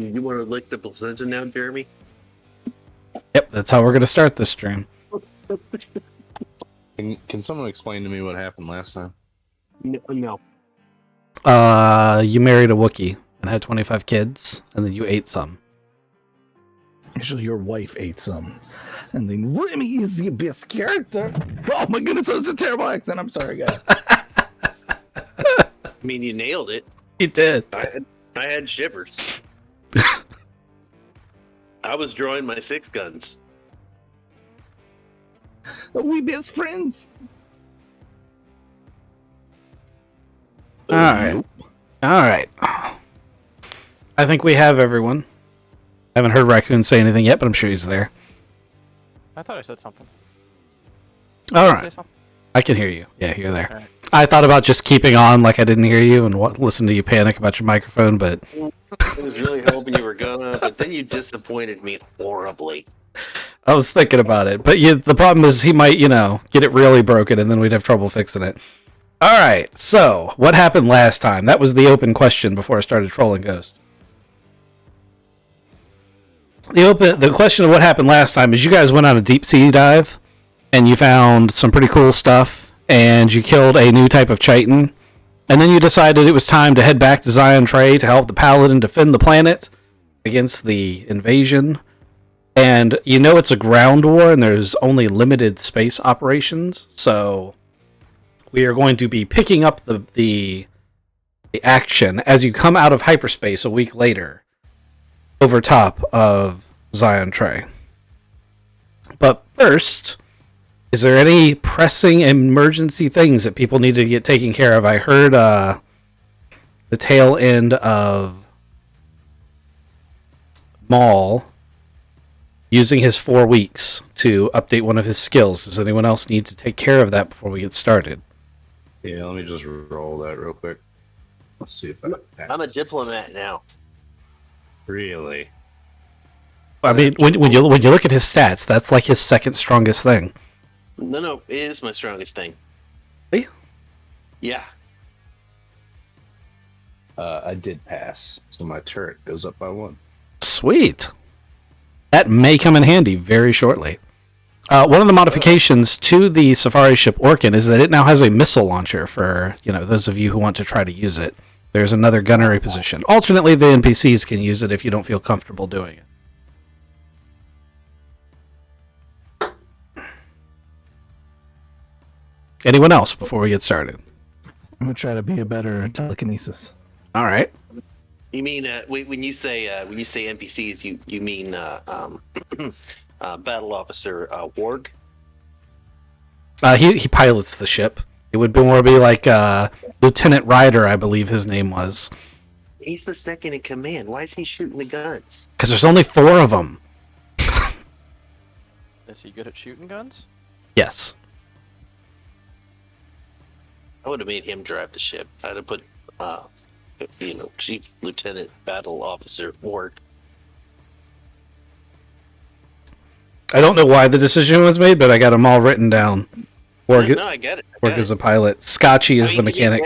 You want to lick the placenta now, Jeremy? Yep, that's how we're going to start this stream. Can someone explain to me what happened last time? No. You married a Wookiee and had 25 kids, and then you ate some. Actually, your wife ate some. And then Remy is the best character. Oh my goodness, that was a terrible accent. I'm sorry, guys. I mean, you nailed it. You did. I had shivers. I was drawing my 6 guns. Are we best friends? All right. I think we have everyone. I haven't heard Raccoon say anything yet, but I'm sure he's there. I thought I said something. All Did I right. say something? I can hear you. Yeah, you're there. Alright. I thought about just keeping on like I didn't hear you and listen to you panic about your microphone, but I was really hoping you were gonna, but then you disappointed me horribly. I was thinking about it. But the problem is he might, get it really broken and then we'd have trouble fixing it. All right, so what happened last time? That was the open question before I started trolling Ghost. The question of what happened last time is you guys went on a deep sea dive and you found some pretty cool stuff and you killed a new type of chitin, and then you decided it was time to head back to Zion Trey to help the Paladin defend the planet against the invasion. And it's a ground war and there's only limited space operations, so we are going to be picking up the action as you come out of hyperspace a week later over top of Zion Trey. But first, is there any pressing emergency things that people need to get taken care of? I heard the tail end of Maul using his 4 weeks to update one of his skills. Does anyone else need to take care of that before we get started? Yeah, let me just roll that real quick. Let's see if I'm a diplomat now. Really? I mean, when you look at his stats, that's like his second strongest thing. No, it is my strongest thing. Really? Yeah. I did pass, so my turret goes up by 1. Sweet. That may come in handy very shortly. One of the modifications to the Safari ship Orkin is that it now has a missile launcher for, those of you who want to try to use it. There's another gunnery position. Alternately, the NPCs can use it if you don't feel comfortable doing it. Anyone else before we get started? I'm going to try to be a better telekinesis. All right. You mean when you say NPCs, you mean battle officer Warg? He pilots the ship. It would more be like Lieutenant Ryder, I believe his name was. He's the second in command. Why is he shooting the guns? Because there's only 4 of them. Is he good at shooting guns? Yes. I would have made him drive the ship. I'd have put, Chief Lieutenant Battle Officer Warg. I don't know why the decision was made, but I got them all written down. No, I get it. Warg is a pilot. Scotchy is the mechanic.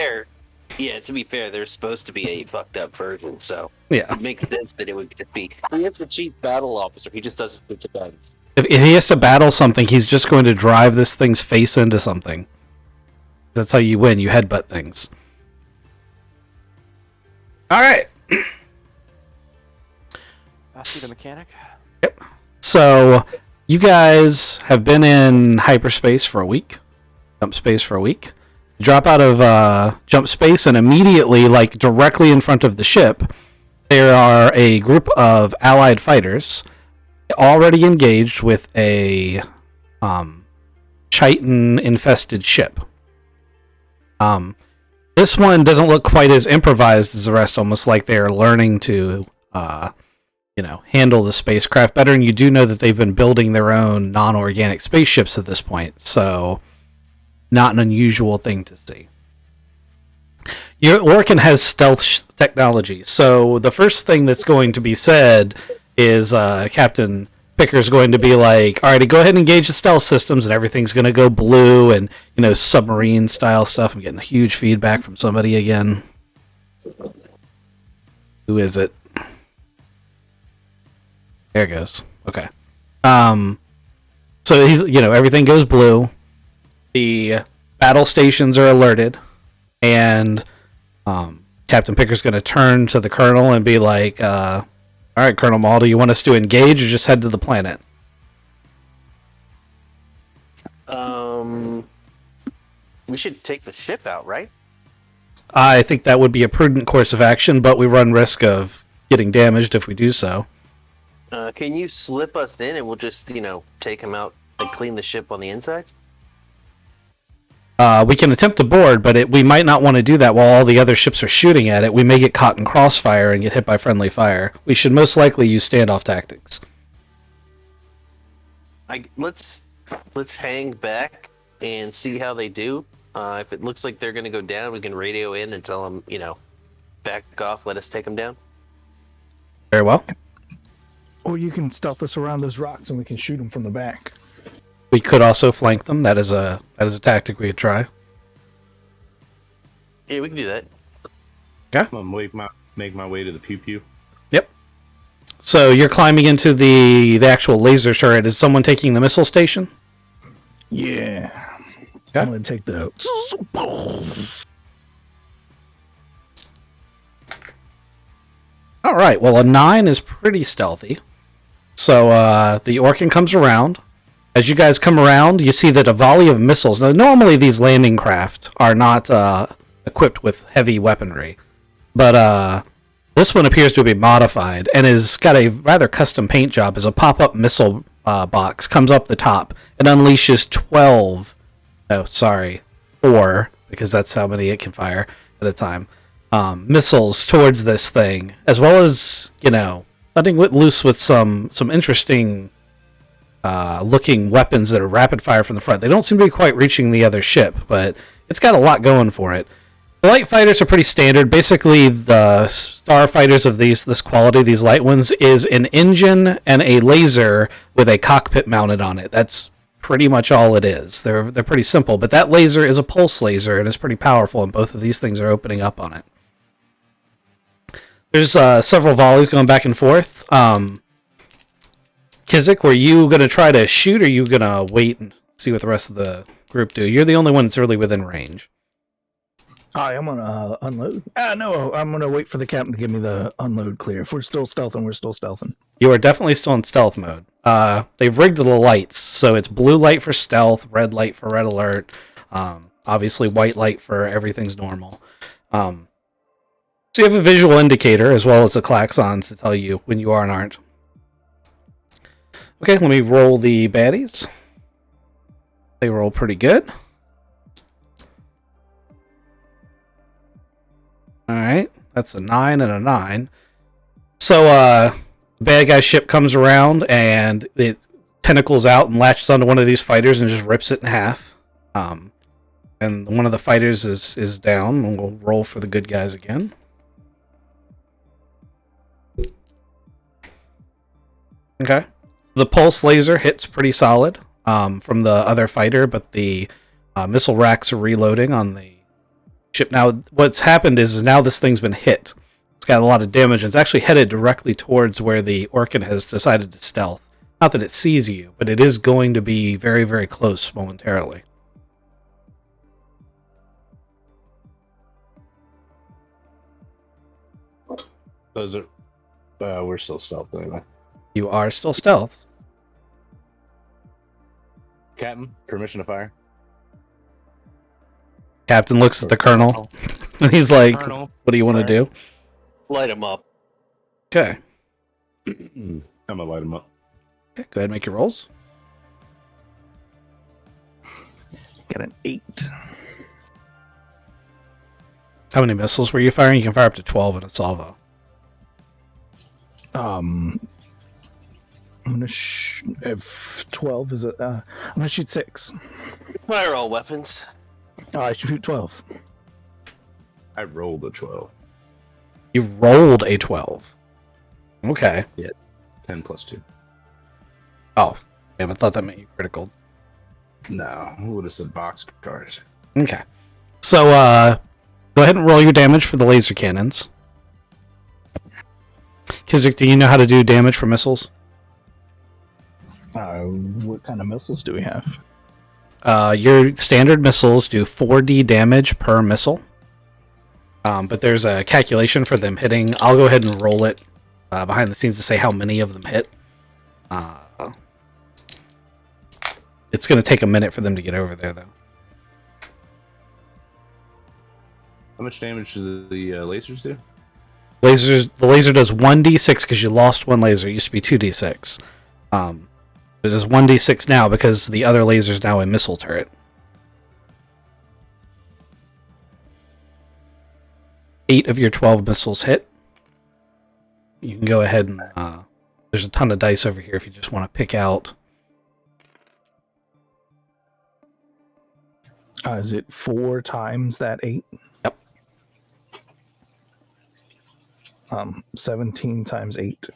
To be fair, there's supposed to be a fucked up version, so Yeah. it makes sense that it would just be. He is the chief battle officer. He just doesn't shoot the gun. If he has to battle something, he's just going to drive this thing's face into something. That's how you win. You headbutt things. All right. Ask the mechanic. Yep. So you guys have been in hyperspace for a week. Jump space for a week. Drop out of jump space, and immediately, like directly in front of the ship, there are a group of allied fighters already engaged with a chitin-infested ship. This one doesn't look quite as improvised as the rest, almost like they're learning to, handle the spacecraft better. And you do know that they've been building their own non-organic spaceships at this point, so not an unusual thing to see. Your Orkin has stealth technology, so the first thing that's going to be said is Captain Picker's going to be like, alrighty, go ahead and engage the stealth systems, and everything's going to go blue, and, submarine style stuff. I'm getting huge feedback from somebody again. Who is it? There it goes. Okay. So he's, everything goes blue. The battle stations are alerted, and Captain Picker's going to turn to the Colonel and be like, "All right, Colonel Maul, do you want us to engage or just head to the planet?" We should take the ship out, right? I think that would be a prudent course of action, but we run risk of getting damaged if we do so. Can you slip us in and we'll just, take him out and clean the ship on the inside? We can attempt to board, but we might not want to do that while all the other ships are shooting at it. We may get caught in crossfire and get hit by friendly fire. We should most likely use standoff tactics. Let's hang back and see how they do. If it looks like they're going to go down, we can radio in and tell them, back off, let us take them down. Very well. Or you can stealth us around those rocks and we can shoot them from the back. We could also flank them. That is a tactic we could try. Yeah, we can do that. Okay. I'm gonna make my way to the pew pew. Yep. So you're climbing into the actual laser turret. Is someone taking the missile station? Yeah. Okay. I'm going to take the... All right. Well, a 9 is pretty stealthy. So the Orkin comes around. As you guys come around, you see that a volley of missiles. Now, normally these landing craft are not equipped with heavy weaponry, but this one appears to be modified and has got a rather custom paint job. As a pop-up missile box comes up the top and unleashes 4, because that's how many it can fire at a time. Missiles towards this thing, as well as letting loose with some interesting looking weapons that are rapid fire from the front. They don't seem to be quite reaching the other ship, but it's got a lot going for it. The light fighters are pretty standard. Basically, the starfighters of this quality, these light ones, is an engine and a laser with a cockpit mounted on it. That's pretty much all it is. They're pretty simple, but that laser is a pulse laser and it's pretty powerful, and both of these things are opening up on it. There's several volleys going back and forth. Kizik, were you going to try to shoot, or are you going to wait and see what the rest of the group do? You're the only one that's really within range. I'm going to unload. No, I'm going to wait for the captain to give me the unload clear. If we're still stealthing, we're still stealthing. You are definitely still in stealth mode. They've rigged the lights, so it's blue light for stealth, red light for red alert, obviously white light for everything's normal. So you have a visual indicator as well as a klaxon to tell you when you are and aren't. Okay, let me roll the baddies. They roll pretty good. Alright, that's a 9 and a 9. So, the bad guy ship comes around and it tentacles out and latches onto one of these fighters and just rips it in half. And one of the fighters is down, and we'll roll for the good guys again. Okay. The pulse laser hits pretty solid from the other fighter, but the missile racks are reloading on the ship. Now, what's happened is now this thing's been hit. It's got a lot of damage, and it's actually headed directly towards where the Orkin has decided to stealth. Not that it sees you, but it is going to be very, very close momentarily. Those are... we're still stealth anyway. You are still stealth. Captain, permission to fire. Captain looks at the colonel, and he's like, Colonel, what do you want to do? Light him up. Okay. I'm gonna light him up. Okay, go ahead and make your rolls. Got an 8. How many missiles were you firing? You can fire up to 12 in a salvo. I'm gonna if 12 is it? I'm gonna shoot 6. Fire all weapons. I shoot 12. I rolled a 12. You rolled a 12. Okay. 10 plus 2. Oh, damn, I thought that meant you critical. No, I would have said box cars. Okay. So, go ahead and roll your damage for the laser cannons. Kizik, do you know how to do damage for missiles? what kind of missiles do we have? Your standard missiles do 4d damage per missile. But there's a calculation for them hitting. I'll go ahead and roll it behind the scenes to say how many of them hit. It's going to take a minute for them to get over there, though. How much damage do the lasers do? The laser does 1d6 because you lost one laser. It used to be 2d6. It is 1d6 now because the other laser is now a missile turret. 8 of your 12 missiles hit. You can go ahead and... there's a ton of dice over here if you just want to pick out... Is it 4 times that 8? Yep. 17 times 8.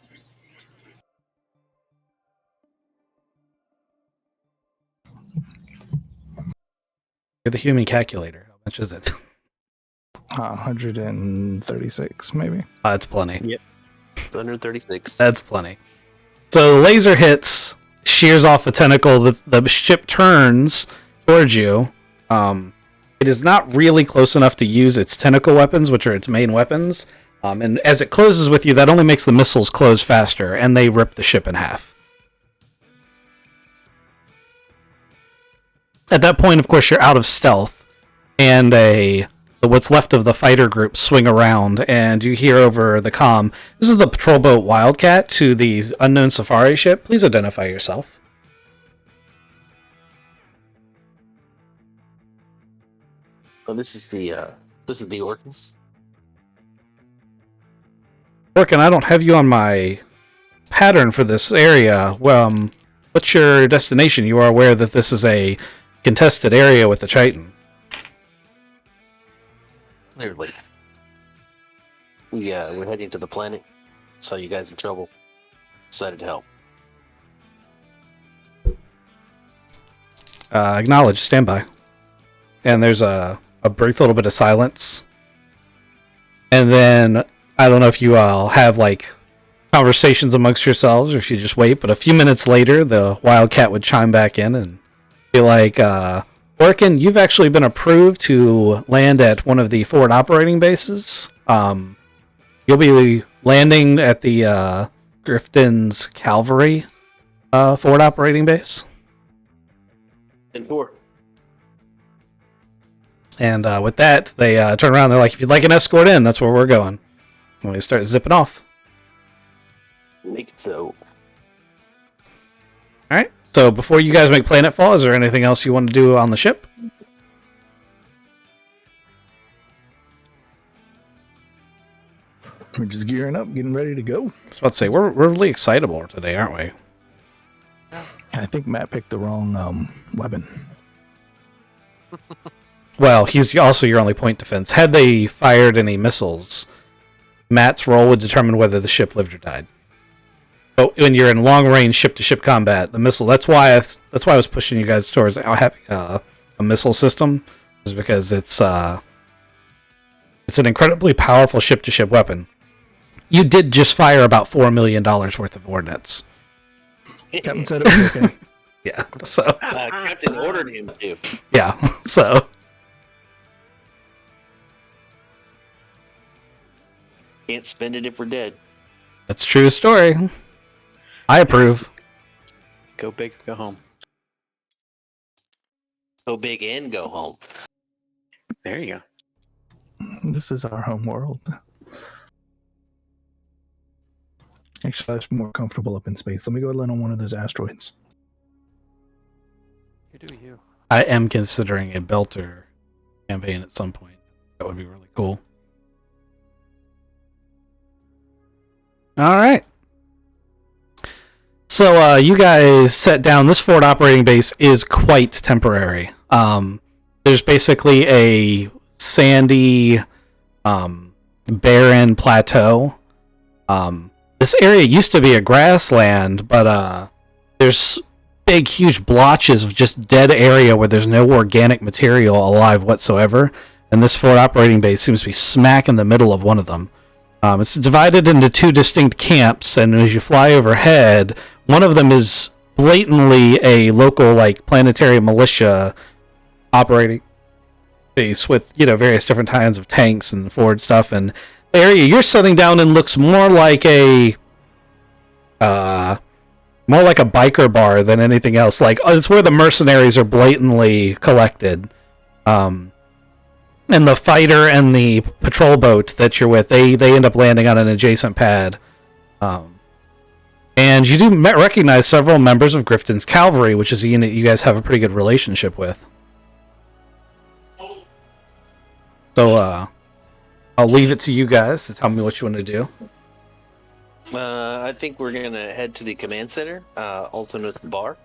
You're the human calculator. How much is it? 136, maybe. That's plenty. Yep. 136. That's plenty. So laser hits, shears off a tentacle. The ship turns towards you. It is not really close enough to use its tentacle weapons, which are its main weapons. And as it closes with you, that only makes the missiles close faster, and they rip the ship in half. At that point, of course, you're out of stealth, and what's left of the fighter group swing around, and you hear over the comm, "This is the patrol boat Wildcat to the unknown safari ship. Please identify yourself." Oh, this is the Orcans. Orkin, I don't have you on my pattern for this area. What's your destination? You are aware that this is a contested area with the Chitin. Clearly. We're heading to the planet. Saw you guys in trouble. Decided to help. Acknowledge, stand by. And there's a brief little bit of silence. And then, I don't know if you all have, like, conversations amongst yourselves, or if you just wait, but a few minutes later, the Wildcat would chime back in and be like, Orkin, you've actually been approved to land at one of the forward operating bases. You'll be landing at the Grifton's Cavalry forward operating base. And 4. And with that, they turn around. They're like, if you'd like an escort in, that's where we're going. And we start zipping off. Make it so. Alright, so before you guys make planetfall, is there anything else you want to do on the ship? We're just gearing up, getting ready to go. I was about to say, we're really excitable today, aren't we? I think Matt picked the wrong weapon. Well, he's also your only point defense. Had they fired any missiles, Matt's roll would determine whether the ship lived or died. So when you're in long-range ship-to-ship combat, the missile... That's why I was pushing you guys towards having a missile system, is because it's an incredibly powerful ship-to-ship weapon. You did just fire about $4 million worth of ordnance. Captain said it was okay. Yeah, so... Captain ordered him to. Yeah, so... Can't spend it if we're dead. That's a true story. I approve. Go big, go home. Go big and go home. There you go. This is our home world. Actually, I was more comfortable up in space. Let me go land on one of those asteroids. You do you. I am considering a Belter campaign at some point. That would be really cool. Alright. So, you guys set down. This forward operating base is quite temporary. There's basically a sandy, barren plateau. This area used to be a grassland, but there's big, huge blotches of just dead area where there's no organic material alive whatsoever. And this forward operating base seems to be smack in the middle of one of them. It's divided into 2 distinct camps, and as you fly overhead, one of them is blatantly a local like planetary militia operating base with various different kinds of tanks and forward stuff, and the area you're setting down in looks more like a biker bar than anything else. Like, it's where the mercenaries are blatantly collected. And the fighter and the patrol boat that you're with, they end up landing on an adjacent pad. And you do recognize several members of Grifton's Cavalry, which is a unit you guys have a pretty good relationship with. So, I'll leave it to you guys to tell me what you want to do. I think we're gonna head to the command center, Ultimate's bar.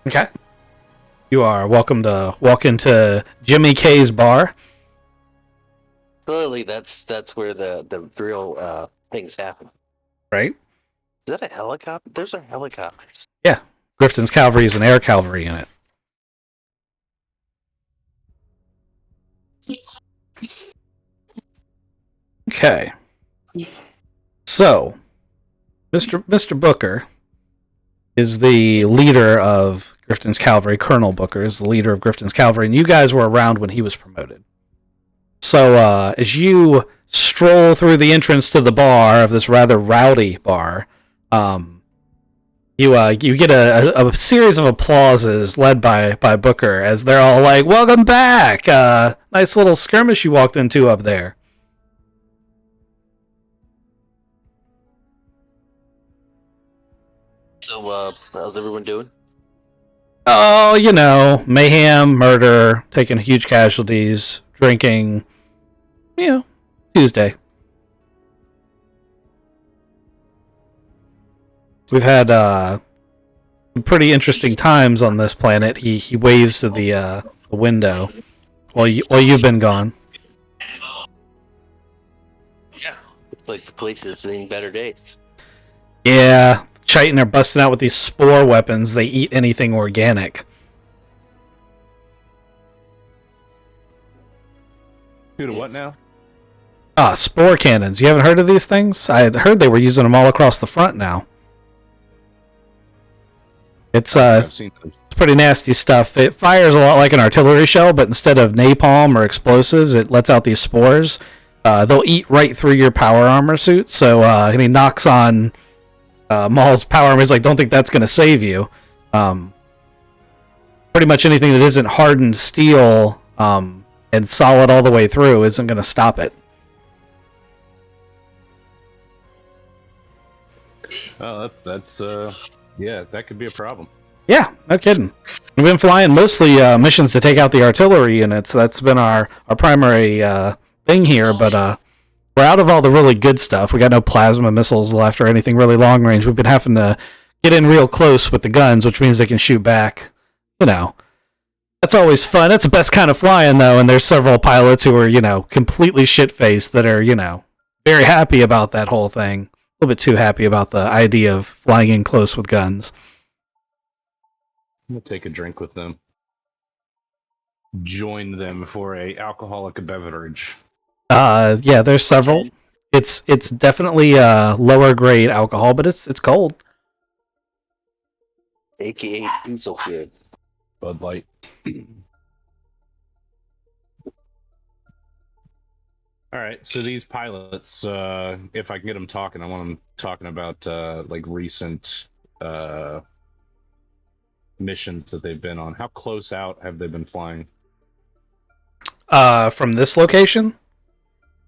Okay. You are welcome to walk into Jimmy K's bar. Clearly, that's where the real things happen. Right? Is that a helicopter? There's a helicopter. Yeah. Grifton's Cavalry is an air cavalry unit. Okay. So, Mr. Booker is the leader of Grifton's Cavalry. Colonel Booker is the leader of Grifton's Cavalry, and you guys were around when he was promoted. So, as you stroll through the entrance to the bar of this rather rowdy bar, you get a series of applauses led by Booker as they're all like, "Welcome back! Nice little skirmish you walked into up there." So, how's everyone doing? Oh, mayhem, murder, taking huge casualties, drinking, Tuesday. We've had some pretty interesting times on this planet. He waves to the window while you've been gone. Yeah. Looks like the place is seeing better days. Yeah, Chitin are busting out with these spore weapons. They eat anything organic. Dude, what now? Spore cannons. You haven't heard of these things? I heard they were using them all across the front now. It's I've seen them. it's pretty nasty stuff. It fires a lot like an artillery shell, but instead of napalm or explosives, it lets out these spores. They'll eat right through your power armor suit. So and he knocks on Maul's power armor. He's like, "Don't think that's going to save you." Pretty much anything that isn't hardened steel and solid all the way through isn't going to stop it. Oh, that's yeah, that could be a problem. Yeah, no kidding. We've been flying mostly missions to take out the artillery units. That's been our primary thing here, but we're out of all the really good stuff. We got no plasma missiles left or anything really long range. We've been having to get in real close with the guns, which means they can shoot back. That's always fun. That's the best kind of flying, though, and there's several pilots who are, completely shit-faced that are, very happy about that whole thing. A little bit too happy about the idea of flying in close with guns. I'm gonna take a drink with them. Join them for a alcoholic beverage. Yeah, there's several. It's definitely lower grade alcohol, but it's cold. AKA diesel fuel. Bud Light. All right, so these pilots, if I can get them talking, I want them talking about recent missions that they've been on. How close out have they been flying? From this location?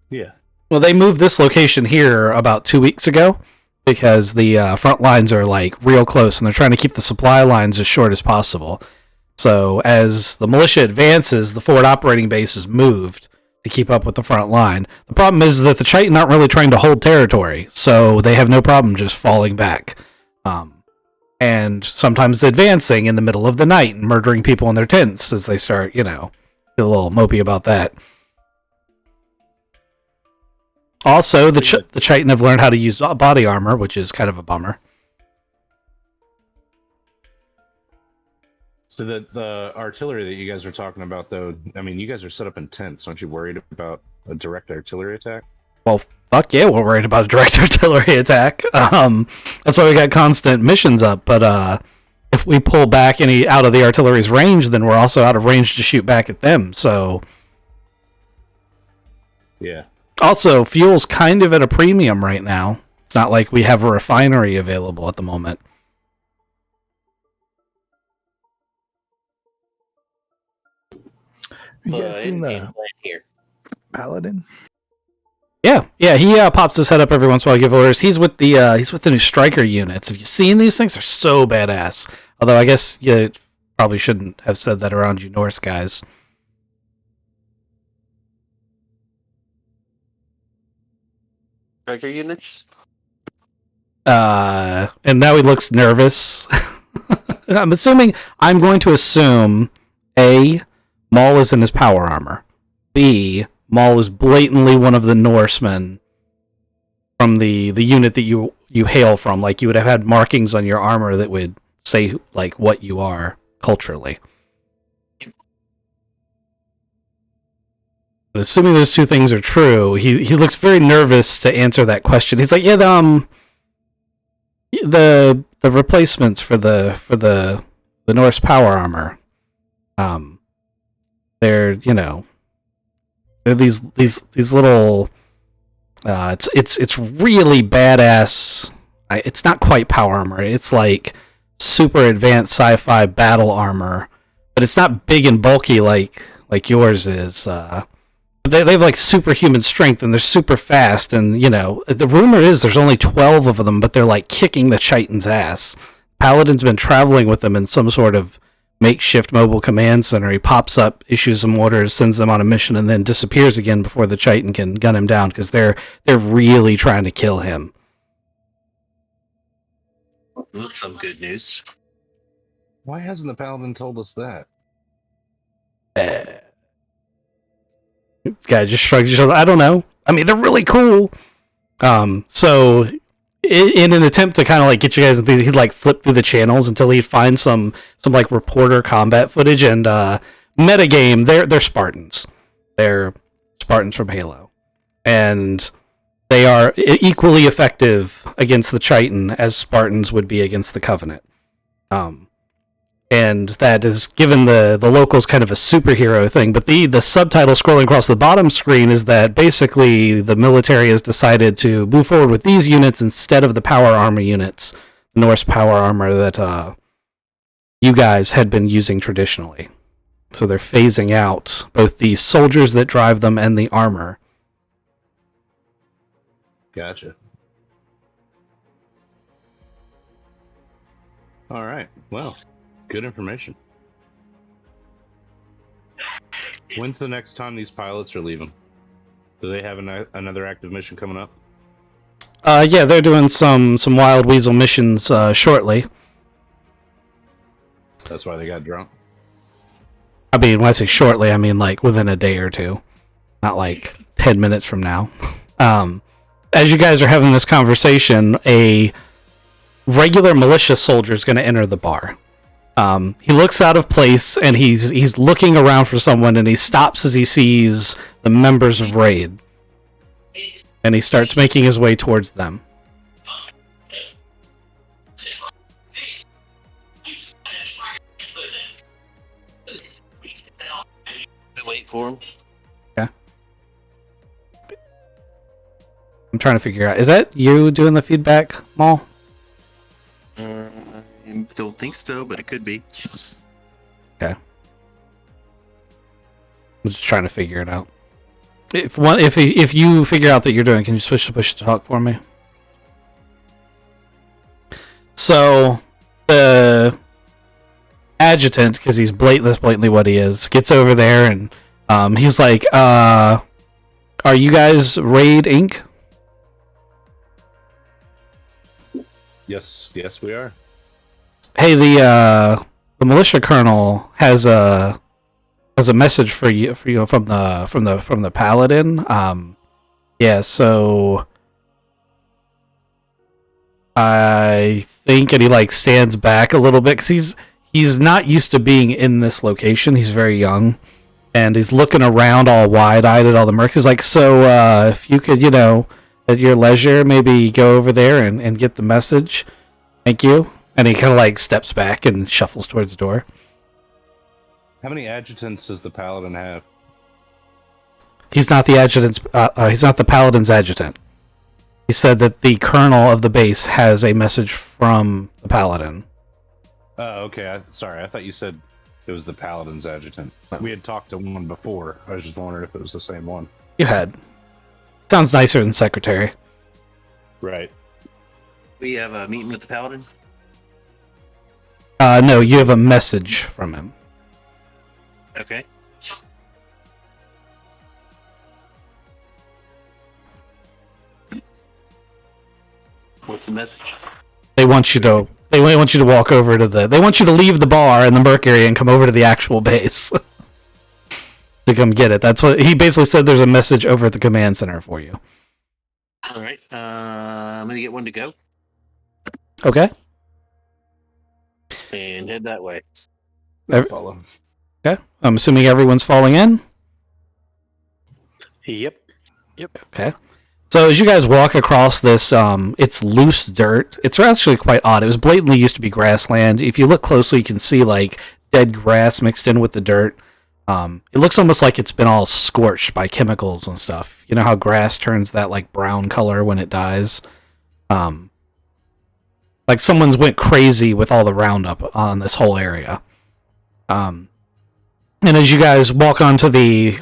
Yeah. Well, they moved this location here about 2 weeks ago because the front lines are real close, and they're trying to keep the supply lines as short as possible. So as the militia advances, the forward operating base is moved to keep up with the front line. The problem is that the Chitin aren't really trying to hold territory, so they have no problem just falling back. And sometimes advancing in the middle of the night and murdering people in their tents as they start, get a little mopey about that. Also, the Chitin have learned how to use body armor, which is kind of a bummer. So the artillery that you guys are talking about, though, I mean, you guys are set up in tents. Aren't you worried about a direct artillery attack? Well, fuck yeah, we're worried about a direct artillery attack. That's why we got constant missions up. But if we pull back any out of the artillery's range, then we're also out of range to shoot back at them. So Yeah. also, fuel's kind of at a premium right now. It's not like we have a refinery available at the moment. You guys seen the Plan here. paladin? Yeah, he pops his head up every once in a while to give orders. He's with the new striker units. Have you seen these things? They're so badass. Although I guess you probably shouldn't have said that around you Norse guys. Striker units? And now he looks nervous. I'm going to assume A, Maul is in his power armor. B, Maul is blatantly one of the Norsemen from the unit that you hail from. Like, you would have had markings on your armor that would say, like, what you are culturally. But assuming those two things are true, he looks very nervous to answer that question. He's like, yeah, the replacements for the Norse power armor, they're these little it's really badass. It's not quite power armor. It's like super advanced sci-fi battle armor, but it's not big and bulky like yours is. They have like superhuman strength, and they're super fast, and the rumor is there's only 12 of them, but they're like kicking the Chitin's ass. Paladin's been traveling with them in some sort of makeshift mobile command center. He pops up, issues some orders, sends them on a mission, and then disappears again before the Chitin can gun him down, because they're really trying to kill him. That's some good news. Why hasn't the Paladin told us that? Guy just shrugged his shoulder. I don't know. I mean, they're really cool. So in an attempt to kind of like get you guys, he'd like flip through the channels until he'd find some like reporter combat footage, and metagame. They're Spartans. They're Spartans from Halo, and they are equally effective against the Chitin as Spartans would be against the Covenant. And that is given the locals kind of a superhero thing, but the subtitle scrolling across the bottom screen is that basically the military has decided to move forward with these units instead of the power armor units, the Norse power armor that you guys had been using traditionally. So they're phasing out both the soldiers that drive them and the armor. Gotcha. All right. Well, good information. When's the next time these pilots are leaving? Do they have another active mission coming up? Yeah, they're doing some Wild Weasel missions shortly. That's why they got drunk. I mean, when I say shortly, I mean like within a day or two, not like 10 minutes from now. As you guys are having this conversation, a regular militia soldier is going to enter the bar. He looks out of place, and he's looking around for someone, and he stops as he sees the members of Raid, and he starts making his way towards them. Wait for him. Yeah. I'm trying to figure out, is that you doing the feedback, Maul? I don't think so, but it could be. Okay. I'm just trying to figure it out. If you figure out that you're doing, can you switch to push to talk for me? So the adjutant, because he's blatantly what he is, gets over there and he's like, "Are you guys Raid Inc.?" Yes, we are. Hey, the militia colonel has a message for you from the paladin. Yeah, so I think, and he like stands back a little bit because he's not used to being in this location. He's very young, and he's looking around all wide-eyed at all the mercs. He's like, so if you could, at your leisure, maybe go over there and get the message. Thank you. And he kind of like steps back and shuffles towards the door. How many adjutants does the paladin have? He's not the adjutant's. He's not the paladin's adjutant. He said that the colonel of the base has a message from the paladin. Oh, okay. Sorry, I thought you said it was the paladin's adjutant. We had talked to one before. I was just wondering if it was the same one. You had. Sounds nicer than secretary. Right. We have a meeting with the paladin. No, you have a message from him. Okay. What's the message? They want you to. They want you to walk over to the. They want you to leave the bar in the Merc area and come over to the actual base to come get it. That's what he basically said. There's a message over at the command center for you. All right. I'm gonna get one to go Okay. and head that way. Follow. Okay. I'm assuming everyone's falling in. Yep. Okay. So as you guys walk across this, it's loose dirt. It's actually quite odd. It was blatantly used to be grassland. If you look closely, you can see like dead grass mixed in with the dirt. It looks almost like it's been all scorched by chemicals and stuff. You know how grass turns that like brown color when it dies? Like someone's went crazy with all the Roundup on this whole area. And as you guys walk onto the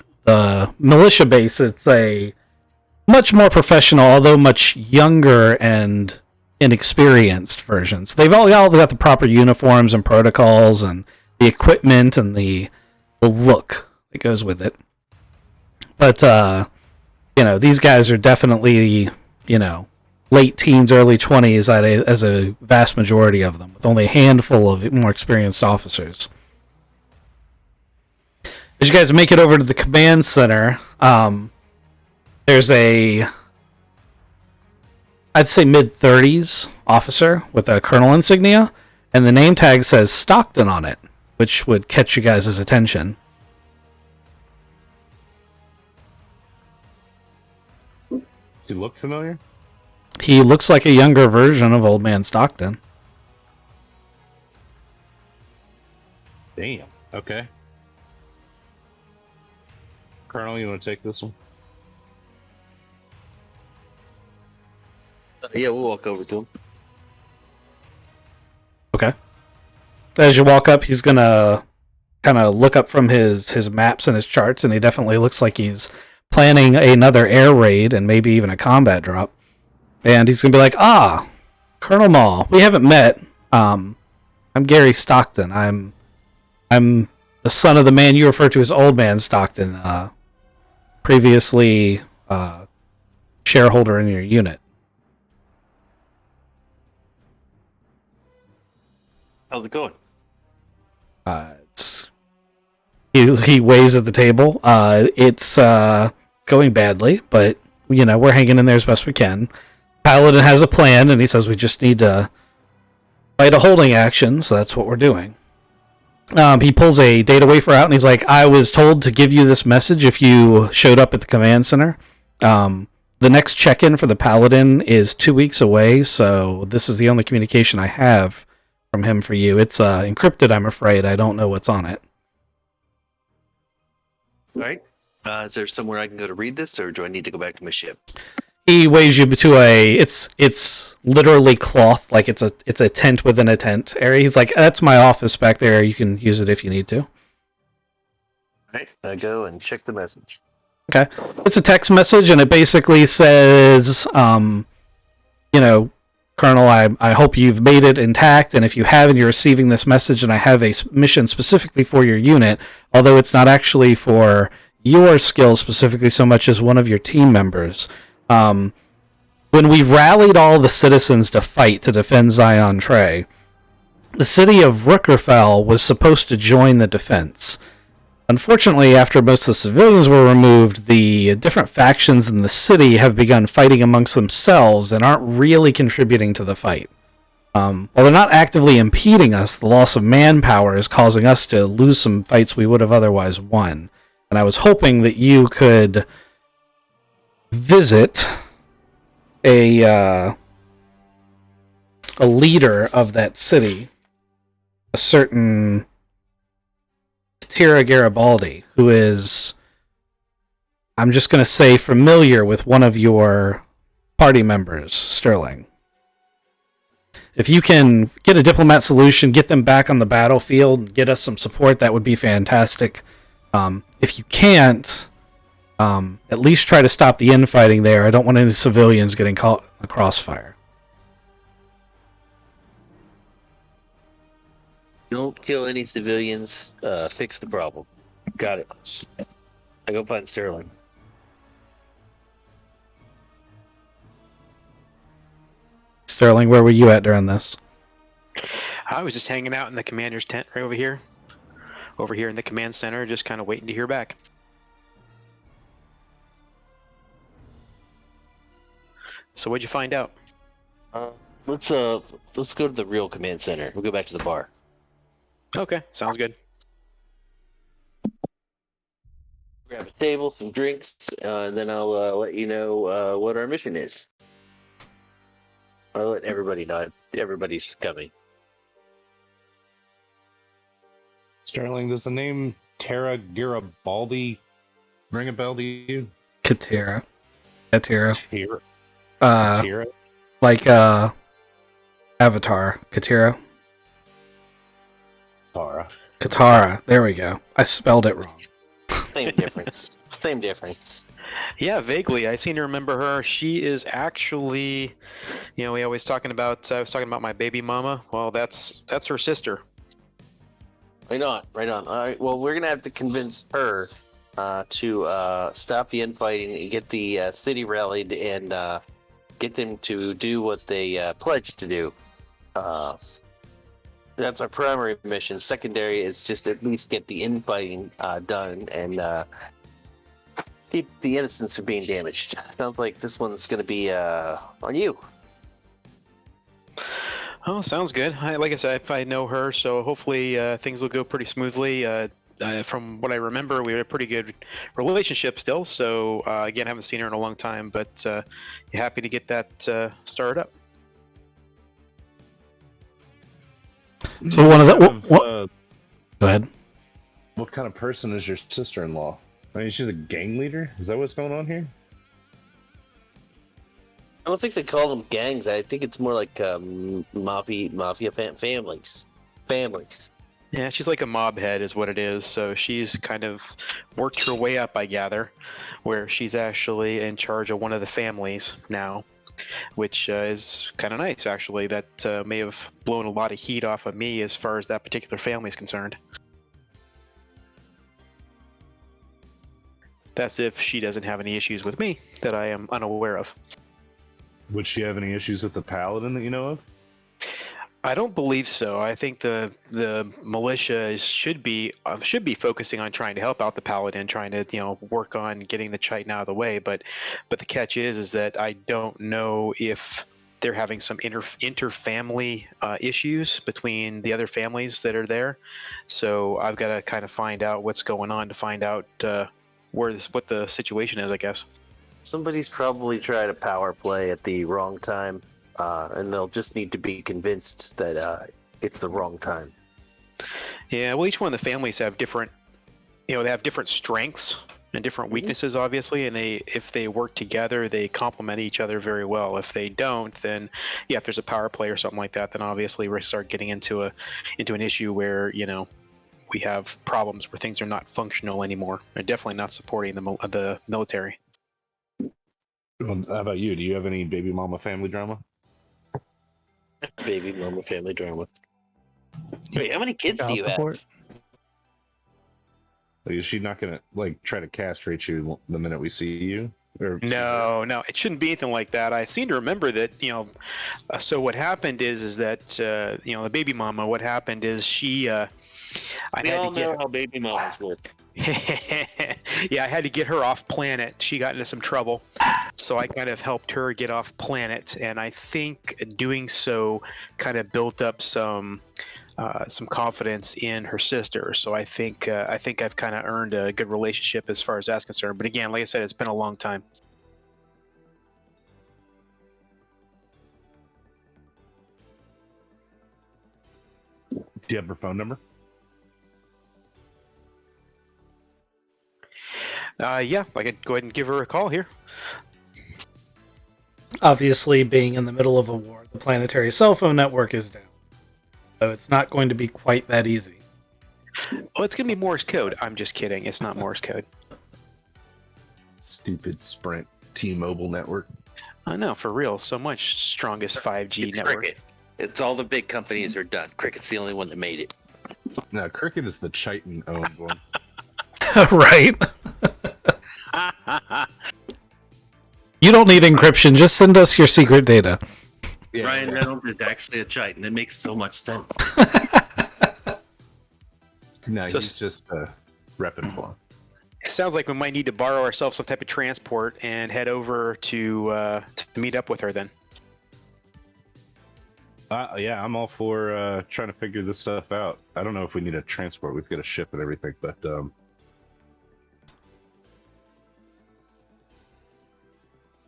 militia base, it's a much more professional, although much younger and inexperienced versions. They've all got the proper uniforms and protocols and the equipment and the look that goes with it. But, these guys are definitely, late teens, early 20s as a vast majority of them, with only a handful of more experienced officers. As you guys make it over to the command center, there's I'd say mid-30s officer with a colonel insignia, and the name tag says Stockton on it, which would catch you guys' attention. Does he look familiar? He looks like a younger version of Old Man Stockton. Damn. Okay. Colonel, you want to take this one? Yeah, we'll walk over to him. Okay. As you walk up, he's gonna kind of look up from his maps and his charts, and he definitely looks like he's planning another air raid and maybe even a combat drop. And he's gonna be like, Colonel Maul, we haven't met. I'm Gary Stockton. I'm the son of the man you refer to as Old Man Stockton, previously shareholder in your unit. How's it going? He waves at the table. It's going badly, but we're hanging in there as best we can. Paladin has a plan, and he says we just need to fight a holding action, so that's what we're doing. He pulls a data wafer out, and he's like, I was told to give you this message if you showed up at the command center. The next check-in for the Paladin is 2 weeks away, so this is the only communication I have from him for you. It's encrypted, I'm afraid. I don't know what's on it. All right. Is there somewhere I can go to read this, or do I need to go back to my ship? He waves you to it's literally cloth, like it's a tent within a tent area. He's like, that's my office back there. You can use it if you need to. All right. I go and check the message. Okay. It's a text message, and it basically says, Colonel, I hope you've made it intact, and if you haven't, you're receiving this message, and I have a mission specifically for your unit, although it's not actually for your skills specifically so much as one of your team members. When we rallied all the citizens to fight to defend Zion Trey, the city of Rooker was supposed to join the defense. Unfortunately, after most of the civilians were removed, the different factions in the city have begun fighting amongst themselves and aren't really contributing to the fight. While they're not actively impeding us, the loss of manpower is causing us to lose some fights we would have otherwise won. And I was hoping that you could visit a leader of that city, a certain Tira Garibaldi, who is, I'm just going to say, familiar with one of your party members, Sterling. If you can get a diplomat solution, get them back on the battlefield, get us some support, that would be fantastic. If you can't, at least try to stop the infighting there. I don't want any civilians getting caught in the crossfire. Don't kill any civilians. Fix the problem. Got it. I go find Sterling. Sterling, where were you at during this? I was just hanging out in the commander's tent right over here. Over here in the command center, just kind of waiting to hear back. So what'd you find out? Let's go to the real command center. We'll go back to the bar. Okay, sounds good. Grab a table, some drinks, and then I'll let you know what our mission is. I'll let everybody know. Everybody's coming. Sterling, does the name Tara Garibaldi ring a bell to you? Katira. Tara. Uh, Tara? like Avatar. Katira. Tara. Katara. There we go. I spelled it wrong. Same difference. Same difference. Yeah, vaguely. I seem to remember her. She is actually, we always talking about. I was talking about my baby mama. Well, that's her sister. Right on, right on. All right, well, we're going to have to convince her to stop the infighting and get the city rallied and get them to do what they pledged to do. That's our primary mission. Secondary is just at least get the infighting done and keep the innocents from being damaged. Sounds like this one's going to be on you. Oh, sounds good. Like I said, I know her, so hopefully things will go pretty smoothly. From what I remember, we had a pretty good relationship still. So again, haven't seen her in a long time, but happy to get that started up. So one of the... Go ahead. What kind of person is your sister-in-law? I mean, she's a gang leader? Is that what's going on here? I don't think they call them gangs. I think it's more like mafia families. Yeah, she's like a mob head is what it is. So she's kind of worked her way up, I gather, where she's actually in charge of one of the families now, which is kind of nice, actually. That may have blown a lot of heat off of me as far as that particular family is concerned. That's if she doesn't have any issues with me that I am unaware of. Would she have any issues with the paladin that you know of? I don't believe so. I think the militia should be focusing on trying to help out the paladin, trying to work on getting the chitin out of the way. But the catch is that I don't know if they're having some inter-family issues between the other families that are there. So I've got to kind of find out what's going on to find out what the situation is, I guess. Somebody's probably tried a power play at the wrong time, and they'll just need to be convinced that it's the wrong time. Yeah, well, each one of the families have different, they have different strengths and different weaknesses, obviously, and if they work together, they complement each other very well. If they don't, then if there's a power play or something like that, then obviously we start getting into an issue where we have problems where things are not functional anymore. They're definitely not supporting the military. Well, how about you? Do you have any baby mama family drama? Baby mama family drama. Wait, how many kids do you have? Like, is she not gonna try to castrate you the minute we see you? No, it shouldn't be anything like that. I seem to remember that, so what happened is that, the baby mama, what happened is she, We all know how baby mamas work. Yeah, I had to get her off planet. She got into some trouble, so I kind of helped her get off planet, and I think doing so kind of built up some confidence in her sister. So I think I've kind of earned a good relationship as far as that's concerned. But again, like I said, it's been a long time. Do you have her phone number? Yeah, I could go ahead and give her a call here. Obviously, being in the middle of a war, the planetary cell phone network is down. So it's not going to be quite that easy. Oh, it's gonna be Morse code. I'm just kidding. It's not Morse code. Stupid Sprint T-Mobile network. I know, for real. So much strongest 5G It's network. Cricket. It's all the big companies are done. Cricket's the only one that made it. No, Cricket is the Chitin-owned one. Right? You don't need encryption. Just send us your secret data. Yeah, Ryan Reynolds is actually a Chitin. It makes so much sense. No, So he's just a repertoire. It sounds like we might need to borrow ourselves some type of transport and head over to meet up with her then. Yeah, I'm all for trying to figure this stuff out. I don't know if we need a transport. We've got a ship and everything, but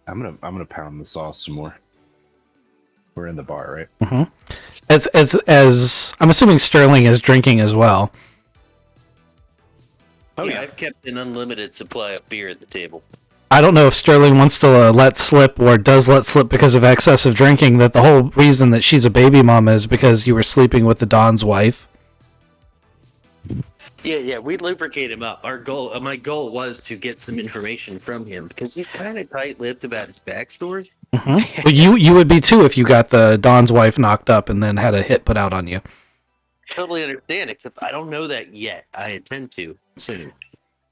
I'm gonna pound the sauce some more. We're in the bar, right? As I'm assuming Sterling is drinking as well. Oh, yeah, yeah. I've kept an unlimited supply of beer at the table. I don't know if Sterling wants to let slip or does let slip because of excessive drinking that the whole reason that she's a baby mama is because you were sleeping with the Don's wife. Yeah, we lubricate him up. My goal was to get some information from him because he's kind of tight-lipped about his backstory. Well, you would be too if you got the Don's wife knocked up and then had a hit put out on you. Totally understand, except I don't know that yet. I intend to soon.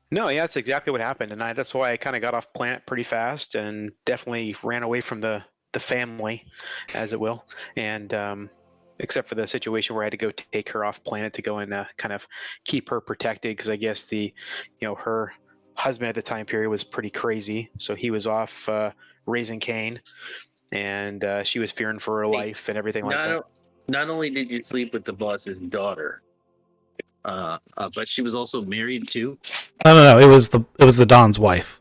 No, yeah, that's exactly what happened, and that's why I kind of got off planet pretty fast and definitely ran away from the family, as it will, and except for the situation where I had to go take her off planet to go and kind of keep her protected because I guess her husband at the time period was pretty crazy, so he was off raising Cain, and she was fearing for her life and everything like that. Not only did you sleep with the boss's daughter, but she was also married too. No. It was the Don's wife.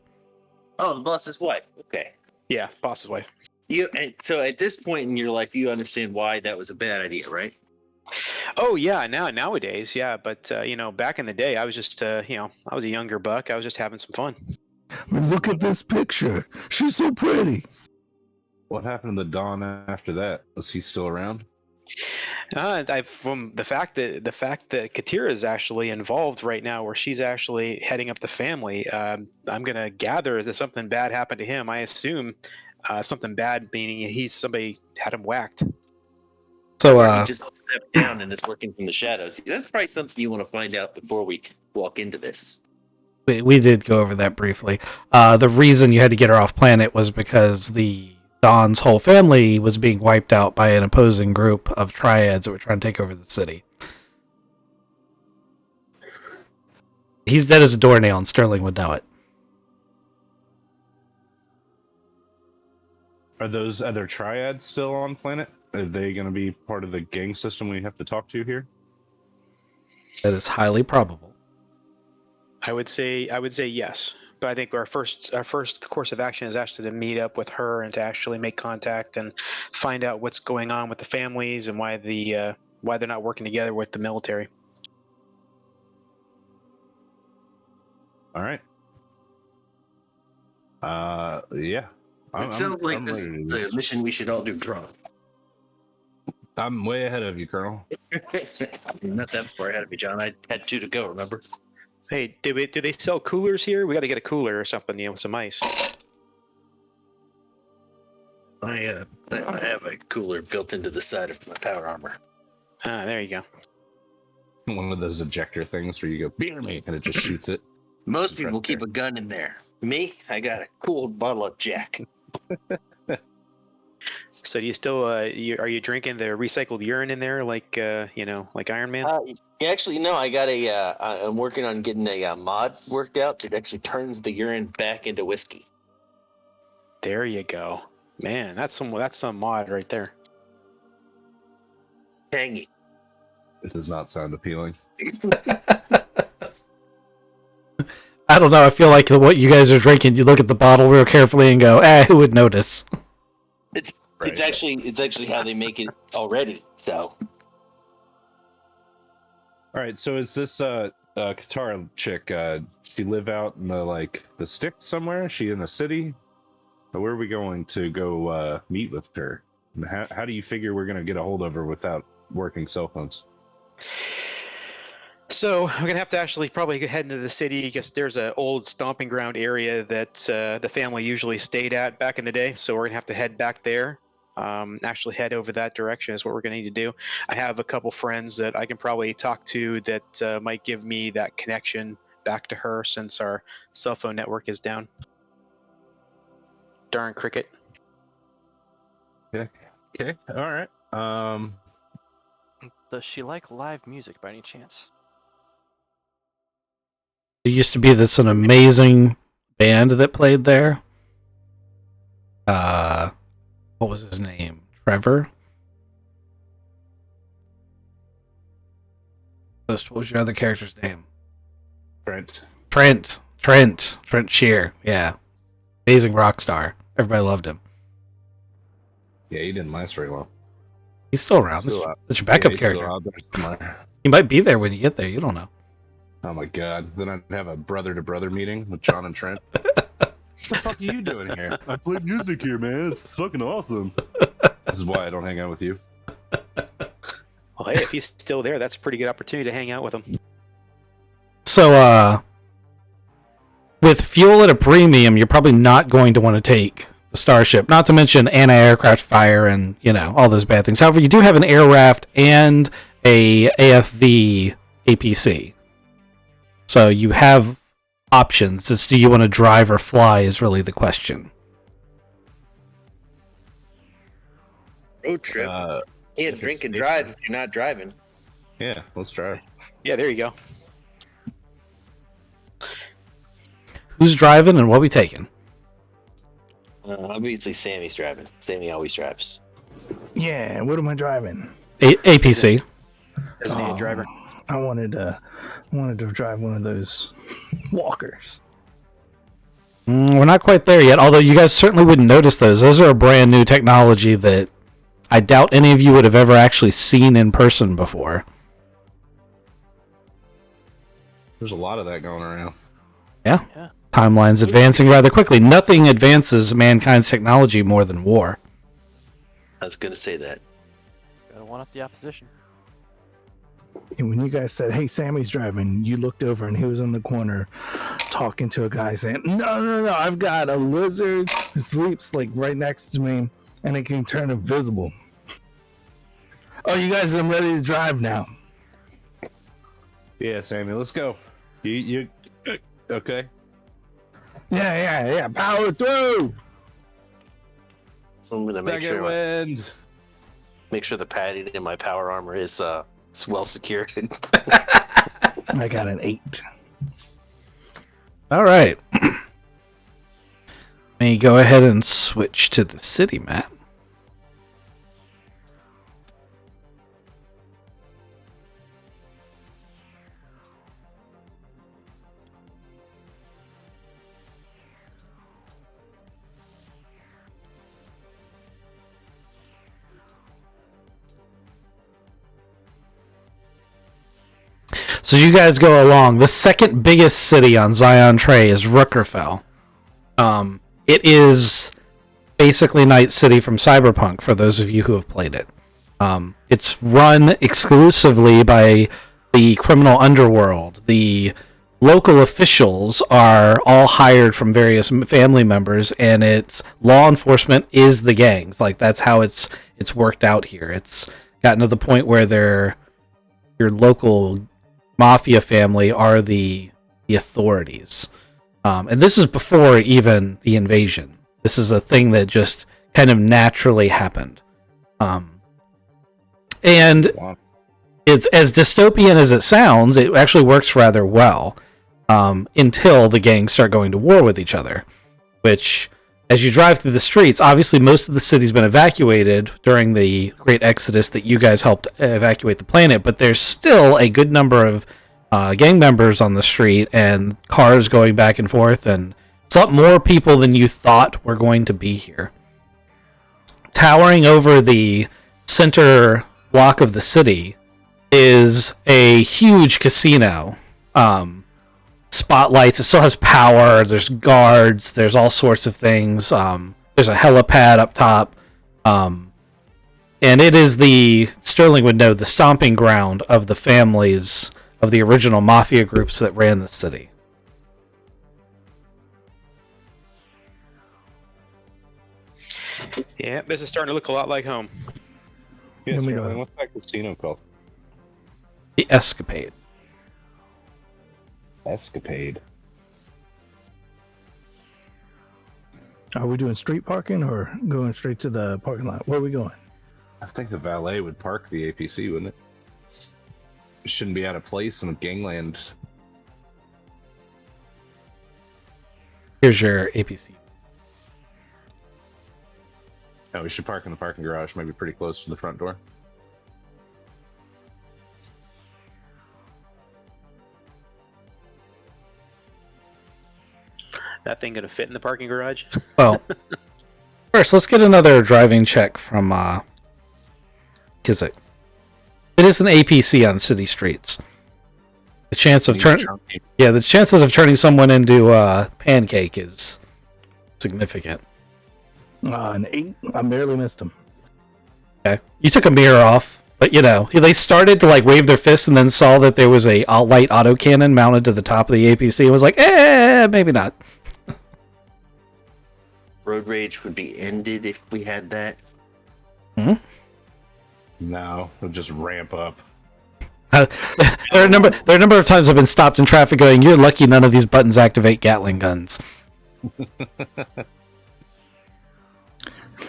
Oh, the boss's wife. Okay. Yeah, boss's wife. So at this point in your life, you understand why that was a bad idea, right? Oh yeah, nowadays, yeah, but back in the day, I was just I was a younger buck. I was just having some fun. Look at this picture. She's so pretty. What happened to the Don after that? Was he still around? From the fact that Katira is actually involved right now, where she's actually heading up the family. I'm gonna gather that something bad happened to him. I assume something bad, meaning somebody had him whacked. So He just stepped down and is looking from the shadows. That's probably something you want to find out before we walk into this. we did go over that briefly. The reason you had to get her off planet was because the Don's whole family was being wiped out by an opposing group of triads that were trying to take over the city. He's dead as a doornail, and Sterling would know it. Are those other triads still on planet? Are they going to be part of the gang system we have to talk to here? That is highly probable. I would say yes, but I think our first course of action is actually to meet up with her and to actually make contact and find out what's going on with the families and why they're not working together with the military. All right. Yeah. It sounds like this is a mission we should all do drunk. I'm way ahead of you, Colonel. Not that far ahead of you, John. I had 2 to go, remember? Hey, do they sell coolers here? We got to get a cooler or something, with some ice. I have a cooler built into the side of my power armor. Ah, there you go. One of those ejector things where you go, beer me, and it just shoots it. Most people keep a gun in there. Me, I got a cool bottle of Jack. So do you still are you drinking the recycled urine in there like like Iron Man? Actually, no. I got I'm working on getting a mod worked out that actually turns the urine back into whiskey. There you go, man. That's some mod right there. Tangy. It does not sound appealing. I don't know. I feel like what you guys are drinking, you look at the bottle real carefully and go, who would notice? It's actually how they make it already. So All right, so is this Katara chick? She live out in the sticks somewhere? Is she in the city? Or where are we going to go meet with her? And how do you figure we're gonna get a hold of her without working cell phones? So we're gonna have to actually probably head into the city because there's an old stomping ground area that the family usually stayed at back in the day. So we're gonna have to head back there. Actually head over that direction is what we're gonna need to do. I have a couple friends that I can probably talk to that might give me that connection back to her since our cell phone network is down. Darn cricket. Okay. All right. Does she like live music by any chance? There used to be an amazing band that played there. What was his name? Trevor? What was your other character's name? Trent. Trent Shear. Yeah. Amazing rock star. Everybody loved him. Yeah, he didn't last very long. He's still around. That's your backup he's still character. out there somewhere. He might be there when you get there. You don't know. Oh my god! Then I'd have a brother-to-brother meeting with John and Trent. What the fuck are you doing here? I play music here, man. It's fucking awesome. This is why I don't hang out with you. Well, hey, if he's still there, that's a pretty good opportunity to hang out with him. So, with fuel at a premium, you're probably not going to want to take the Starship. Not to mention anti-aircraft fire and, all those bad things. However, you do have an air raft and a AFV APC. So you have options. It's do you want to drive or fly is really the question. Road trip. Yeah, drink and drive if you're not driving. Yeah, let's drive. Yeah, there you go. Who's driving and what we taking? Obviously, Sammy's driving. Sammy always drives. Yeah, what am I driving? APC. Designated driver. I wanted to drive one of those walkers. We're not quite there yet, although you guys certainly wouldn't notice those. Those are a brand new technology that I doubt any of you would have ever actually seen in person before. There's a lot of that going around. Yeah. Timeline's advancing rather quickly. Nothing advances mankind's technology more than war. I was going to say that. Gotta one up the opposition. And when you guys said, "Hey, Sammy's driving," you looked over and he was in the corner talking to a guy saying, No, I've got a lizard who sleeps right next to me and it can turn invisible. Oh, you guys are ready to drive now. Yeah, Sammy, let's go. You okay? Yeah, power through. So I'm going to make sure the padding in my power armor is well secured. I got an 8. All right. Let me go ahead and switch to the city map. So you guys go along. The second biggest city on Zion Tray is Rooker. It is basically Night City from Cyberpunk, for those of you who have played it. It's run exclusively by the criminal underworld. The local officials are all hired from various family members, and it's law enforcement is the gangs. That's how it's worked out here. It's gotten to the point where your local mafia family are the authorities. And this is before even the invasion. This is a thing that just kind of naturally happened. And it's as dystopian as it sounds, it actually works rather well until the gangs start going to war with each other. Which, as you drive through the streets, obviously most of the city's been evacuated during the Great Exodus that you guys helped evacuate the planet, but there's still a good number of gang members on the street and cars going back and forth, and it's a lot more people than you thought were going to be here. Towering over the center block of the city is a huge casino. Spotlights. It still has power. There's guards. There's all sorts of things. There's a helipad up top. And it is Sterling would know, the stomping ground of the families of the original mafia groups that ran the city. Yeah, this is starting to look a lot like home. Yes, Let me Sterling, go. what's that casino called? The Escapade. Escapade. Are we doing street parking or going straight to the parking lot? Where are we going? I think the valet would park the APC, wouldn't it? It shouldn't be out of place in gangland. Here's your APC. No, we should park in the parking garage, maybe pretty close to the front door. That thing gonna fit in the parking garage? Well, first, let's get another driving check from Kizik. It is an APC on city streets. The chance of the chances of turning someone into a pancake is significant. An 8. I barely missed him. Okay, you took a mirror off, but they started to like wave their fists and then saw that there was a light autocannon mounted to the top of the APC and was like, maybe not. Road rage would be ended if we had that. No, it'll just ramp up. There are a number of times I've been stopped in traffic going, "You're lucky none of these buttons activate Gatling guns."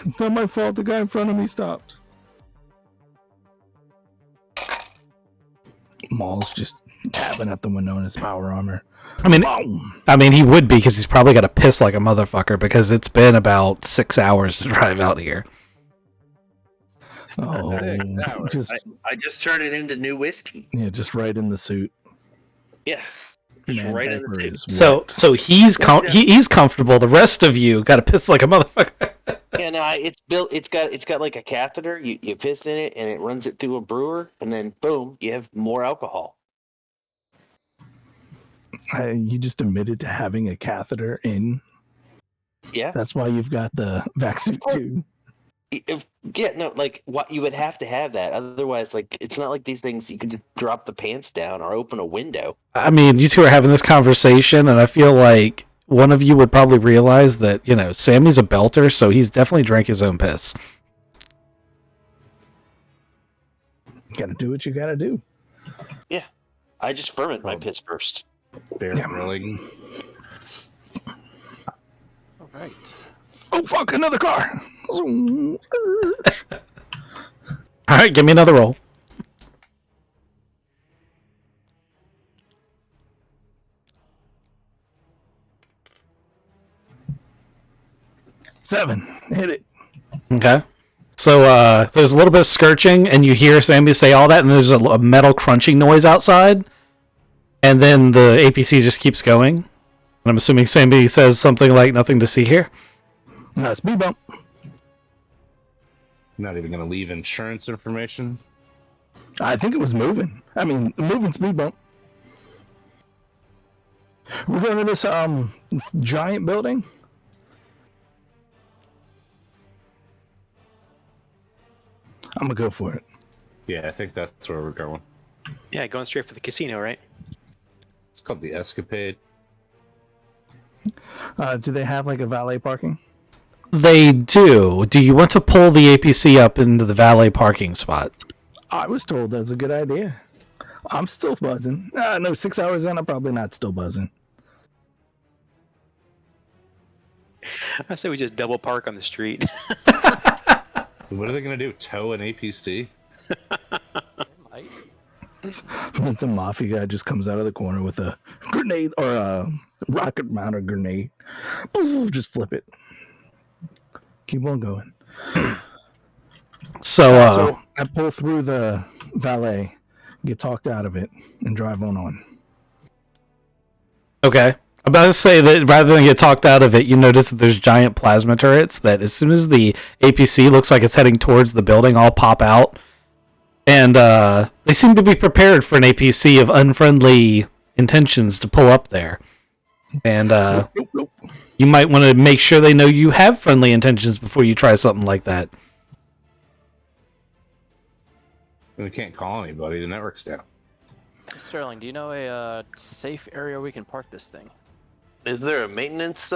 It's not my fault. The guy in front of me stopped. Maul's just tapping at the window in his power armor. I mean, he would be because he's probably got to piss like a motherfucker because it's been about 6 hours to drive out here. Oh, just I just turned it into new whiskey. yeah, just right in the suit. Yeah, just Man, right in the diaper suit. is So wet. he's comfortable. The rest of you got to piss like a motherfucker. Yeah, no, it's built. It's got like a catheter. You piss in it, and it runs it through a brewer, and then boom, you have more alcohol. You just admitted to having a catheter in. Yeah, That's why you've got the vaccine Of course. too. like what you would have to have that. Otherwise, like it's not like these things you can just drop the pants down or open a window. I mean, you two are having this conversation, and I feel like one of you would probably realize that Sammy's a belter, so he's definitely drank his own piss. You gotta do what you gotta do. I just ferment my piss first. Bear Yeah. grilling. All right. Oh fuck! Another car. All right, give me another roll. Seven. Hit it. Okay. So there's a little bit of skirching, and you hear Sammy say all that, and there's a metal crunching noise outside. And then the APC just keeps going. And I'm assuming Sammy says something like, "Nothing to see here." Speed bump. Not even going to leave insurance information. I think it was moving. I mean, moving speed bump. We're going to this giant building. I'm gonna go for it. Yeah, I think that's where we're going. Yeah, going straight for the casino, right? It's called the Escapade. Do they have like a valet parking? They do. Do you want to pull the APC up into the valet parking spot? I was told that's a good idea. I'm still buzzing. No, 6 hours in, I'm probably not still buzzing. I say we just double park on the street. What are they going to do? Tow an APC? Might. The mafia guy just comes out of the corner with a grenade or a rocket mounted grenade. Boo, just flip it. Keep on going. So I pull through the valet, get talked out of it, and drive on. okay. I'm about to say that rather than get talked out of it, you notice that there's giant plasma turrets that as soon as the APC looks like it's heading towards the building, all pop out. and they seem to be prepared for an APC of unfriendly intentions to pull up there. And you might want to make sure they know you have friendly intentions before you try something like that. We can't call anybody. The network's down. Sterling, do you know a safe area we can park this thing? Is there a maintenance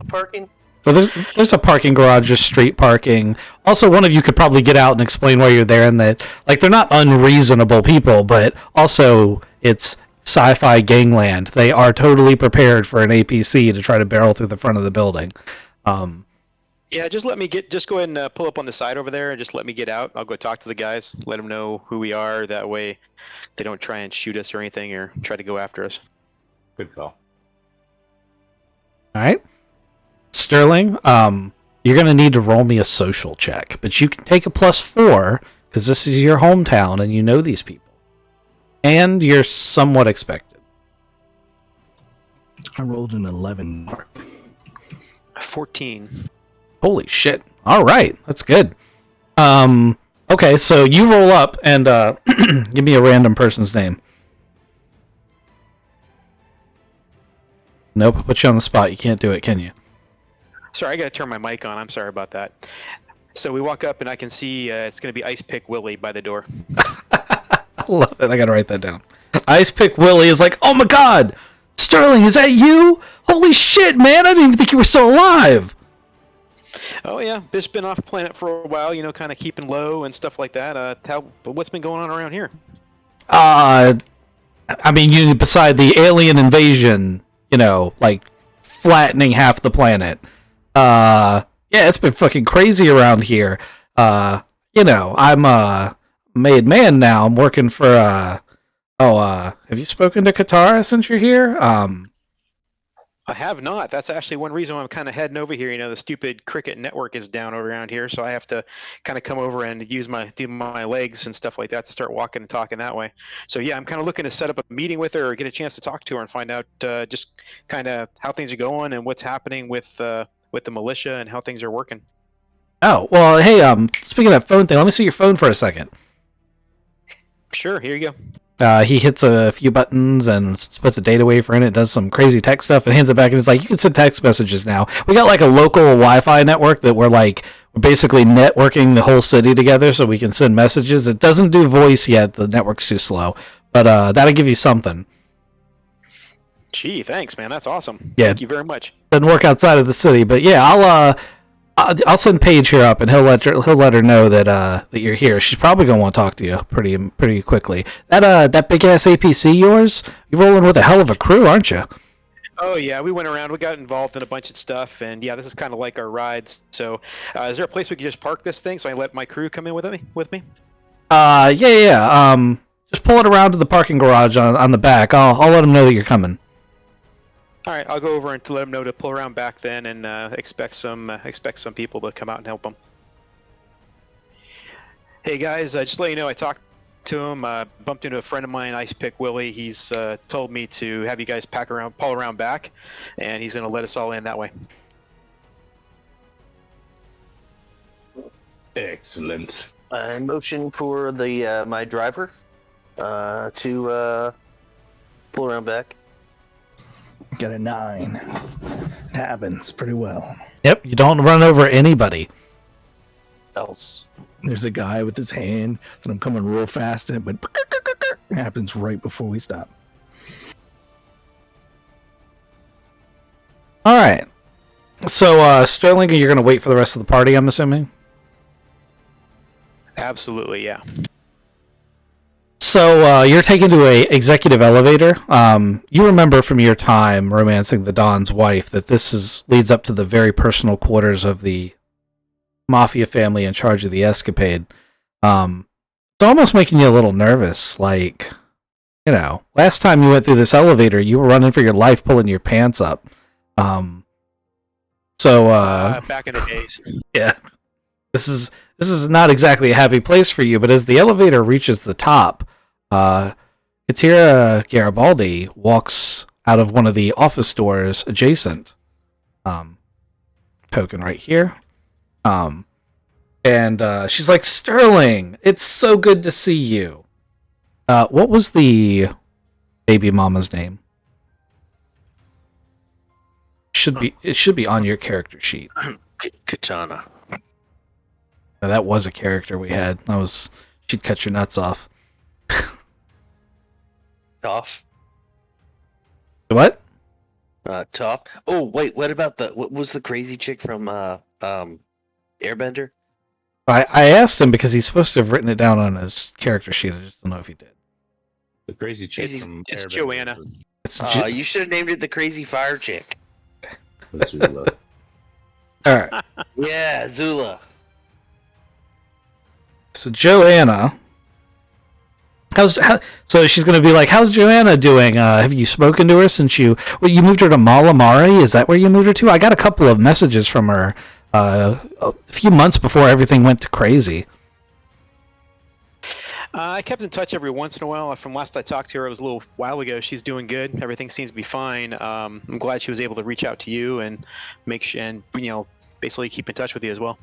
parking? Well, there's a parking garage, just street parking. Also, one of you could probably get out and explain why you're there, and that like they're not unreasonable people, but also it's sci-fi gangland. They are totally prepared for an APC to try to barrel through the front of the building. Yeah, just go ahead and pull up on the side over there and just let me get out. I'll go talk to the guys, let them know who we are. That way they don't try and shoot us or anything or try to go after us. Good call. All right. Sterling, you're going to need to roll me a social check, but you can take a +4 because this is your hometown and you know these people. And you're somewhat expected. I rolled an 11. 14. Holy shit. All right. That's good. Okay, so you roll up and give me a random person's name. Nope, put you on the spot. You can't do it, can you? Sorry, I gotta turn my mic on. I'm sorry about that. So we walk up and I can see it's gonna be Ice Pick Willie by the door. I love it. I gotta write that down. Ice Pick Willie is like, oh my god! Sterling, is that you? Holy shit, man! I didn't even think you were still alive! Oh yeah, just been off planet for a while, kind of keeping low and stuff like that. What's been going on around here? I mean, beside the alien invasion, like flattening half the planet. Yeah, it's been fucking crazy around here. I'm a made man now. I'm working for, have you spoken to Katara since you're here? I have not. That's actually one reason why I'm kind of heading over here. The stupid cricket network is down around here, so I have to kind of come over and do my legs and stuff like that to start walking and talking that way. So yeah, I'm kind of looking to set up a meeting with her or get a chance to talk to her and find out just kind of how things are going and what's happening with the militia and how things are working. Oh, well, hey, speaking of that phone thing, let me see your phone for a second. Sure, here you go. He hits a few buttons and puts a data wafer in it, does some crazy tech stuff, and hands it back, and it's like, you can send text messages now. We got like a local Wi-Fi network that we're basically networking the whole city together so we can send messages. It doesn't do voice yet, the network's too slow, but that'll give you something. Gee, thanks, man. That's awesome. Yeah. Thank you very much. Doesn't work outside of the city, but yeah, I'll send Paige here up, and he'll let her know that you're here. She's probably gonna want to talk to you pretty quickly. That big ass APC yours, you're rolling with a hell of a crew, aren't you? Oh yeah, we went around. We got involved in a bunch of stuff, and yeah, this is kind of like our rides. So, is there a place we could just park this thing so I let my crew come in with me? Yeah. Just pull it around to the parking garage on the back. I'll let them know that you're coming. All right, I'll go over and let them know to pull around back then, and expect some people to come out and help them. Hey guys, just to let you know, I talked to him. Bumped into a friend of mine, Ice Pick Willie. He's told me to have you guys pull around back, and he's gonna let us all in that way. Excellent. I motion for the my driver to pull around back. Got a 9. Happens pretty well. Yep, you don't run over anybody. Else. There's a guy with his hand that I'm coming real fast at, but it happens right before we stop. All right. So, Sterling, you're going to wait for the rest of the party, I'm assuming? Absolutely, yeah. So, you're taken to a executive elevator. You remember from your time romancing the Don's wife that this leads up to the very personal quarters of the mafia family in charge of the escapade. It's almost making you a little nervous. Like, last time you went through this elevator, you were running for your life, pulling your pants up. Back in the days. Yeah. This is not exactly a happy place for you, but as the elevator reaches the top, Katira Garibaldi walks out of one of the office doors adjacent. Token right here. And she's like, Sterling, it's so good to see you. What was the baby mama's name? It should be on your character sheet. Katana. Now, that was a character we had. She'd cut your nuts off. Tough. What? Tough. Oh wait, what was the crazy chick from Airbender? I asked him because he's supposed to have written it down on his character sheet. I just don't know if he did. The crazy chick It's from it's Airbender. Joanna. It's You should have named it the Crazy Fire Chick. That's Zula. all right. Yeah, Zula. So Joanna, so she's gonna be like, "How's Joanna doing? Have you spoken to her since you moved her to Malamari? Is that where you moved her to? I got a couple of messages from her a few months before everything went to crazy." I kept in touch every once in a while. From last I talked to her, it was a little while ago. She's doing good. Everything seems to be fine. I'm glad she was able to reach out to you and basically keep in touch with you as well.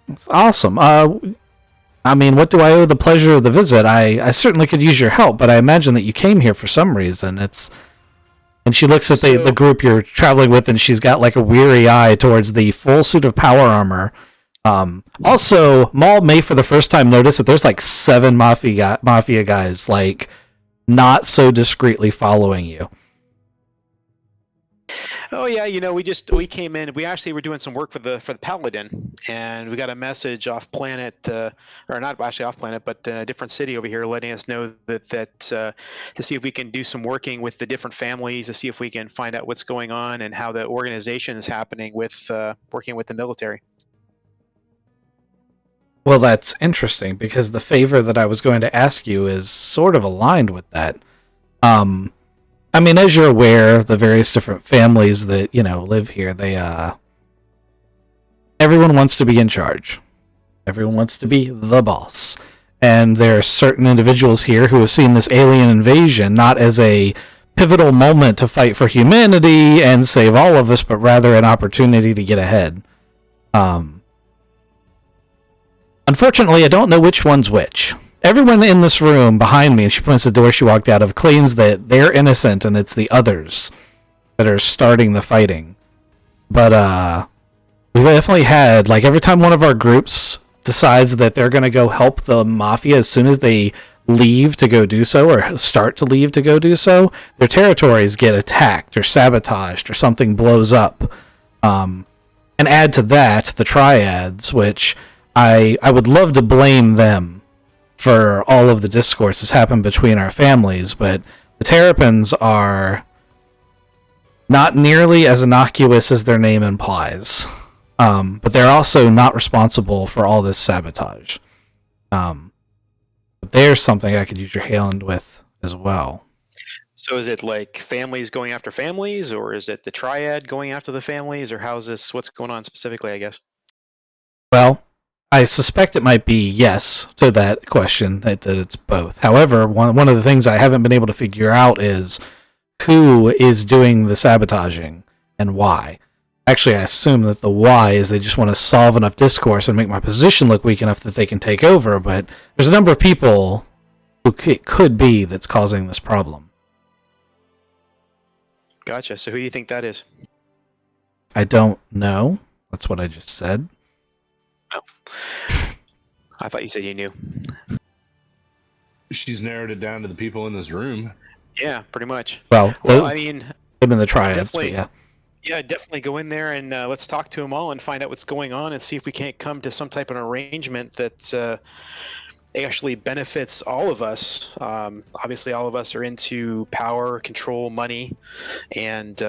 It's awesome. I mean, what do I owe the pleasure of the visit? I certainly could use your help, but I imagine that you came here for some reason. And she looks at the group you're traveling with, and she's got like a weary eye towards the full suit of power armor. Also, Maul may for the first time notice that there's like 7 mafia guys like not so discreetly following you. Oh yeah, we came in. We actually were doing some work for the Paladin, and we got a message off planet, or not actually off planet, but a different city over here, letting us know that to see if we can do some working with the different families, to see if we can find out what's going on and how the organization is happening with working with the military. Well, that's interesting because the favor that I was going to ask you is sort of aligned with that. I mean, as you're aware, the various different families that, live here, everyone wants to be in charge. Everyone wants to be the boss. And there are certain individuals here who have seen this alien invasion not as a pivotal moment to fight for humanity and save all of us, but rather an opportunity to get ahead. Unfortunately, I don't know which one's which. Everyone in this room behind me, and she points to the door she walked out of, claims that they're innocent and it's the others that are starting the fighting. But we've definitely had, like, every time one of our groups decides that they're going to go help the mafia as soon as they leave to go do so, or start to leave to go do so, their territories get attacked or sabotaged or something blows up. And add to that the triads, which I would love to blame them for all of the discourse that's happened between our families, but the Terrapins are not nearly as innocuous as their name implies. But they're also not responsible for all this sabotage. But there's something I could use your hand with as well. So is it like families going after families, or is it the triad going after the families, or what's going on specifically, I guess? Well, I suspect it might be yes to that question, that it's both. However, one of the things I haven't been able to figure out is who is doing the sabotaging and why. Actually, I assume that the why is they just want to solve enough discourse and make my position look weak enough that they can take over, but there's a number of people who it could be that's causing this problem. Gotcha. So who do you think that is? I don't know. That's what I just said. Oh. I thought you said you knew. She's narrowed it down to the people in this room. Yeah, pretty much. Well, I mean, they've been the triads, but yeah. Yeah, definitely go in there and let's talk to them all and find out what's going on and see if we can't come to some type of arrangement that actually benefits all of us. Obviously, all of us are into power, control, money, and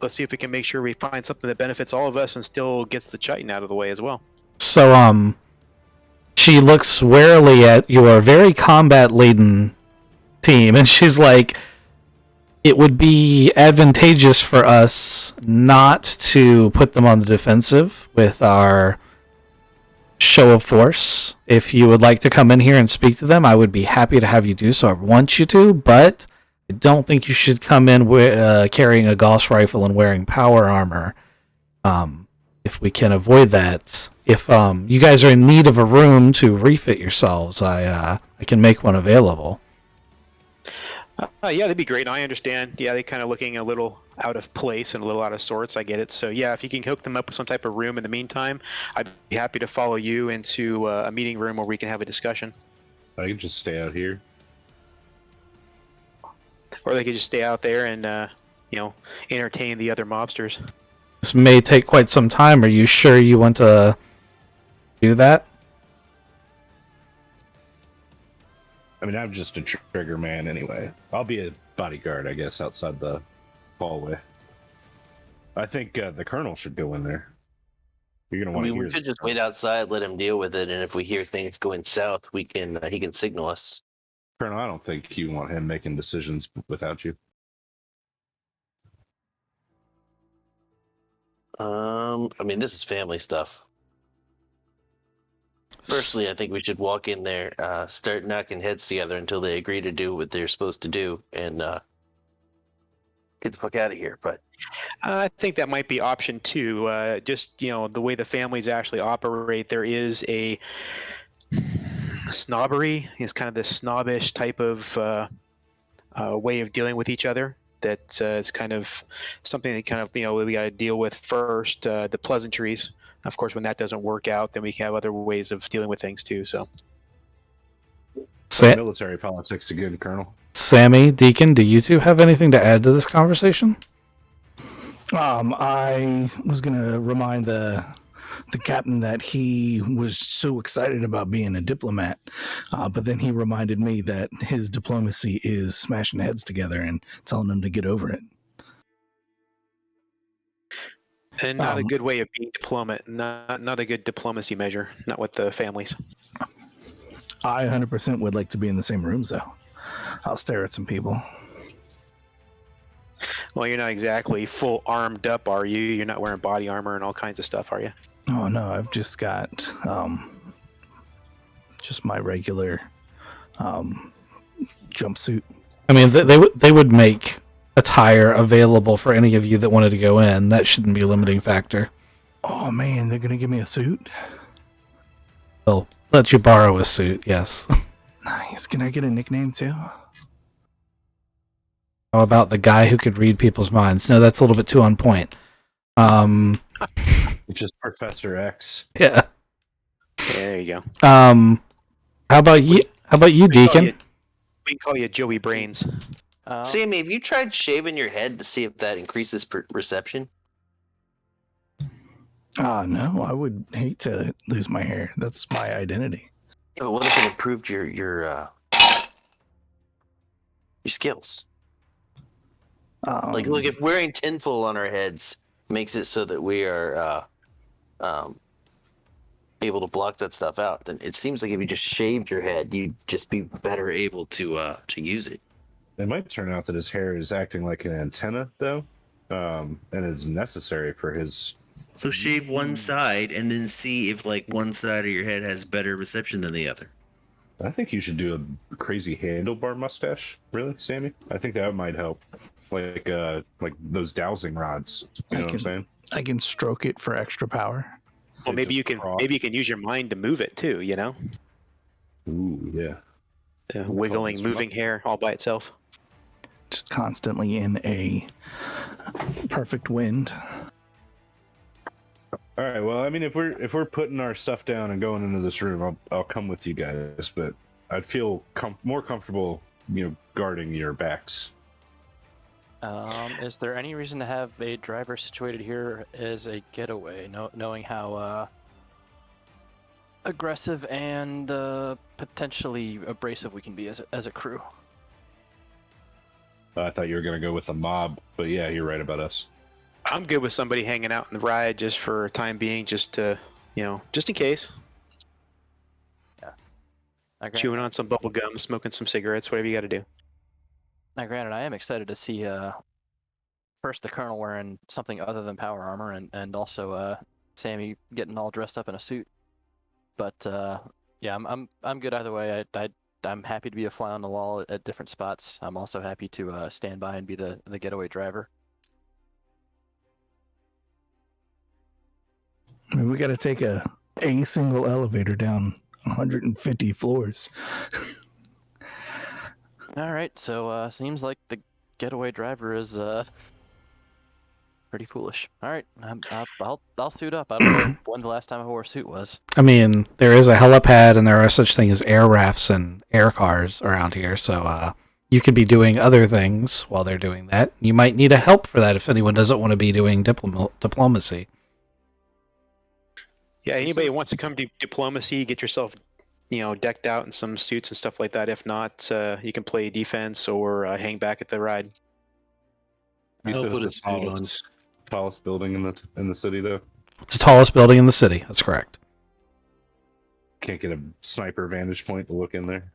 let's see if we can make sure we find something that benefits all of us and still gets the chitin out of the way as well. So, she looks warily at your very combat-laden team, and she's like, it would be advantageous for us not to put them on the defensive with our show of force. If you would like to come in here and speak to them, I would be happy to have you do so. I want you to, but I don't think you should come in carrying a Gauss rifle and wearing power armor. If we can avoid that, if you guys are in need of a room to refit yourselves, I can make one available. Yeah, that'd be great. I understand. Yeah, they kind of looking a little out of place and a little out of sorts. I get it. So yeah, if you can hook them up with some type of room in the meantime, I'd be happy to follow you into a meeting room where we can have a discussion. I can just stay out here. Or they could just stay out there and entertain the other mobsters. This may take quite some time. Are you sure you want to do that? I mean, I'm just a trigger man anyway. I'll be a bodyguard, I guess, outside the hallway. I think the colonel should go in there. You're gonna I want to mean, hear. we could just wait outside, let him deal with it, and if we hear things going south, he can signal us. Colonel, I don't think you want him making decisions without you. I mean, this is family stuff. Personally, I think we should walk in there, start knocking heads together until they agree to do what they're supposed to do, and get the fuck out of here. But I think that might be option 2. Just the way the families actually operate, there is a snobbery. Is kind of this snobbish type of way of dealing with each other. That is kind of something that kind of we got to deal with first. The pleasantries, of course, when that doesn't work out, then we can have other ways of dealing with things too. So, Military politics again, Colonel. Sammy, Deacon, do you two have anything to add to this conversation? I was gonna remind the captain that he was so excited about being a diplomat, but then he reminded me that his diplomacy is smashing heads together and telling them to get over it. and not a good way of being diplomat. Not a good diplomacy measure. Not with the families. I 100% would like to be in the same rooms, though. I'll stare at some people. Well, you're not exactly full armed up, are you? You're not wearing body armor and all kinds of stuff, are you? Oh no, I've just got just my regular jumpsuit. I mean, they would make attire available for any of you that wanted to go in. That shouldn't be a limiting factor. Oh man, they're gonna give me a suit? They'll let you borrow a suit, yes. Nice. Can I get a nickname too? How about the guy who could read people's minds? No, that's a little bit too on point. It's just Professor X. Yeah. There you go. How about you? How about you, Deacon? We can call you Joey Brains. Sammy, have you tried shaving your head to see if that increases reception? No, I would hate to lose my hair. That's my identity. Yeah, but what if it improved your skills? Like, look, if wearing tinfoil on our heads makes it so that we are able to block that stuff out, then it seems like if you just shaved your head, you'd just be better able to use it. It might turn out that his hair is acting like an antenna, though, and is necessary for his. So shave one side and then see if like one side of your head has better reception than the other. I think you should do a crazy handlebar mustache. Really, Sammy? I think that might help. Like those dowsing rods. You know what I'm saying? I can stroke it for extra power. Well, maybe you can use your mind to move it too. Ooh, yeah. Wiggling, moving hair all by itself. Just constantly in a perfect wind. All right. Well, I mean, if we're putting our stuff down and going into this room, I'll come with you guys. But I'd feel more comfortable, guarding your backs. Is there any reason to have a driver situated here as a getaway, knowing how aggressive and potentially abrasive we can be as a crew? I thought you were going to go with the mob, but yeah, you're right about us. I'm good with somebody hanging out in the ride just for time being, just to, just in case. Yeah. Chewing on some bubble gum, smoking some cigarettes, whatever you got to do. Now, granted, I am excited to see first the Colonel wearing something other than power armor, and also Sammy getting all dressed up in a suit. But yeah, I'm good either way. I'm happy to be a fly on the wall at different spots. I'm also happy to stand by and be the getaway driver. I mean, we got to take a a single elevator down 150 floors. All right, so seems like the getaway driver is pretty foolish. All right, I'll suit up. I don't know when the last time I wore a suit was. I mean, there is a helipad, and there are such things as air rafts and air cars around here, so you could be doing other things while they're doing that. You might need a help for that if anyone doesn't want to be doing diplomacy. Yeah, anybody who wants to come to diplomacy, get yourself, decked out in some suits and stuff like that. If not, you can play defense or hang back at the ride. You I'll said put it's a the suit on. tallest building in the city, though. It's the tallest building in the city. That's correct. Can't get a sniper vantage point to look in there.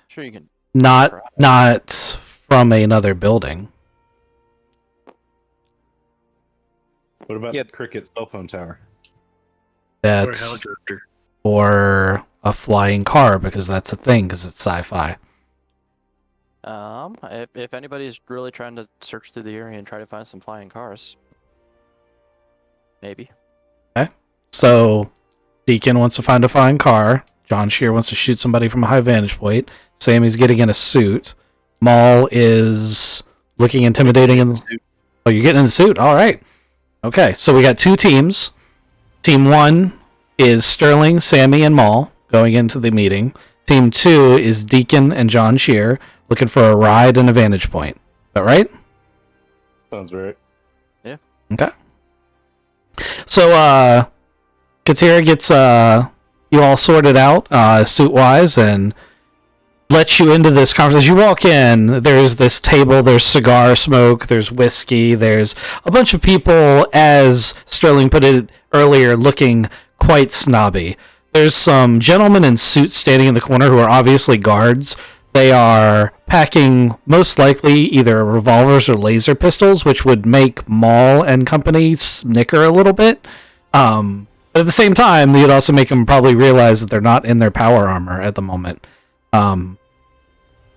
Sure, you can. Not from another building. What about Yeah. the Cricket cell phone tower? That's or a flying car, because that's a thing, because it's sci-fi. If anybody's really trying to search through the area and try to find some flying cars, maybe. So, Deacon wants to find a flying car. John Shear wants to shoot somebody from a high vantage point. Sammy's getting in a suit. Maul is looking intimidating. Oh, you're getting in the suit? All right. Okay, so we got two teams. Team 1 is Sterling, Sammy, and Maul going into the meeting. Team 2 is Deacon and John Shear looking for a ride and a vantage point. Is that right? Sounds right. Okay. So, Katira gets you all sorted out suit-wise and lets you into this conference. As you walk in, there's this table, there's cigar smoke, there's whiskey, there's a bunch of people, as Sterling put it earlier, looking quite snobby. There's some gentlemen in suits standing in the corner who are obviously guards. They are packing, most likely, either revolvers or laser pistols, which would make Maul and company snicker a little bit. But at the same time, you'd also make them probably realize that they're not in their power armor at the moment.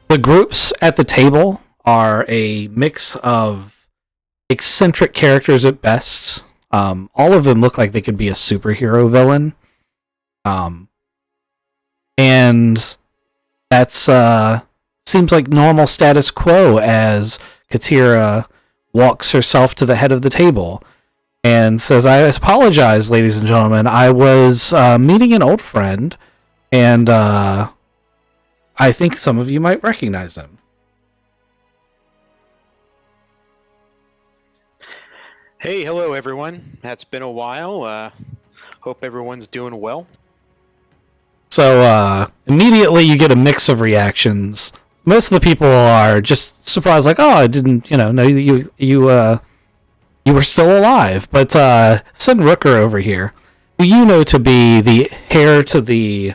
The groups at the table are a mix of eccentric characters at best. All of them look like they could be a superhero villain. And that's seems like normal status quo as Katira walks herself to the head of the table and says, "I apologize, ladies and gentlemen. I was meeting an old friend, and I think some of you might recognize him." Hey, hello everyone. It's been a while. Hope everyone's doing well. So immediately you get a mix of reactions. Most of the people are just surprised, like, "Oh, I didn't, know you were still alive." But send Rooker over here, who you know to be the heir to the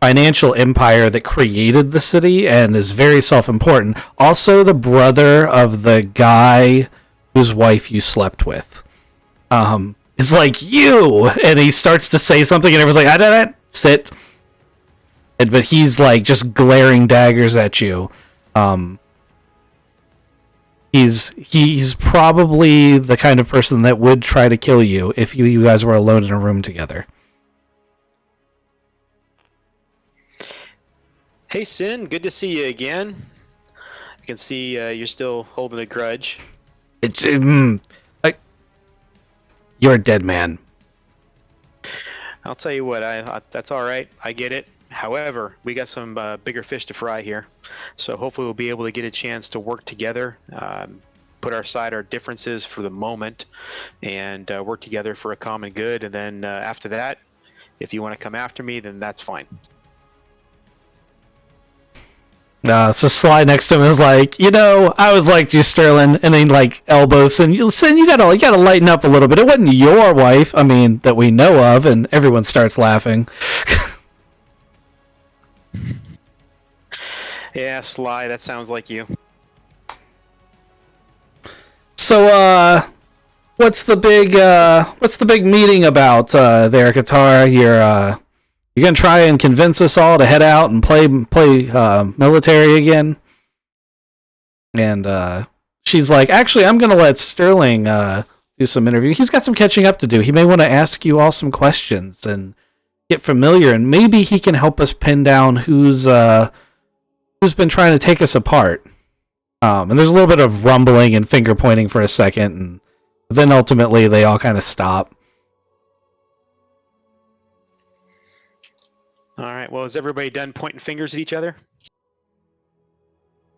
financial empire that created the city and is very self-important. Also the brother of the guy whose wife you slept with. Is like, "You!" And he starts to say something and everyone's like, "I don't sit." But he's like just glaring daggers at you. He's probably the kind of person that would try to kill you if you guys were alone in a room together. Hey, Sin. Good to see you again. I can see you're still holding a grudge. It's you're a dead man. I'll tell you what. That's all right. I get it. However, we got some bigger fish to fry here, so hopefully we'll be able to get a chance to work together, put aside our differences for the moment, and work together for a common good. And then after that, if you want to come after me, then that's fine. So Sly next to him is like, "I was like you, Sterling," and then like elbows and you gotta lighten up a little bit. It wasn't your wife, that we know of, and everyone starts laughing. Yeah, Sly, that sounds like you. So, what's the big meeting about there, Qatar? You're gonna try and convince us all to head out and play military again? And she's like, "Actually, I'm gonna let Sterling do some interview. He's got some catching up to do. He may want to ask you all some questions and get familiar, and maybe he can help us pin down who's been trying to take us apart. And there's a little bit of rumbling and finger pointing for a second, and then ultimately they all kind of stop. All right. Well, is everybody done pointing fingers at each other?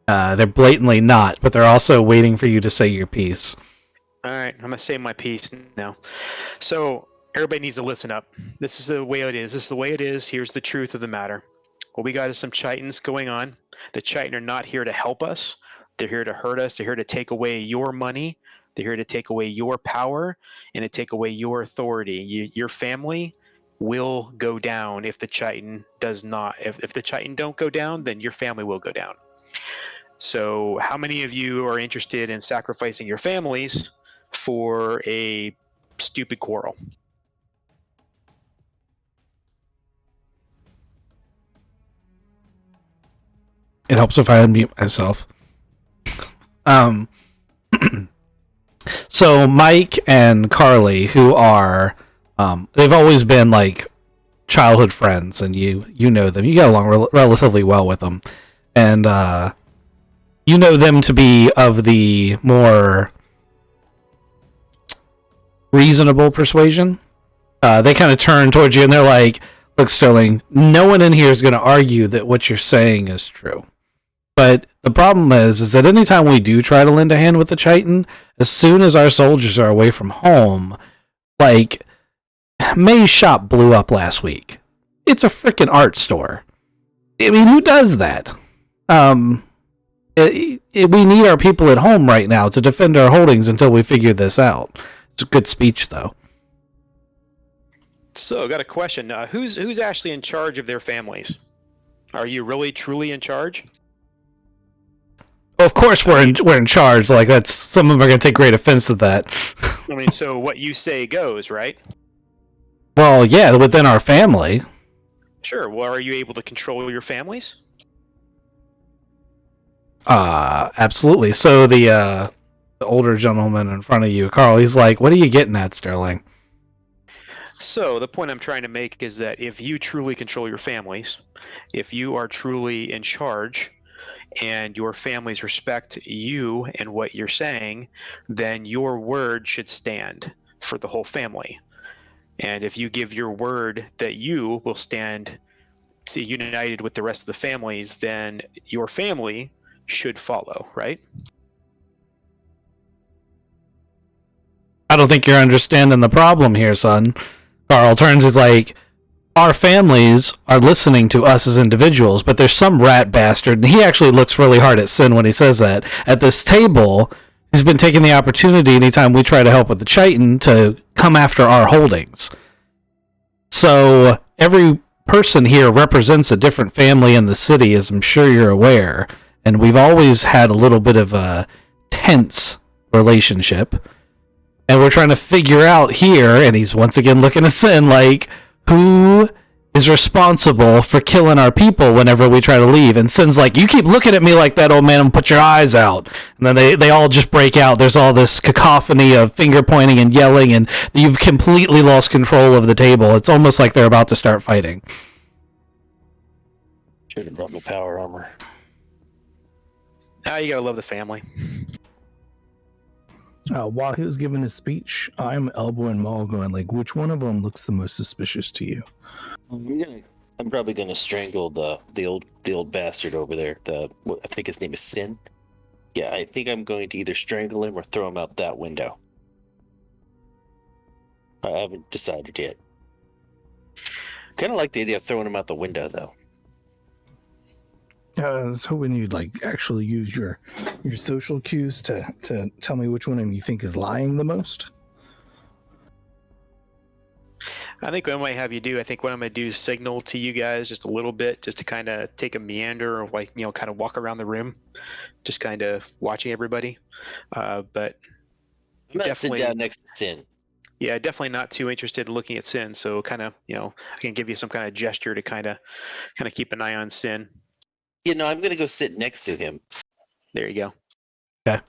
They're blatantly not, but they're also waiting for you to say your piece. All right. I'm gonna say my piece now. So everybody needs to listen up. This is the way it is. This is the way it is. Here's the truth of the matter. What we got is some Chitons going on. The Chiton are not here to help us. They're here to hurt us. They're here to take away your money. They're here to take away your power and to take away your authority. Your family will go down if the Chiton does not. If the Chiton don't go down, then your family will go down. So how many of you are interested in sacrificing your families for a stupid quarrel? It helps if I unmute myself. So Mike and Carly, who are, they've always been like childhood friends, and you know them. You get along relatively well with them, and you know them to be of the more reasonable persuasion. They kind of turn towards you and they're like, "Look, Sterling, no one in here is going to argue that what you're saying is true. But the problem is that anytime we do try to lend a hand with the Chiton, as soon as our soldiers are away from home, like, May's shop blew up last week. It's a freaking art store. I mean, who does that? We need our people at home right now to defend our holdings until we figure this out." It's a good speech, though. So I got a question. Who's actually in charge of their families? Are you really truly in charge? Of course, we're in charge. Like, that's, some of them are going to take great offense at that. I mean, so what you say goes, right? Well, yeah, within our family. Sure. Well, are you able to control your families? Absolutely. So the older gentleman in front of you, Carl, he's like, "What are you getting at, Sterling?" So the point I'm trying to make is that if you truly control your families, if you are truly in charge, and your families respect you and what you're saying, then your word should stand for the whole family. And if you give your word that you will stand united with the rest of the families, then your family should follow, right? I don't think you're understanding the problem here, son. Carl turns, is like, our families are listening to us as individuals, but there's some rat bastard, and he actually looks really hard at Sin when he says that, at this table, who's been taking the opportunity anytime we try to help with the Chiton to come after our holdings. So every person here represents a different family in the city, as I'm sure you're aware, and we've always had a little bit of a tense relationship, and we're trying to figure out here, and he's once again looking at Sin like, who is responsible for killing our people whenever we try to leave? And Sin's like, "You keep looking at me like that, old man, and put your eyes out." And then they all just break out. There's all this cacophony of finger pointing and yelling, and you've completely lost control of the table. It's almost like they're about to start fighting. Should have brought my power armor. Now you gotta love the family. While he was giving his speech, I'm elbowing Maul, going like, "Which one of them looks the most suspicious to you?" I'm probably gonna strangle the old bastard over there. I think his name is Sin. Yeah, I think I'm going to either strangle him or throw him out that window. I haven't decided yet. Kind of like the idea of throwing him out the window, though. I was hoping you'd like actually use your social cues to tell me which one of them you think is lying the most. I think what I might have you do, I think what I'm going to do is signal to you guys just a little bit, just to kind of take a meander, or like, kind of walk around the room, just kind of watching everybody. But I'm gonna sit down next to Sin. Yeah, definitely not too interested in looking at Sin. So kind of, I can give you some kind of gesture to kind of keep an eye on Sin. I'm gonna go sit next to him. There you go. Okay.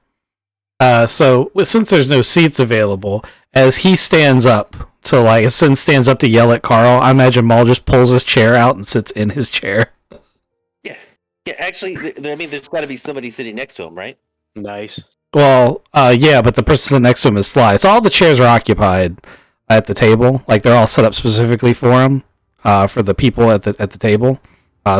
So since there's no seats available, as he stands up to like, Sin stands up to yell at Carl, I imagine Maul just pulls his chair out and sits in his chair. Yeah. Yeah, actually, I mean, there's got to be somebody sitting next to him, right? Nice. Well, yeah, but the person sitting next to him is Sly. So all the chairs are occupied at the table. Like they're all set up specifically for him, for the people at the table.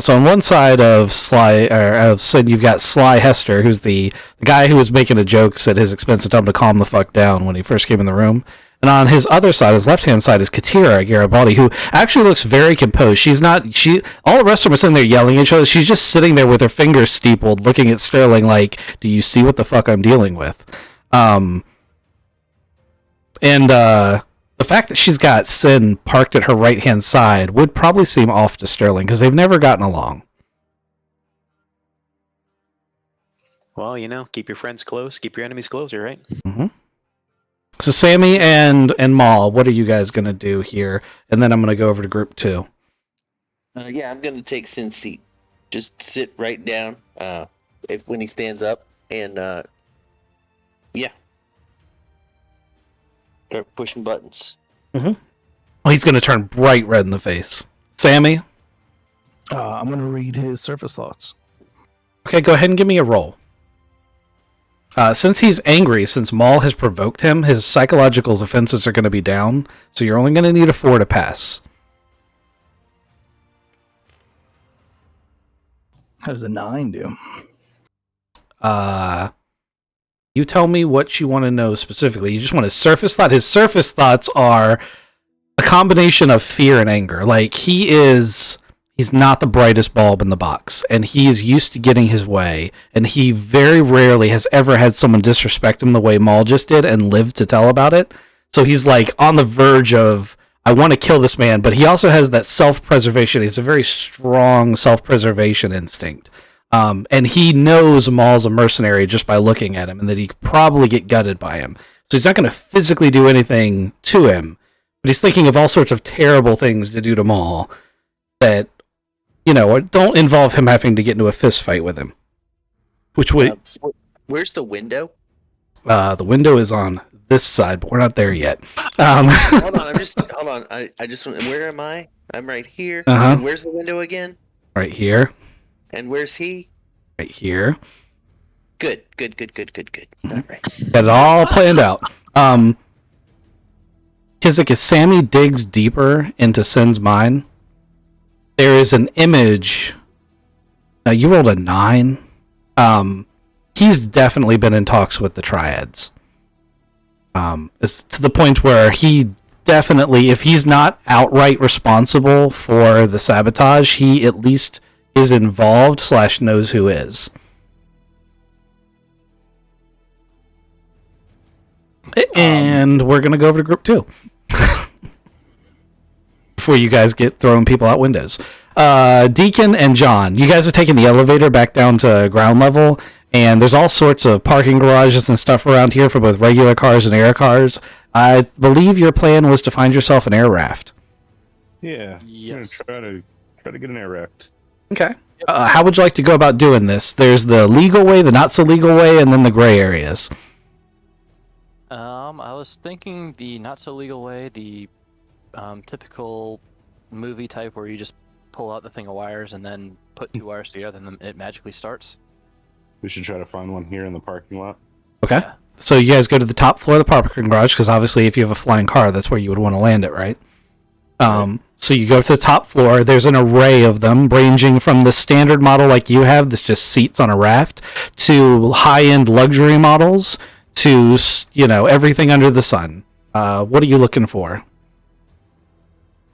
So on one side of Sid, you've got Sly Hester, who's the guy who was making a jokes at his expense to tell him to calm the fuck down when he first came in the room. And on his other side, his left-hand side, is Katira Garibaldi, who actually looks very composed. All the rest of them are sitting there yelling at each other. She's just sitting there with her fingers steepled, looking at Sterling like, do you see what the fuck I'm dealing with? And the fact that she's got Sin parked at her right-hand side would probably seem off to Sterling, because they've never gotten along. Well, keep your friends close, keep your enemies closer, right? Mm-hmm. So Sammy and Maul, what are you guys going to do here? And then I'm going to go over to group 2. Yeah, I'm gonna take Sin's seat. Just sit right down. When he stands up, and yeah, start pushing buttons. Mm-hmm. Well, he's going to turn bright red in the face. Sammy? I'm going to read his surface thoughts. Okay, go ahead and give me a roll. Since he's angry, since Maul has provoked him, his psychological defenses are going to be down, so you're only going to need a 4 to pass. How does a 9 do? You tell me what you want to know specifically. You just want his surface thought. His surface thoughts are a combination of fear and anger. Like, he's not the brightest bulb in the box, and he is used to getting his way, and he very rarely has ever had someone disrespect him the way Maul just did and lived to tell about it. So he's like on the verge of, I want to kill this man, but he also has that self-preservation. He's a very strong self-preservation instinct. And he knows Maul's a mercenary just by looking at him, and that he could probably get gutted by him. So he's not going to physically do anything to him, but he's thinking of all sorts of terrible things to do to Maul that, don't involve him having to get into a fist fight with him. Which would... Where's the window? The window is on this side, but we're not there yet. Hold on. I just. Where am I? I'm right here. Uh-huh. And where's the window again? Right here. And where's he? Right here. Good. All right. Got it all planned out. Kizik, as Sammy digs deeper into Sin's mind, there is an image. Now, you rolled a 9. He's definitely been in talks with the Triads. It's to the point where he definitely, if he's not outright responsible for the sabotage, he at least is involved / knows who is. And we're going to go over to group 2. Before you guys get throwing people out windows. Deacon and John, you guys are taking the elevator back down to ground level, and there's all sorts of parking garages and stuff around here for both regular cars and air cars. I believe your plan was to find yourself an air raft. Yeah. Yes. I'm gonna try to get an air raft. Okay. How would you like to go about doing this? There's the legal way, the not so legal way, and then the gray areas. I was thinking the not so legal way, the typical movie type where you just pull out the thing of wires and then put 2 wires together and then it magically starts. We should try to find one here in the parking lot. Okay. Yeah. So you guys go to the top floor of the parking garage, because obviously if you have a flying car, that's where you would want to land it, right? So you go to the top floor. There's an array of them, ranging from the standard model like you have, that's just seats on a raft, to high-end luxury models, to, everything under the sun. What are you looking for?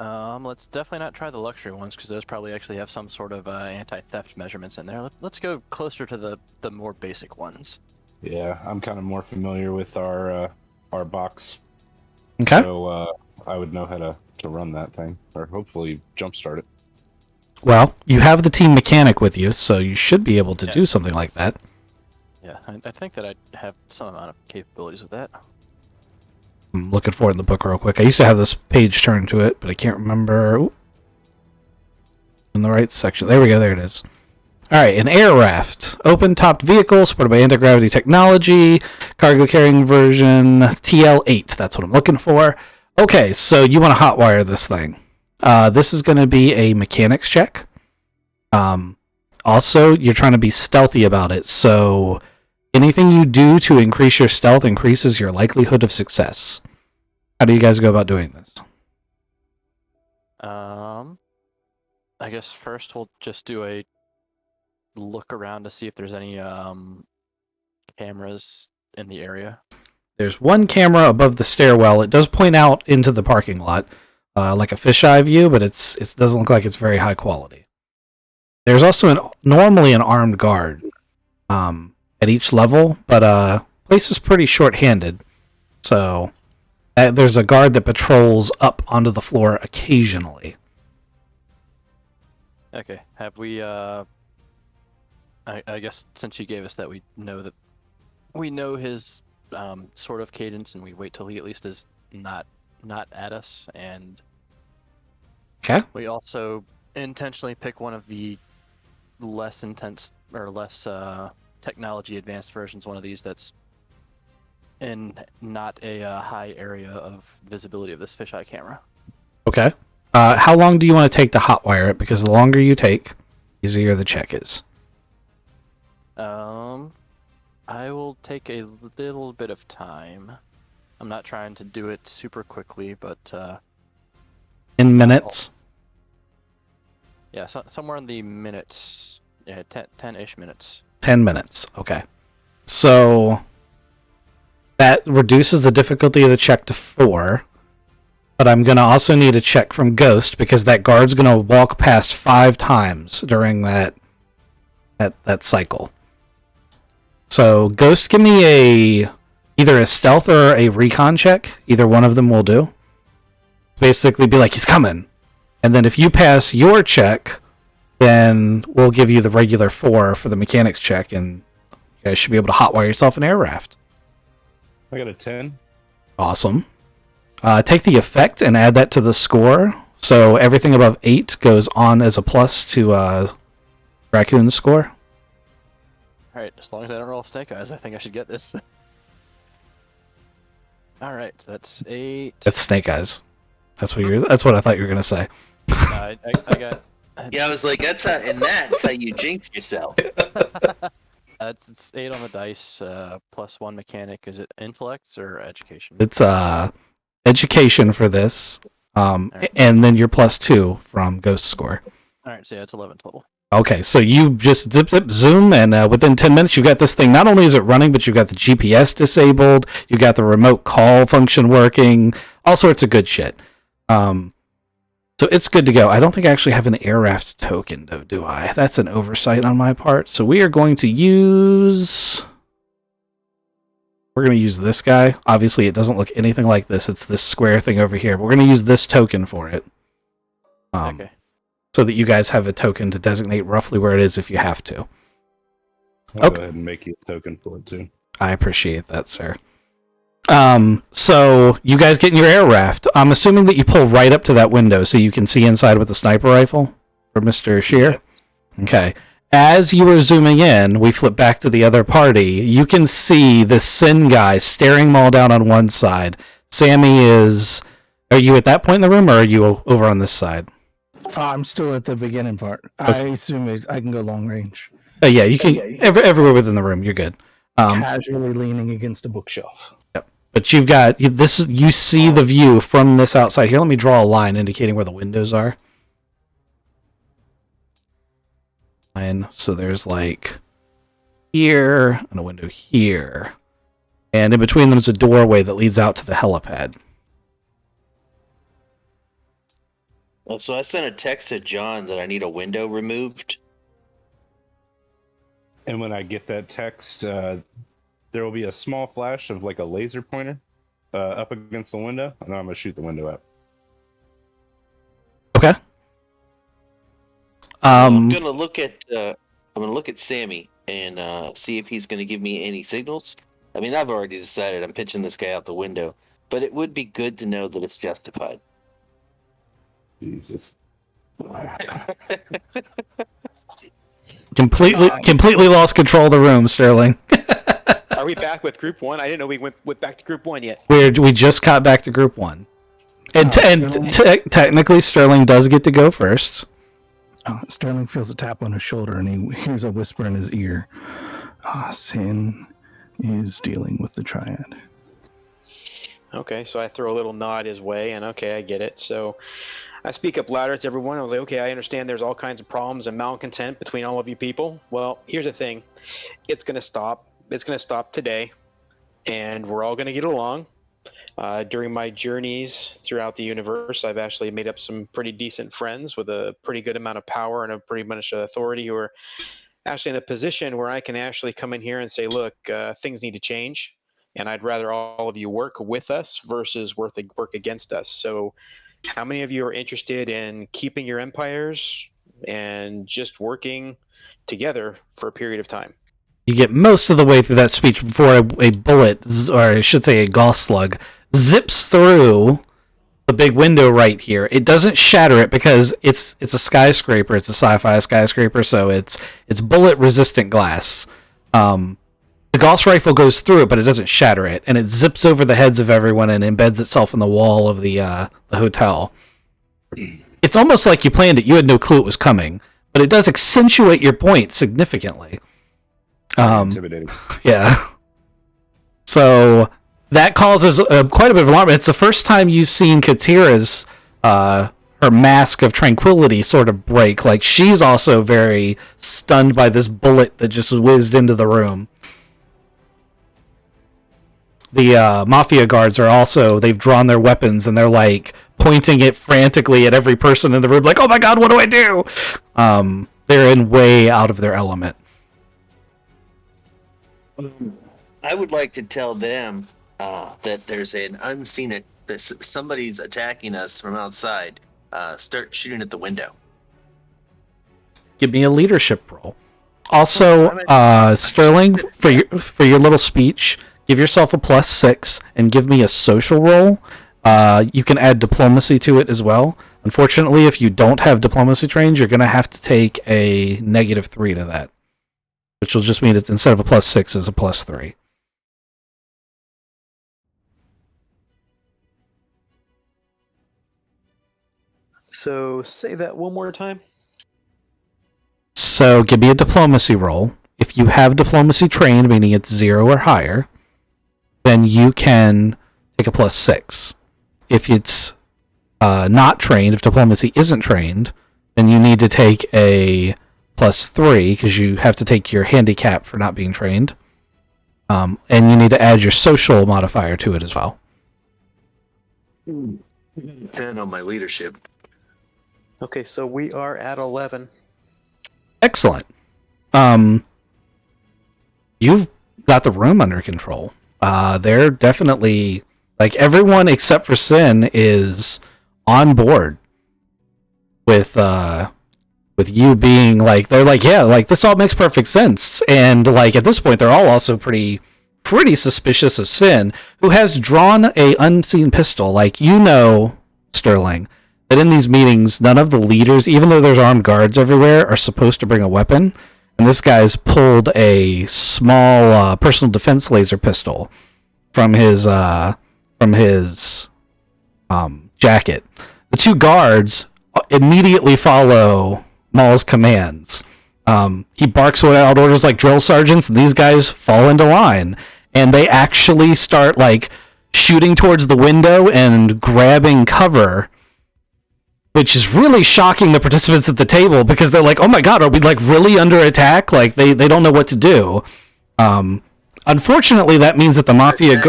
Let's definitely not try the luxury ones because those probably actually have some sort of anti-theft measurements in there. Let's go closer to the more basic ones. Yeah, I'm kind of more familiar with our box. Okay. So I would know how to run that thing, or hopefully jumpstart it. Well, you have the team mechanic with you, so you should be able to do something like that. Yeah, I think that I have some amount of capabilities with that. I'm looking for it in the book real quick. I used to have this page turned to it, but I can't remember. Ooh. In the right section. There we go. There it is. All right, an air raft. Open-topped vehicle supported by anti-gravity technology. Cargo carrying version TL8. That's what I'm looking for. Okay, so you want to hotwire this thing. This is going to be a mechanics check. Also, you're trying to be stealthy about it, so anything you do to increase your stealth increases your likelihood of success. How do you guys go about doing this? I guess first we'll just do a look around to see if there's any cameras in the area. There's one camera above the stairwell. It does point out into the parking lot, like a fisheye view, but it doesn't look like it's very high quality. There's also normally an armed guard at each level, but place is pretty short-handed. So there's a guard that patrols up onto the floor occasionally. Okay. Have we? I guess since you gave us that, we know his sort of cadence, and we wait till he at least is not at us, and Okay. we also intentionally pick one of the less intense or less technology advanced versions, one of these that's in not a high area of visibility of this fisheye camera. Okay. How long do you want to take to hotwire it? Because the longer you take, the easier the check is. I will take a little bit of time. I'm not trying to do it super quickly, but In minutes? yeah, somewhere in the minutes, 10-ish minutes. 10 minutes. Okay. So that reduces the difficulty of the check to 4. But I'm going to also need a check from Ghost because that guard's going to walk past 5 times during that cycle. So Ghost, give me either a stealth or a recon check. Either one of them will do. Basically be like, he's coming. And then if you pass your check, then we'll give you the regular 4 for the mechanics check, and you guys should be able to hotwire yourself an air raft. I got a 10. Awesome. Take the effect and add that to the score. So everything above 8 goes on as a plus to Raccoon's score. Alright, as long as I don't roll snake eyes, I think I should get this. Alright, so that's 8. That's Snake Eyes. That's what I thought you were gonna say. I got... Yeah, I was like, that's how you jinx yourself. It's 8 on the dice, plus 1 mechanic. Is it intellect or education? It's education for this, Alright. and then your plus 2 from Ghost score. Alright, so yeah, it's 11 total. Okay, so you just zip, zoom, and within 10 minutes, you've got this thing. Not only is it running, but you've got the GPS disabled, you've got the remote call function working, all sorts of good shit. So it's good to go. I don't think I actually have an air raft token, though, do I? That's an oversight on my part. So we are going to use... We're going to use this guy. Obviously, it doesn't look anything like this. It's this square thing over here. But we're going to use this token for it. Okay. So that you guys have a token to designate roughly where it is if you have to. I'll Okay. go ahead and make you a token for it, too. I appreciate that, sir. So you guys get in your air raft. I'm assuming that you pull right up to that window so you can see inside with the sniper rifle for Mr. Shear. Okay. As you were zooming in, we flip back to the other party. You can see the Sin guy staring them all down on one side. Sammy is... Are you at that point in the room, or are you over on this side? I'm still at the beginning part. I assume I can go long range. Yeah, you can... Everywhere within the room, you're good. Casually leaning against a bookshelf. But you've got this. You see the view from this outside. Here, let me draw a line indicating where the windows are. So there's like here and a window here, and in between them is a doorway that leads out to the helipad. Well, so I sent a text to John that I need a window removed. And when I get that text, there will be a small flash of like a laser pointer up against the window, and then I'm gonna shoot the window out. Okay. I'm gonna look at Sammy and see if he's gonna give me any signals. I mean, I've already decided I'm pitching this guy out the window, but it would be good to know that it's justified. Jesus. Completely lost control of the room, Sterling. Are we back with Group 1? I didn't know we went back to Group 1 yet. We just got back to Group 1. And, technically, Sterling does get to go first. Sterling feels a tap on his shoulder, and he hears a whisper in his ear. Sin is dealing with the triad. Okay, so I throw a little nod his way, and okay, I get it. So I speak up louder to everyone. I was like, okay, I understand there's all kinds of problems and malcontent between all of you people. Well, here's the thing. It's going to stop. It's going to stop today, and we're all going to get along. During my journeys throughout the universe, I've actually made up some pretty decent friends with a pretty good amount of power and a pretty much authority who are actually in a position where I can actually come in here and say, look, things need to change. And I'd rather all of you work with us versus work against us. So how many of you are interested in keeping your empires and just working together for a period of time? You get most of the way through that speech before a bullet, or I should say a gauss slug, zips through the big window right here. It doesn't shatter it because it's a skyscraper. It's a sci-fi skyscraper, so it's bullet-resistant glass. The Gauss rifle goes through it, but it doesn't shatter it, and it zips over the heads of everyone and embeds itself in the wall of the hotel. It's almost like you planned it. You had no clue it was coming, but it does accentuate your point significantly. Intimidating. Yeah. So that causes quite a bit of alarm. It's the first time you've seen Katira's her mask of tranquility sort of break. Like, she's also very stunned by this bullet that just whizzed into the room. The mafia guards are also, they've drawn their weapons and they're like pointing it frantically at every person in the room, like, oh my god, what do I do? They're in way out of their element. I would like to tell them that there's an unseen, somebody's attacking us from outside. Start shooting at the window. Give me a leadership roll. Also, Sterling, for your little speech, give yourself a +6 and give me a social roll. You can add diplomacy to it as well. Unfortunately, if you don't have diplomacy trained, you're going to have to take a -3 to that, which will just mean it's instead of a +6 is a +3. So say that one more time. So give me a diplomacy roll. If you have diplomacy trained, meaning it's 0 or higher, then you can take a +6. If it's not trained, if diplomacy isn't trained, then you need to take a +3 because you have to take your handicap for not being trained. And you need to add your social modifier to it as well. 10 on my leadership. Okay, so we are at 11. Excellent. You've got the room under control. They're definitely, like, everyone except for Sin is on board with you being like, they're like, yeah, like, this all makes perfect sense. And like, at this point, they're all also pretty suspicious of Sin, who has drawn a unseen pistol. Like, you know, Sterling, that in these meetings, none of the leaders, even though there's armed guards everywhere, are supposed to bring a weapon. And this guy's pulled a small personal defense laser pistol from his jacket. The two guards immediately follow Maul's commands. He barks out orders like drill sergeants, and these guys fall into line. And they actually start, like, shooting towards the window and grabbing cover, which is really shocking the participants at the table, because they're like, oh my god, are we, like, really under attack? Like, they don't know what to do. Unfortunately, that means that the Mafia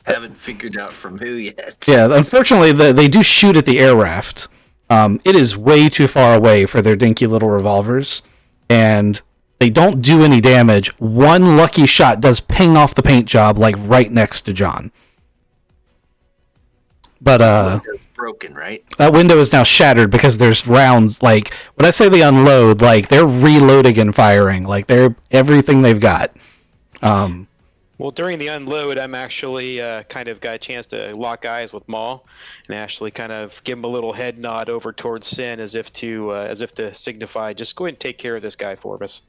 haven't figured out from who yet. Yeah, unfortunately, they do shoot at the air raft. It is way too far away for their dinky little revolvers, and they don't do any damage. One lucky shot does ping off the paint job, like, right next to John. But, It's broken, right? that window is now shattered because there's rounds, like, when I say they unload, like, they're reloading and firing, like, they're everything they've got. Well, during the unload, I'm actually kind of got a chance to lock eyes with Maul, and actually kind of give him a little head nod over towards Sin, as if to signify, just go ahead and take care of this guy for us.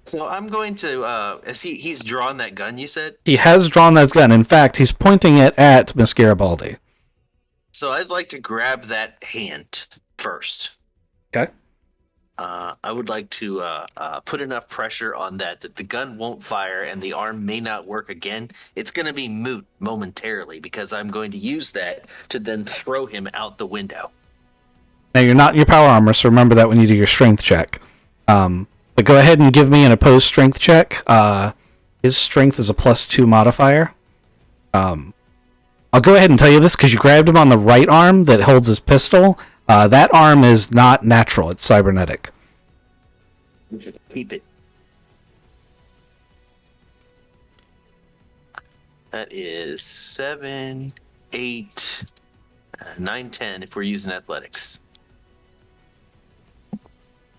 So I'm going to. As he's drawn that gun, you said. He has drawn that gun. In fact, he's pointing it at Miss Garibaldi. So I'd like to grab that hand first. Okay. I would like to put enough pressure on that the gun won't fire and the arm may not work again. It's going to be moot momentarily because I'm going to use that to then throw him out the window. Now, you're not in your power armor, so remember that when you do your strength check. But go ahead and give me an opposed strength check. His strength is a +2 modifier. I'll go ahead and tell you this because you grabbed him on the right arm that holds his pistol. That arm is not natural. It's cybernetic. We should keep it. That is 7, 8, 9, 10 if we're using athletics.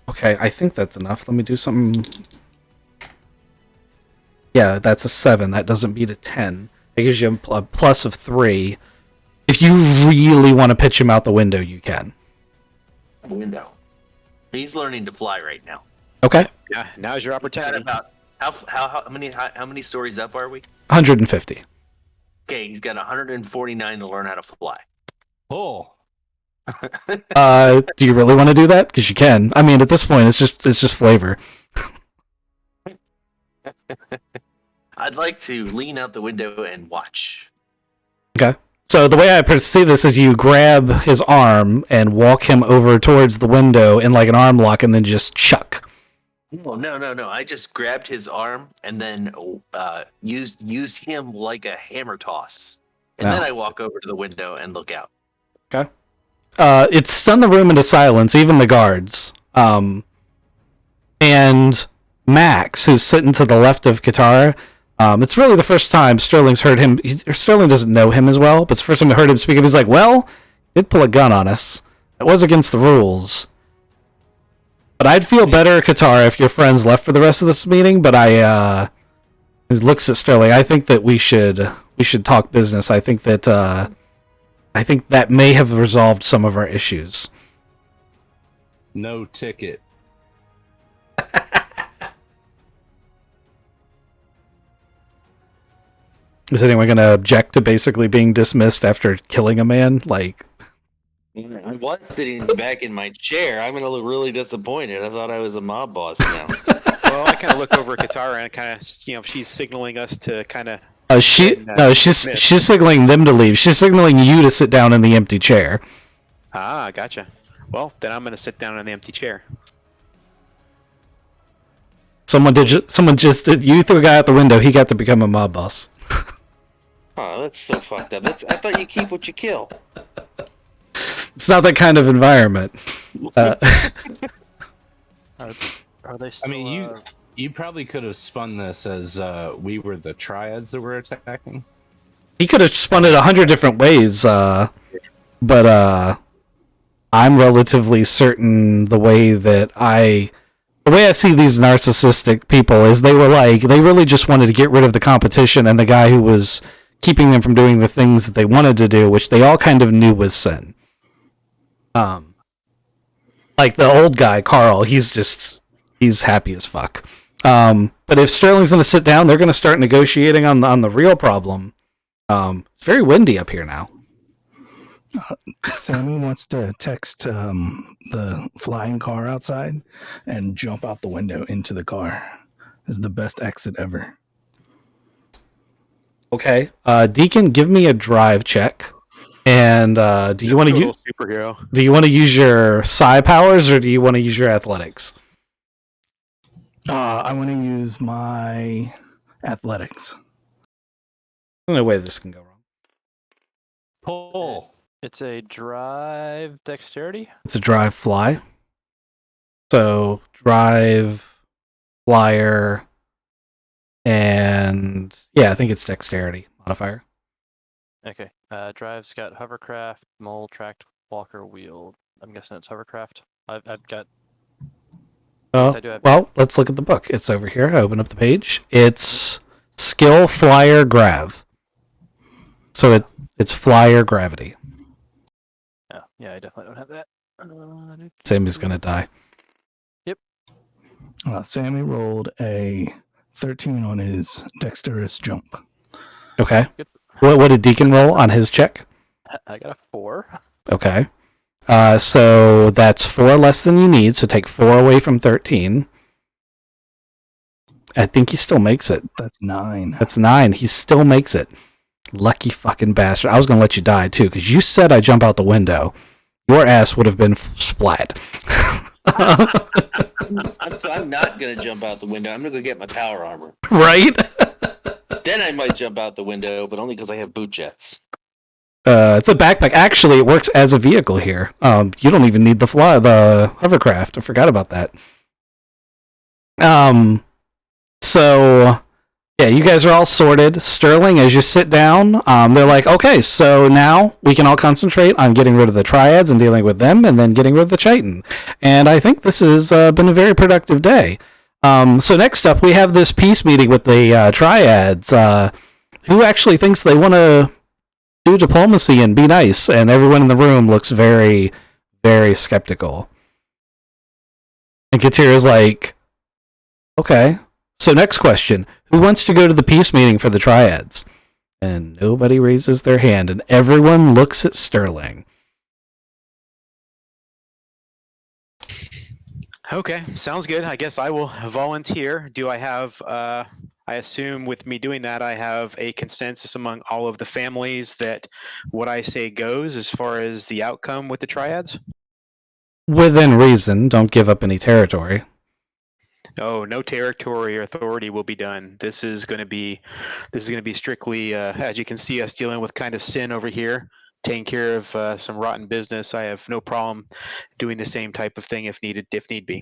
Okay, I think that's enough. Let me do something. Yeah, that's a 7. That doesn't beat a 10. That gives you a plus of 3. If you really want to pitch him out the window, you can. Window. He's learning to fly right now. Okay. Yeah, now's your Got opportunity. about how many stories up are we? 150. Okay, he's got 149 to learn how to fly. Oh, Do you really want to do that? Because you can. I mean, at this point, it's just flavor. I'd like to lean out the window and watch. Okay. So the way I perceive this is you grab his arm and walk him over towards the window in like an arm lock, and then just chuck. No. I just grabbed his arm and then used him like a hammer toss. And Oh. then I walk over to the window and look out. Okay. It's stunned the room into silence, even the guards. And Max, who's sitting to the left of Katara, it's really the first time Sterling's heard him. Sterling doesn't know him as well, but it's the first time I heard him speak. He's like, well, he did pull a gun on us. It was against the rules. But I'd feel better, Katara, if your friends left for the rest of this meeting, but he looks at Sterling. I think that we should talk business. I think that may have resolved some of our issues. no ticket. Is anyone going to object to basically being dismissed after killing a man? Like, I was sitting back in my chair. I'm going to look really disappointed. I thought I was a mob boss now. Well, I kind of look over at Katara and kind of, she's signaling us to kind of. she's signaling them to leave. She's signaling you to sit down in the empty chair. Ah, gotcha. Well, then I'm going to sit down in the empty chair. Someone just did. You threw a guy out the window. He got to become a mob boss. Oh, that's so fucked up. I thought you keep what you kill. It's not that kind of environment. Are they I still? mean, you probably could have spun this as we were the triads that were attacking. He could have spun it 100 different ways, but I'm relatively certain the way I see these narcissistic people is they really just wanted to get rid of the competition and the guy who was keeping them from doing the things that they wanted to do, which they all kind of knew was sin. Like the old guy, Carl, he's happy as fuck. But if Sterling's going to sit down, they're going to start negotiating on the real problem. It's very windy up here now. Sammy wants to text the flying car outside and jump out the window into the car. Is the best exit ever. Okay, Deacon, give me a drive check. And do you want to use superhero? Do you want to use your psi powers or do you want to use your athletics? I want to use my athletics. There's no way this can go wrong. Pull. It's a drive dexterity. It's a drive fly. So drive, flyer, and yeah, I think it's dexterity modifier. Okay. Drive's got hovercraft, mole, tracked, walker, wheel. I'm guessing it's hovercraft. I've got. Yes, I do have. Well, let's look at the book. It's over here. I open up the page. It's skill flyer grav. So it's flyer gravity. Yeah, I definitely don't have that. Sammy's gonna die. Sammy rolled a 13 on his dexterous jump. Okay. Good. What did Deacon roll on his check? I got a 4. Okay. So that's 4 less than you need, so take 4 away from 13. I think he still makes it. That's 9. That's 9. He still makes it. Lucky fucking bastard. I was going to let you die, too, because you said I jump out the window. Your ass would have been splat. I'm not going to jump out the window. I'm going to go get my power armor. Right? Then I might jump out the window, but only because I have boot jets. It's a backpack. Actually, it works as a vehicle here. You don't even need the hovercraft. I forgot about that. So, yeah, you guys are all sorted. Sterling, as you sit down, they're like, okay, so now we can all concentrate on getting rid of the triads and dealing with them, and then getting rid of the chitin. And I think this has been a very productive day. So next up, we have this peace meeting with the triads. Who actually thinks they want to do diplomacy and be nice? And everyone in the room looks very, very skeptical. And Katira's like, okay. So next question, who wants to go to the peace meeting for the triads? And nobody raises their hand, and everyone looks at Sterling. Okay, sounds good. I guess I will volunteer. Do I have, I assume with me doing that, I have a consensus among all of the families that what I say goes as far as the outcome with the triads? Within reason, don't give up any territory. Oh, no territory or authority will be done. This is going to be strictly, as you can see, us dealing with kind of sin over here, taking care of some rotten business. I have no problem doing the same type of thing if need be.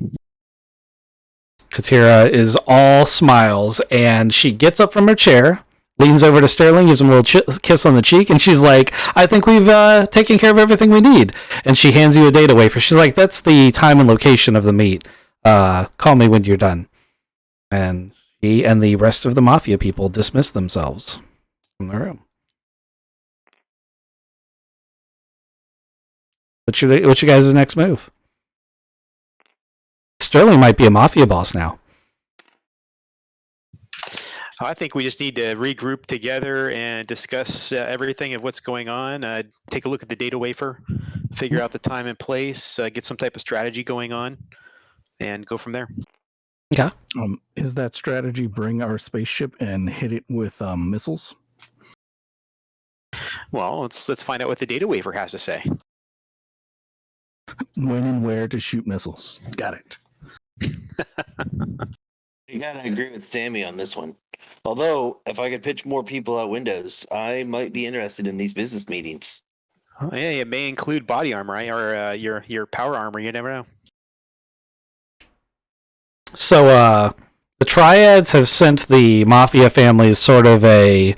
Katira is all smiles, and she gets up from her chair, leans over to Sterling, gives him a little kiss on the cheek, and she's like, I think we've taken care of everything we need. And she hands you a data wafer. She's like, that's the time and location of the meet. Call me when you're done. And she and the rest of the mafia people dismiss themselves from the room. What's your guys' next move? Sterling might be a mafia boss now. I think we just need to regroup together and discuss everything of what's going on. Take a look at the data wafer, figure out the time and place, get some type of strategy going on, and go from there. Yeah. Is that strategy bring our spaceship and hit it with missiles? Well, let's find out what the data wafer has to say. When and where to shoot missiles. Got it. You gotta agree with Sammy on this one. Although, if I could pitch more people out windows, I might be interested in these business meetings. Oh, yeah, it may include body armor, right? Or your power armor. You never know. So, the triads have sent the mafia families sort of a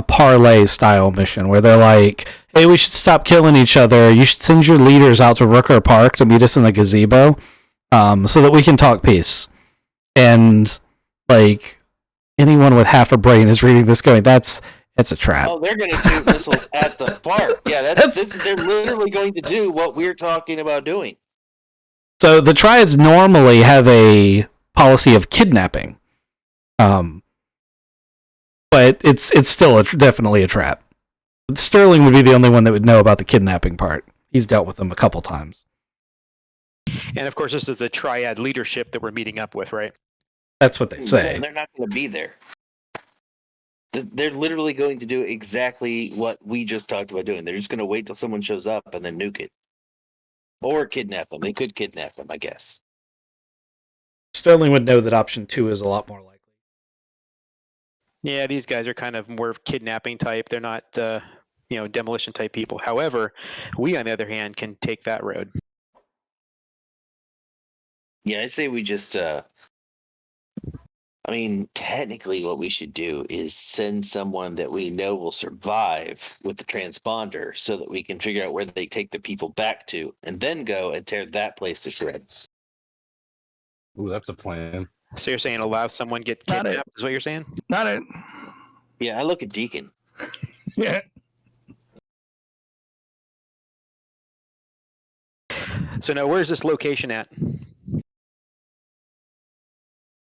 parlay style mission where they're like, hey, we should stop killing each other. You should send your leaders out to Rooker Park to meet us in the gazebo, so that we can talk peace. And like anyone with half a brain is reading this going, that's a trap. Oh, they're going to shoot missiles at the park. Yeah, they're literally going to do what we're talking about doing. So the triads normally have a policy of kidnapping, but it's still definitely a trap. Sterling would be the only one that would know about the kidnapping part. He's dealt with them a couple times. And of course, this is the triad leadership that we're meeting up with, right? That's what they say. They're not going to be there. They're literally going to do exactly what we just talked about doing. They're just going to wait till someone shows up and then nuke it. Or kidnap them. They could kidnap them, I guess. Sterling would know that option 2 is a lot more likely. Yeah, these guys are kind of more kidnapping type. They're not, demolition type people. However, we, on the other hand, can take that road. Yeah, I say we just, technically what we should do is send someone that we know will survive with the transponder so that we can figure out where they take the people back to and then go and tear that place to shreds. Ooh, that's a plan. So you're saying allow someone get Not it. kidnapped? Is what you're saying? Not it. Yeah, I look at Deacon. Yeah. So now, where's this location at?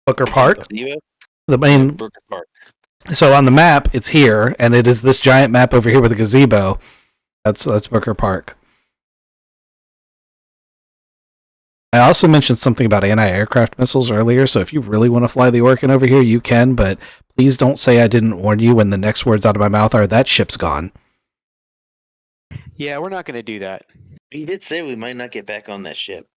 Booker Is that Park. Gazebo? The main. Rooker Park. So on the map, it's here, and it is this giant map over here with a gazebo. That's Booker Park. I also mentioned something about anti-aircraft missiles earlier, so if you really want to fly the Orkin over here, you can, but please don't say I didn't warn you when the next words out of my mouth are, that ship's gone. Yeah, we're not going to do that. He did say we might not get back on that ship.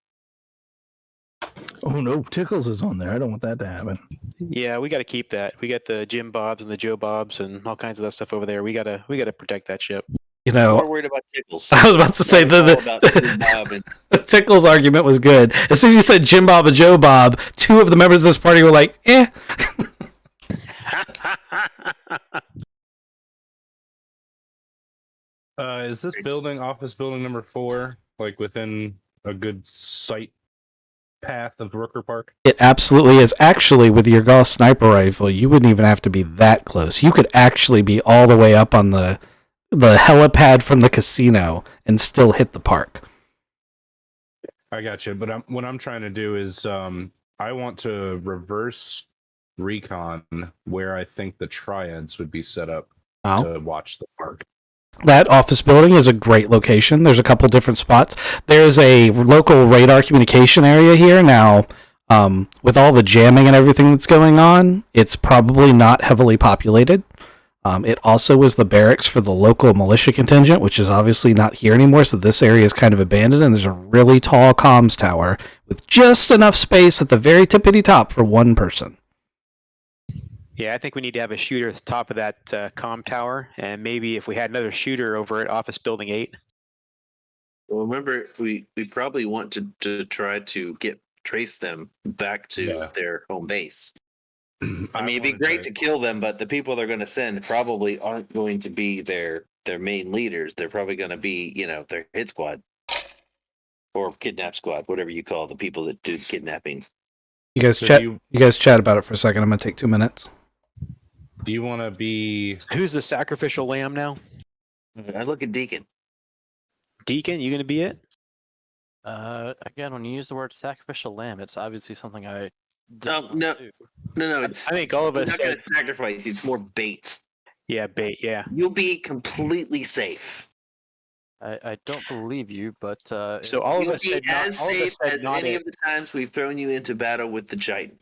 Oh no, Tickles is on there. I don't want that to happen. Yeah, we got to keep that. We got the Jim Bobs and the Joe Bobs and all kinds of that stuff over there. We gotta protect that ship. You We're know, worried about Tickles. I was about to say Not at all about Jim Bob and the Tickles argument was good. As soon as you said Jim Bob and Joe Bob, two of the members of this party were like, eh. Is this building, office building number 4, like within a good sight path of Rooker Park? It absolutely is. Actually, with your Gauss sniper rifle, you wouldn't even have to be that close. You could actually be all the way up on the helipad from the casino and still hit the park. I got you, but what I'm trying to do is I want to reverse recon where I think the triads would be set up Oh. to watch the park. That office building is a great location. There's a couple different spots. There's a local radar communication area here. Now, with all the jamming and everything that's going on, it's probably not heavily populated. It also was the barracks for the local militia contingent, which is obviously not here anymore, so this area is kind of abandoned, and there's a really tall comms tower with just enough space at the very tippity top for one person. Yeah, I think we need to have a shooter at the top of that comm tower, and maybe if we had another shooter over at Office Building 8. well, remember, we probably want to try to trace them back to their home base. I mean, it'd be great to kill them, but the people they're going to send probably aren't going to be their main leaders. They're probably going to be, their hit squad or kidnap squad, whatever you call the people that do the kidnapping. You guys chat about it for a second. I'm going to take 2 minutes. Do you want to be... Who's the sacrificial lamb now? I look at Deacon. Deacon, you going to be it? Again, when you use the word sacrificial lamb, it's obviously something I No. It's, I think all of us not going to said- sacrifice you. It's more bait. Yeah, bait, yeah. You'll be completely safe. I don't believe you, but So all of You'll us be said not, as all of us safe said as not any it. of the times we've thrown you into battle with the Chitin.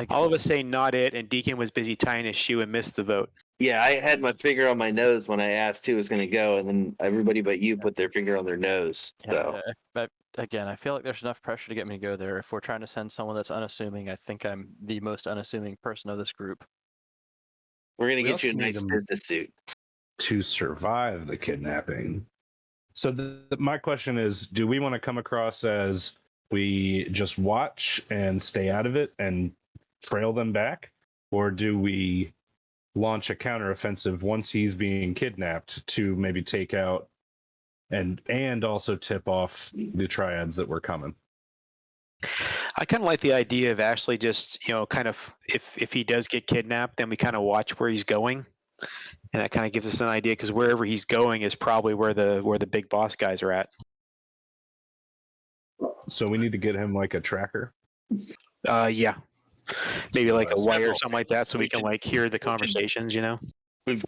All of us say not it, and Deacon was busy tying his shoe and missed the vote. Yeah, I had my finger on my nose when I asked who was going to go, and then everybody but you put their finger on their nose. So again, I feel like there's enough pressure to get me to go there. If we're trying to send someone that's unassuming, I think I'm the most unassuming person of this group. we're going to We get you a also need nice them- business suit. to survive the kidnapping. So my question is, do we want to come across as we just watch and stay out of it and trail them back? Or do we launch a counteroffensive once he's being kidnapped to maybe take out and also tip off the triads that were coming? I kind of like the idea of Ashley just, kind of, if he does get kidnapped, then we kind of watch where he's going. And that kind of gives us an idea, because wherever he's going is probably where the big boss guys are at. So we need to get him like a tracker. Yeah. Maybe like a wire or several. something like that, so we can like hear the conversations,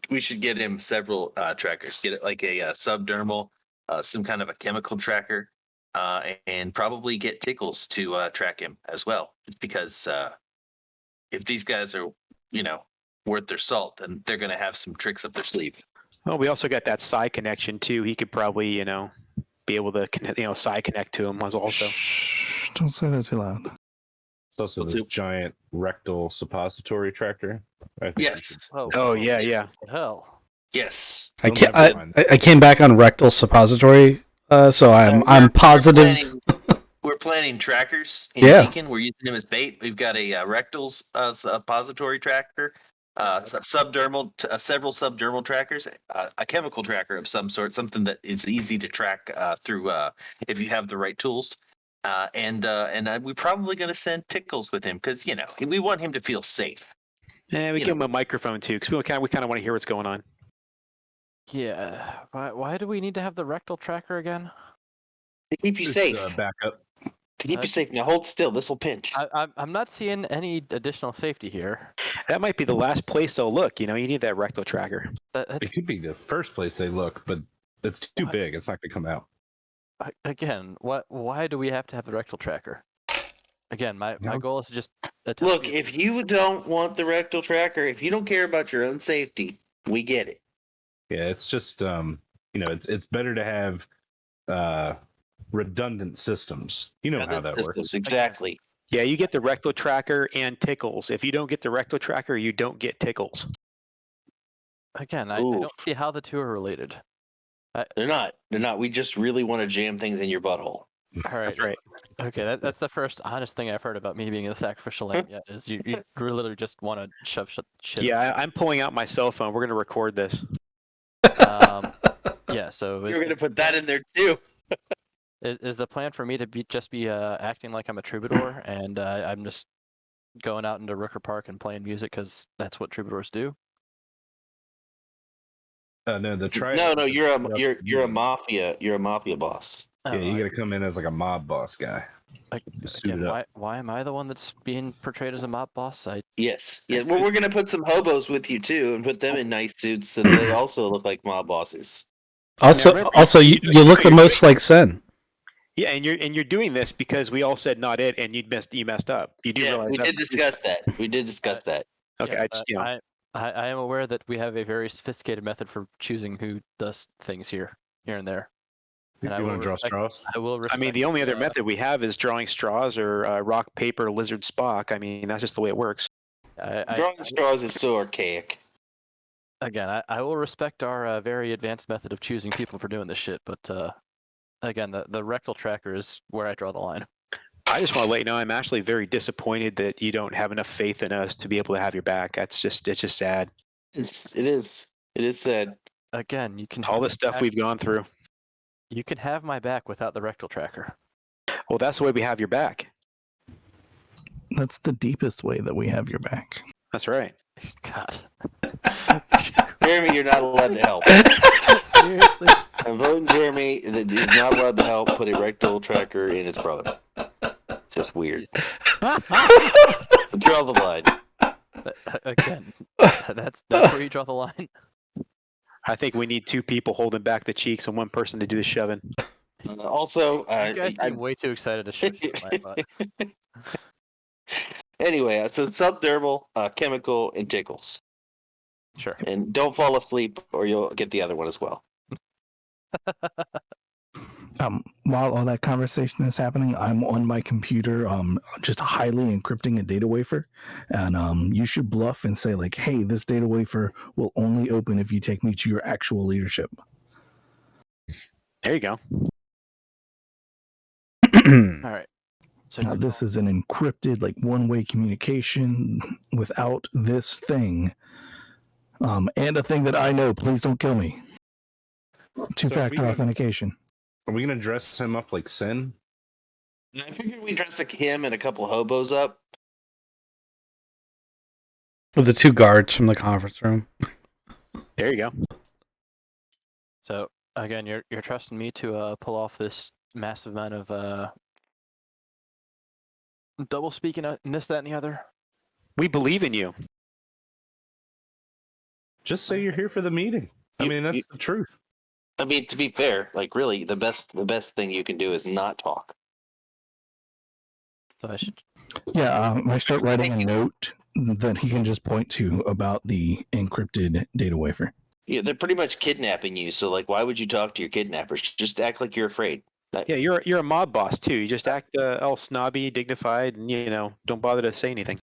We should get him several trackers. Get it like a subdermal, some kind of a chemical tracker, and probably get Tickles to track him as well. Because if these guys are, worth their salt, then they're going to have some tricks up their sleeve. Well, we also got that psi connection too. He could probably, be able to, psi connect to him also. Shh, don't say that too loud. It's also this giant rectal suppository tracker. I think Yes. Oh yeah, yeah. What the hell. Yes. I came back on rectal suppository, so I'm positive. We're planning trackers in Yeah. Deacon. We're using them as bait. We've got a rectal suppository tracker, several subdermal trackers, a chemical tracker of some sort, something that is easy to track through if you have the right tools, and we're probably going to send Tickles with him because we want him to feel safe. And we You give him know. a microphone too, because we kind of want to hear what's going on. Yeah. Why do we need to have the rectal tracker again? To keep you It's safe. backup. To keep you safe. Now hold still. This will pinch. I'm not seeing any additional safety here. That might be the last place they'll look. You need that rectal tracker. It could be the first place they look, but it's too big. It's not going to come out. Again, why do we have to have the rectal tracker? Again, my No. goal is to just Look, if you don't want the rectal tracker, if you don't care about your own safety, we get it. Yeah, it's just it's better to have redundant systems. You know how that works. Exactly. Yeah, you get the rectal tracker and Tickles. If you don't get the rectal tracker, you don't get Tickles. Again, I don't see how the two are related. They're not. They're not. We just really want to jam things in your butthole. All right. That's right. Okay, that's the first honest thing I've heard about me being a sacrificial lamb yet. Is you literally just want to shove shit. Yeah, I'm pulling out my cell phone. We're going to record this. Yeah. So You're going to put that in there too. Is the plan for me to be acting like I'm a troubadour and I'm just going out into Rooker Park and playing music because that's what troubadours do? No, the triad. No, you're a mafia boss. Yeah, you got to come in as like a mob boss guy. Again, why am I the one that's being portrayed as a mob boss? Yes. Yeah. Well, we're gonna put some hobos with you too, and put them in nice suits so they also look like mob bosses. Also, you look the most like Sen. Yeah, and you're doing this because we all said not it, and you messed up. You do realize we did discuss that. We did discuss that. Okay, yeah, I am aware that we have a very sophisticated method for choosing who does things here and there. And you want to draw straws? I will. I mean, the only other method we have is drawing straws or rock, paper, lizard, Spock. I mean, that's just the way it works. Drawing straws is so archaic. Again, I will respect our very advanced method of choosing people for doing this shit, but again, the rectal tracker is where I draw the line. I just want to let you know I'm actually very disappointed that you don't have enough faith in us to be able to have your back. It's just sad. It is sad. Again, you can all the stuff we've gone through. You can have my back without the rectal tracker. Well, that's the way we have your back. That's the deepest way that we have your back. That's right. God. Jeremy, you're not allowed to help. Seriously? I'm voting Jeremy that he's not allowed to help put a rectal tracker in his brother. Just weird. Draw the line. Again, that's where you draw the line. I think we need two people holding back the cheeks and one person to do the shoving. Also, you guys seem way too excited to shove shit in my butt. Anyway, so subdermal, chemical, and tickles. Sure. And don't fall asleep, or you'll get the other one as well. While all that conversation is happening, I'm on my computer, just highly encrypting a data wafer, and you should bluff and say like, "Hey, this data wafer will only open if you take me to your actual leadership." There you go. All right. So Now, this is an encrypted, like one-way communication. Without this thing, and a thing that I know, please don't kill me. Two-factor authentication. Are we gonna dress him up like Sin? I figured we dress like him and a couple of hobos up. With the two guards from the conference room. There you go. So again, you're trusting me to pull off this massive amount of double speaking in this, that, and the other. We believe in you. Just say you're here for the meeting. I mean, that's the truth. I mean, to be fair, like really, the best thing you can do is not talk. So I should. Yeah, I start writing a note that he can just point to about the encrypted data wafer. Yeah, they're pretty much kidnapping you. So, like, why would you talk to your kidnappers? Just act like you're afraid. Yeah, you're a mob boss too. You just act all snobby, dignified, and don't bother to say anything.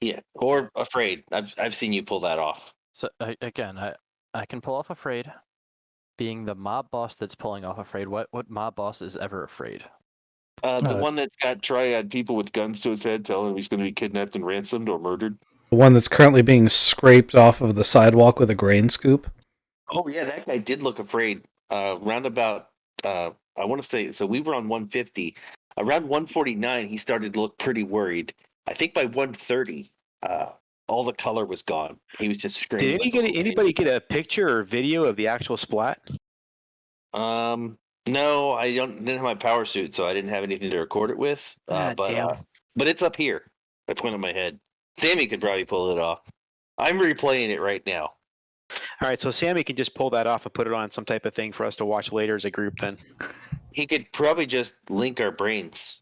Yeah, or afraid. I've seen you pull that off. So again, I can pull off afraid. Being the mob boss that's pulling off afraid, what mob boss is ever afraid? The one that's got triad people with guns to his head telling him he's going to be kidnapped and ransomed or murdered. The one that's currently being scraped off of the sidewalk with a grain scoop. Oh yeah, that guy did look afraid. Roundabout, I want to say, so we were on 150. Around 149, he started to look pretty worried. I think by 130, all the color was gone. He was just screaming. Did like a little anybody get a picture or video of the actual splat? baby. No, I didn't have my power suit, so I didn't have anything to record it with. Damn. But it's up here. I point on my head. Sammy could probably pull it off. I'm replaying it right now. All right, so Sammy can just pull that off and put it on some type of thing for us to watch later as a group then. He could probably just link our brains.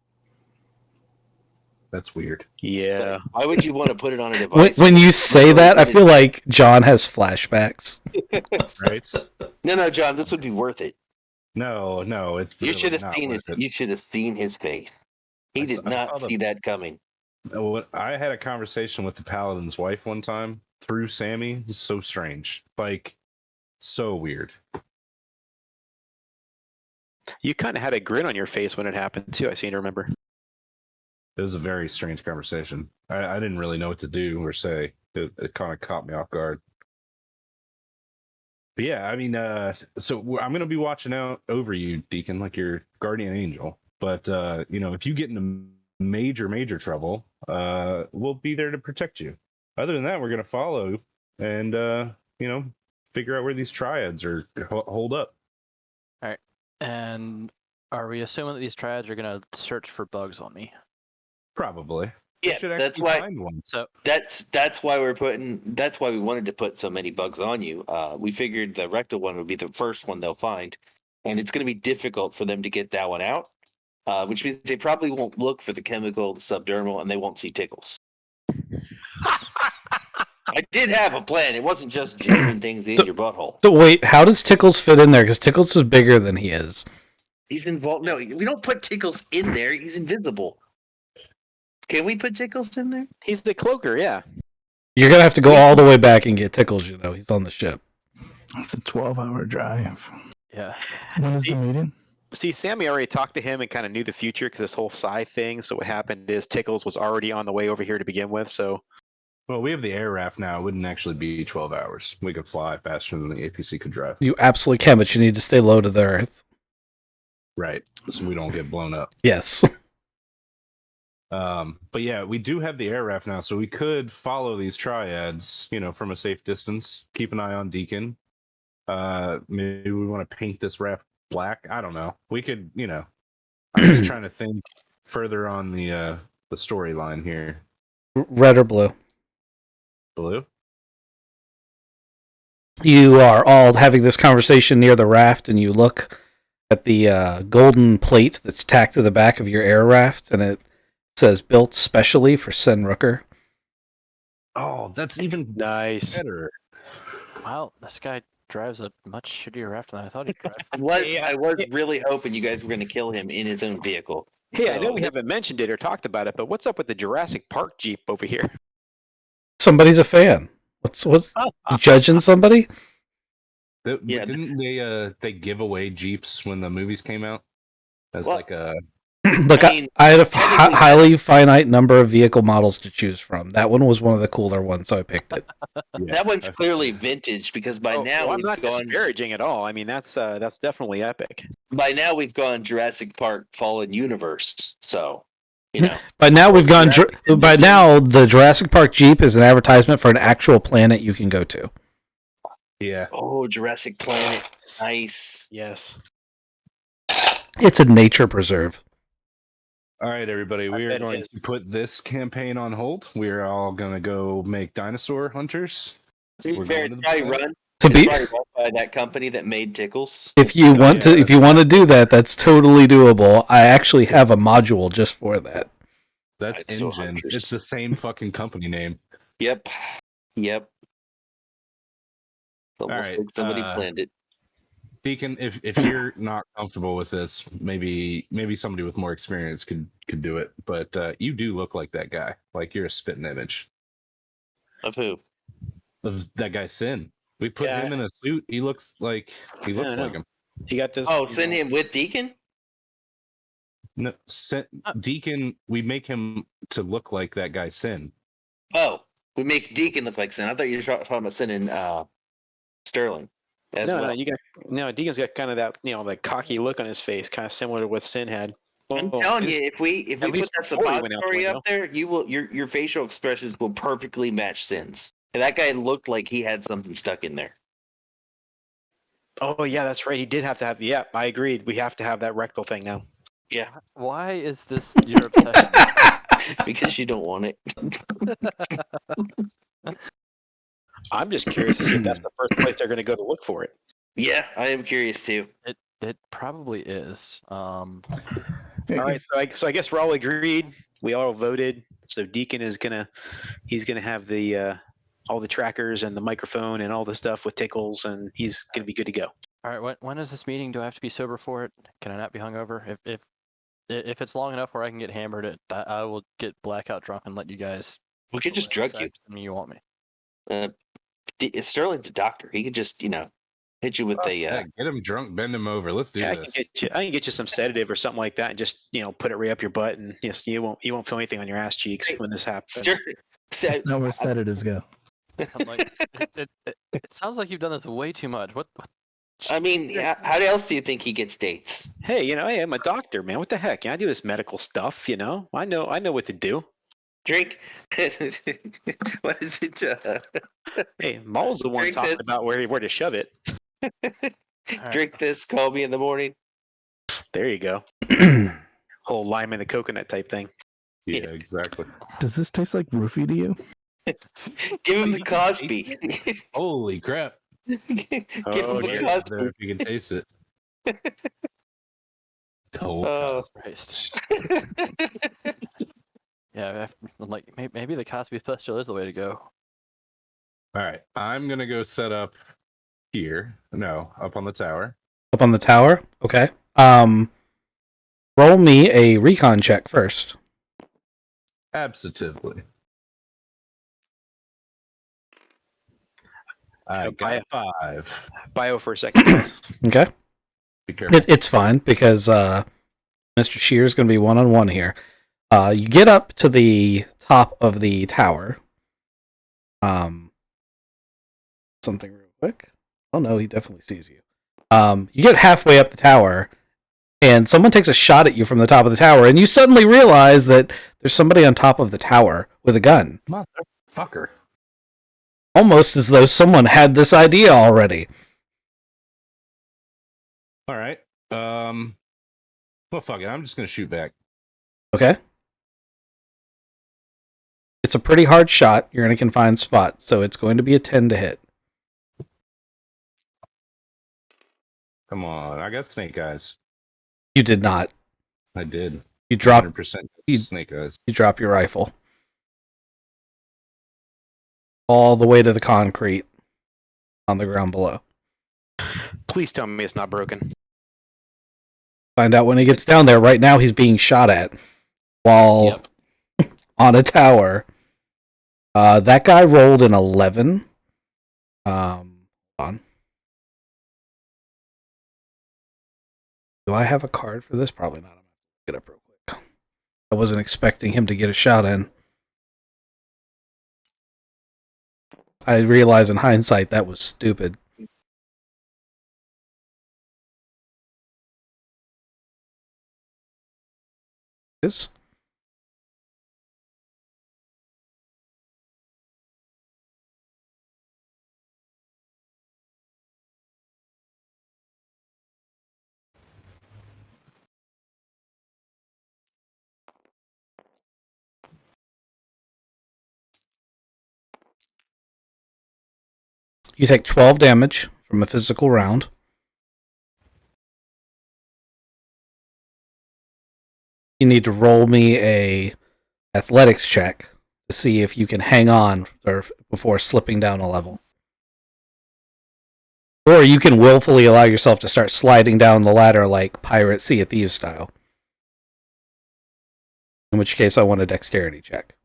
That's weird. Yeah. Why would you want to put it on a device? When you say that, I feel like John has flashbacks. Right? No, John, this would be worth it. No, it's You really should have not seen his. worth it. You should have seen his face. He did I not saw see that coming. I had a conversation with the Paladin's wife one time through Sammy. It's so strange. Like, so weird. You kind of had a grin on your face when it happened too. I seem to remember. It was a very strange conversation. I didn't really know what to do or say. It kind of caught me off guard. But yeah, I mean, so I'm going to be watching out over you, Deacon, like your guardian angel. But, if you get into major trouble, we'll be there to protect you. Other than that, we're going to follow and, figure out where these triads are hold up. All right. And are we assuming that these triads are going to search for bugs on me? Probably. They Yeah, should that's actually why. find one. So That's why we're putting. That's why we wanted to put so many bugs on you. We figured the rectal one would be the first one they'll find, and it's going to be difficult for them to get that one out. Which means they probably won't look for the chemical subdermal, and they won't see tickles. I did have a plan. It wasn't just jamming things in your butthole. So wait, how does Tickles fit in there? Because Tickles is bigger than he is. He's involved. No, we don't put Tickles in there. He's invisible. Can we put Tickles in there? He's the cloaker, yeah. You're gonna have to go all the way back and get Tickles. He's on the ship. It's a 12-hour drive. yeah. When is the meeting? See, Sammy already talked to him and kind of knew the future because this whole psi thing. So what happened is Tickles was already on the way over here to begin with. So Well, we have the air raft now. It wouldn't actually be 12 hours. We could fly faster than the APC could drive. You absolutely can, but you need to stay low to the earth. Right. So we don't get blown up. Yes. But yeah, we do have the air raft now, so we could follow these triads, from a safe distance. Keep an eye on Deacon. Maybe we want to paint this raft black. I don't know. We could, I'm just trying to think further on the storyline here. Red or blue? Blue? You are all having this conversation near the raft, and you look at the golden plate that's tacked to the back of your air raft, and it says built specially for Sen Rooker. Oh, that's even nice. better. Wow, this guy drives a much shittier raft than I thought he'd drive. I was really hoping you guys were going to kill him in his own vehicle. Hey, I know we haven't mentioned it or talked about it, but what's up with the Jurassic Park Jeep over here? Somebody's a fan. What's you judging somebody? Yeah. Didn't they give away Jeeps when the movies came out? As Well, like a Look, I mean, I had a technically highly finite number of vehicle models to choose from. That one was one of the cooler ones, so I picked it. that one's clearly vintage because by now I'm we've not gone. disparaging at all. I mean, that's definitely epic. By now we've gone Jurassic Park Fallen Universe. So, By now we've gone. Jurassic By now, the Jurassic Park Jeep is an advertisement for an actual planet you can go to. yeah. Oh, Jurassic Planet, nice. Yes. It's a nature preserve. All right, everybody. We are bet it going is. to put this campaign on hold. We're all going to go make dinosaur hunters. To be We're fair, going to it's the probably planet. run. To It's be, probably run by that company that made Tickles. if you want yeah, if you want to do that, that's totally doable. I actually have a module just for that. That's Dinosaur Engine. hunters. It's the same fucking company name. Yep. Almost right, like somebody planned it. Deacon, if you're not comfortable with this, maybe somebody with more experience could do it. But you do look like that guy. Like you're a spitting image Of who? of that guy Sin. We put Yeah. him in a suit. He looks like know. him. You got this. Oh, send him with Deacon? No, Deacon. We make him to look like that guy Sin. Oh, we make Deacon look like Sin. I thought you were talking about sending Sterling as well. No, Deacon's got kind of that, like cocky look on his face, kind of similar to what Sin had. I'm Well, telling his- you, if we at put least that before he went out the suppository window. up there, your facial expressions will perfectly match Sin's. And that guy looked like he had something stuck in there. Oh yeah, that's right. He did have to have. Yeah, I agreed. We have to have that rectal thing now. Yeah, Why is this your obsession? because you don't want it. I'm just curious to see if that's the first place they're going to go to look for it. Yeah, I am curious too. It probably is. All right, so I guess we're all agreed. We all voted. So Deacon is he's gonna have the all the trackers and the microphone and all the stuff with tickles, and he's gonna be good to go. All right, when is this meeting? Do I have to be sober for it? Can I not be hungover? If it's long enough where I can get hammered, I will get blackout drunk and let you guys. We could just drug you. You want me? Sterling's the doctor. He could just, hit you with a. Yeah, get him drunk, bend him over. Let's do Yeah, this. I can get you some sedative or something like that, and just put it right up your butt, and yes, you won't feel anything on your ass cheeks when this happens. That's not where sedatives go. I'm like, it sounds like you've done this way too much. What? I mean, how else do you think he gets dates? Hey, hey, I'm a doctor, man. What the heck? I do this medical stuff. I know what to do. Drink. What is it? Hey, Maul's the one Drink talking this. about where to shove it. Drink this. Call me in the morning. There you go. Whole lime in the coconut type thing. Yeah, exactly. Does this taste like roofie to you? Give him the Cosby. Holy crap! Give Oh, him the dear. Cosby. There, if you can taste it. Told Oh. Christ. Yeah, I'm like maybe the Cosby special is the way to go. All right, I'm gonna go set up here. No, up on the tower. Up on the tower? Okay. Roll me a recon check first. Absolutely. I got 5. Bio for a second, guys. Okay. Be careful. It's fine because Mr. Shear's going to be one-on-one here. You get up to the top of the tower. Something real quick. Oh no, he definitely sees you. You get halfway up the tower, and someone takes a shot at you from the top of the tower, and you suddenly realize that there's somebody on top of the tower with a gun. Motherfucker. Almost as though someone had this idea already. All right. Well, fuck it. I'm just gonna shoot back. Okay. It's a pretty hard shot. You're in a confined spot, so it's going to be a 10 to hit. Come on, I got snake eyes. You did not. I did. You drop 100% you- snake eyes. you drop your rifle. All the way to the concrete on the ground below. Please tell me it's not broken. Find out when he gets down there. Right now he's being shot at while on a tower. That guy rolled an 11. Hold on. Do I have a card for this? Probably not. I'm going to get up real quick. I wasn't expecting him to get a shot in. I realize in hindsight that was stupid. Is you take 12 damage from a physical round. You need to roll me a athletics check to see if you can hang on or before slipping down a level. Or you can willfully allow yourself to start sliding down the ladder like Pirate Sea of Thieves style. In which case I want a dexterity check.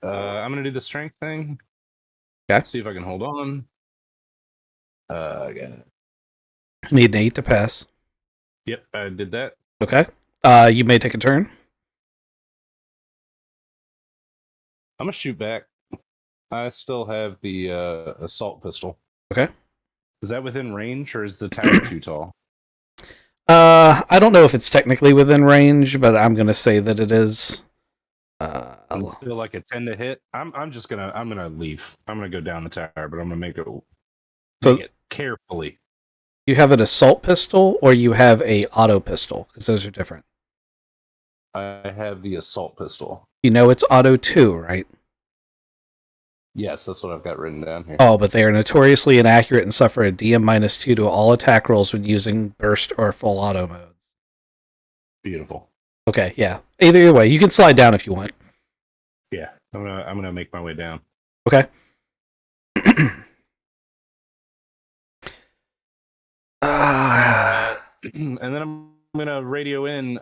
I'm gonna do the strength thing. Okay. See if I can hold on. I got it. Need an 8 to pass. Yep, I did that. Okay. You may take a turn. I'm gonna shoot back. I still have the assault pistol. Okay. Is that within range, or is the tower too tall? I don't know if it's technically within range, but I'm gonna say that it is. It's still like a 10 to hit. I'm gonna leave. I'm gonna go down the tower, but I'm gonna make it carefully. You have an assault pistol, or you have a auto pistol, because those are different. I have the assault pistol. You know it's auto 2, right? Yes, that's what I've got written down here. Oh, but they are notoriously inaccurate and suffer a DM-2 to all attack rolls when using burst or full auto modes. Beautiful. Okay, yeah. Either way, you can slide down if you want. Yeah, I'm gonna make my way down. Okay. And then I'm gonna radio in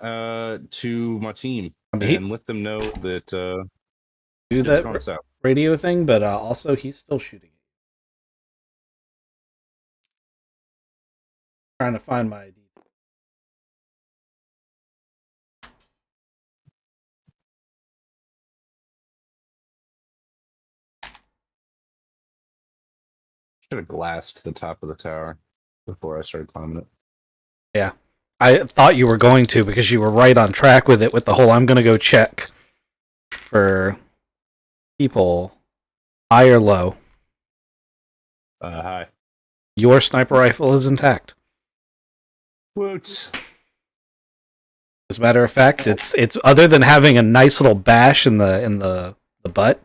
to my team I mean, and let them know that do it's that gone south. radio thing, but also he's still shooting. Trying to find my ID. Should have glassed the top of the tower before I started climbing it. Yeah. I thought you were going to because you were right on track with it with the whole I'm going to go check for people high or low. Hi. Your sniper rifle is intact. Woot. As a matter of fact, it's other than having a nice little bash in the butt,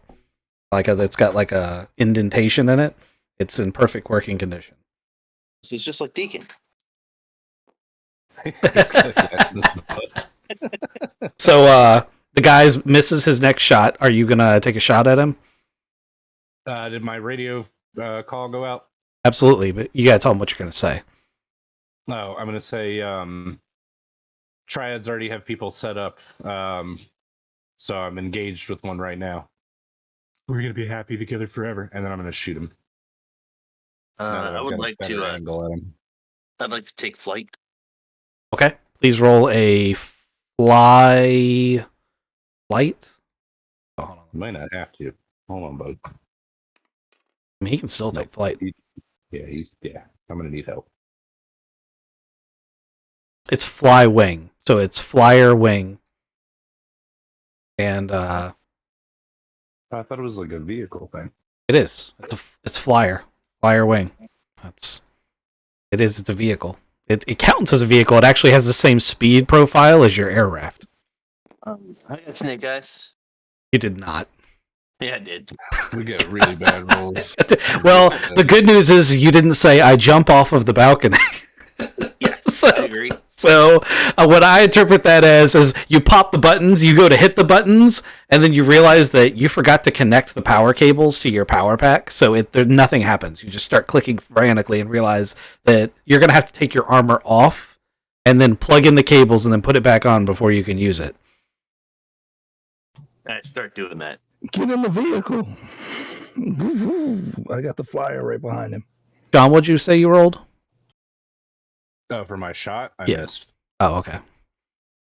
it's got like a indentation in it. It's in perfect working condition. This is just like Deacon. So the guy misses his next shot. Are you gonna take a shot at him? Did my radio call go out? Absolutely, but you gotta tell him what you're gonna say. No, I'm gonna say Triads already have people set up, so I'm engaged with one right now. We're gonna be happy together forever, and then I'm gonna shoot him. I would like to. Angle at him. I'd like to take flight. Okay, please roll a flight. Oh, hold on. Might not have to. Hold on, bud. I mean, he can still take flight. Yeah. I'm gonna need help. It's fly wing, so it's flyer wing, and I thought it was like a vehicle thing. it is. It's flyer wing. It's a vehicle. It counts as a vehicle. It actually has the same speed profile as your air raft. I got snake eyes. You did not. Yeah, I did. We get really bad rolls. Well, the good news is you didn't say I jump off of the balcony. Yes, I agree. So what I interpret that as is you pop the buttons, you go to hit the buttons, and then you realize that you forgot to connect the power cables to your power pack. So nothing happens. You just start clicking frantically and realize that you're going to have to take your armor off and then plug in the cables and then put it back on before you can use it. I start doing that. Get in the vehicle. I got the flyer right behind him. John, what'd you say you rolled? Oh, for my shot, I Yeah. missed. Oh, okay.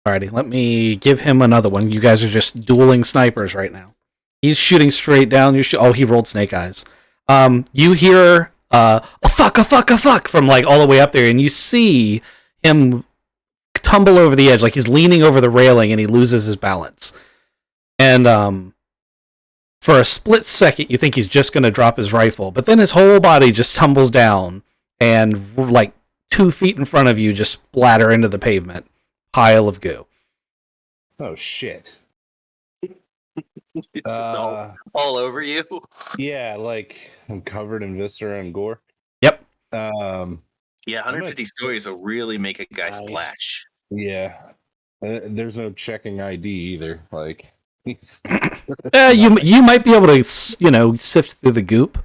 Alrighty, let me give him another one. You guys are just dueling snipers right now. He's shooting straight down. He rolled snake eyes. You hear a fuck from like all the way up there, and you see him tumble over the edge, like he's leaning over the railing, and he loses his balance. And for a split second, you think he's just going to drop his rifle, but then his whole body just tumbles down, and like 2 feet in front of you, just splatter into the pavement. Pile of goo. Oh shit. It's all over you. Yeah, like I'm covered in viscera and gore. Yep. Yeah, 150 stories will really make a guy splash. Yeah. There's no checking ID either. Like, You might be able to, sift through the goop.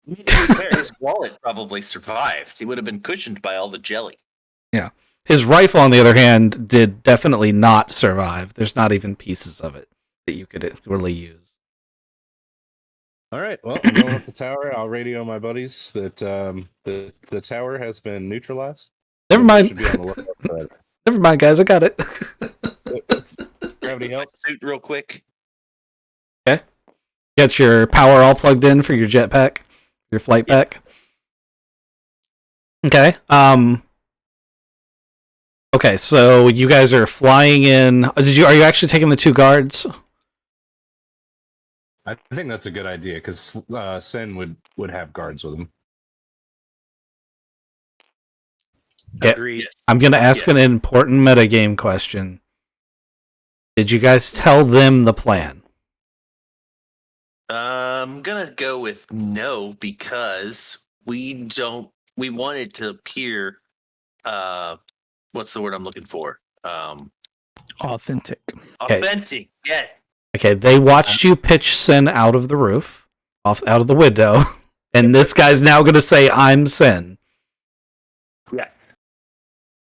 His wallet probably survived. He would have been cushioned by all the jelly. Yeah. His rifle, on the other hand, did definitely not survive. There's not even pieces of it that you could really use. all right. Well, I'm going up the tower. I'll radio my buddies that the tower has been neutralized. Never They mind. should be on the lookout for that. Never mind, guys. I got it. Gravity help. Suit real quick. Got your power all plugged in for your jetpack, your flight pack. Okay. Okay, so you guys are flying in. Are you actually taking the 2 guards? I think that's a good idea because Sen would have guards with him. Yeah. Agreed. Yes. I'm going to ask an Yes. important metagame question. Did you guys tell them the plan? I'm gonna go with no because we wanted to appear. What's the word I'm looking for? Authentic. Okay. Authentic. Yeah. Okay, they watched you pitch Sin out of the roof, out of the window, and this guy's now going to say, I'm Sin. Yeah.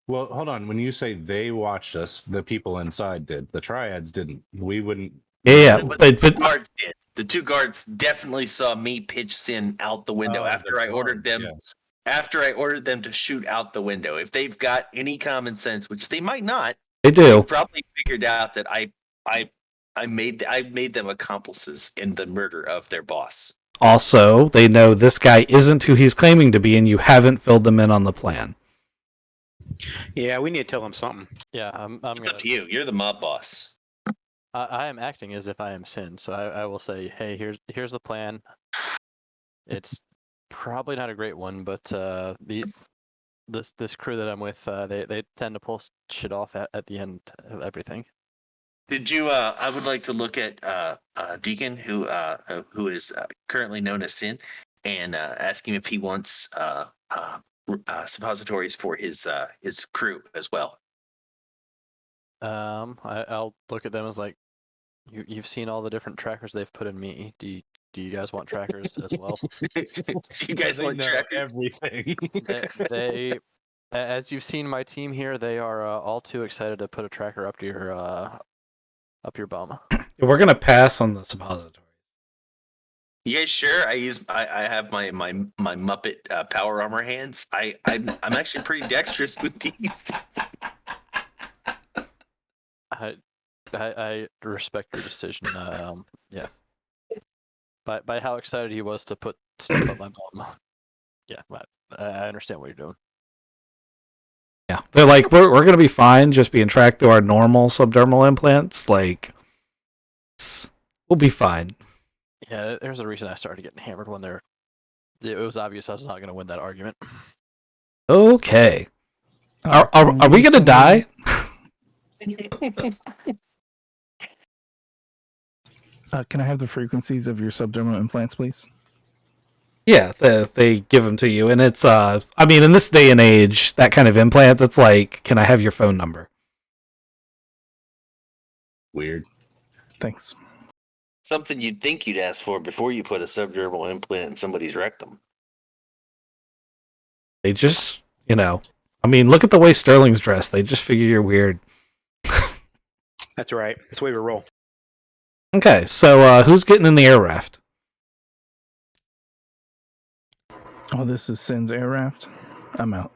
Well, hold on. When you say they watched us, the people inside did. The triads didn't. We wouldn't. Yeah, But but the guards did. The 2 guards definitely saw me pitch Sin out the window Oh, after the I ordered guards, them. yes. After I ordered them to shoot out the window. If they've got any common sense, which they might not, they they do. probably figured out that I made them accomplices in the murder of their boss. Also, they know this guy isn't who he's claiming to be, and you haven't filled them in on the plan. Yeah, we need to tell them something. Yeah, I'm It's gonna. up to you. You're the mob boss. I am acting as if I am Sin, so I will say, hey, here's the plan. It's probably not a great one, but this crew that I'm with, they tend to pull shit off at the end of everything. Did you? I would like to look at Deacon, who is currently known as Sin, and ask him if he wants suppositories for his crew as well. I'll look at them as like, you've seen all the different trackers they've put in me. Do you guys want trackers as well? You guys They want know trackers? everything. they as you've seen my team here, they are all too excited to put a tracker up your bum. We're going to pass on the suppository. You guys sure? I have my Muppet power armor hands. I'm actually pretty dexterous with these. I respect your decision. Yeah. By how excited he was to put stuff up my bum. Yeah, I understand what you're doing. Yeah, they're like, we're going to be fine just being tracked through our normal subdermal implants. Like, we'll be fine. Yeah, there's a reason I started getting hammered when it was obvious I was not going to win that argument. Okay. Are we going to die? Can I have the frequencies of your subdermal implants, please? Yeah, they give them to you, and it's I mean, in this day and age, that kind of implant, that's like, can I have your phone number? Weird. Thanks. Something you'd think you'd ask for before you put a subdermal implant in somebody's rectum. They just, I mean, look at the way Sterling's dressed. They just figure you're weird. That's right. That's the way we roll. Okay, so who's getting in the air raft? Oh, this is Sin's air raft. I'm out.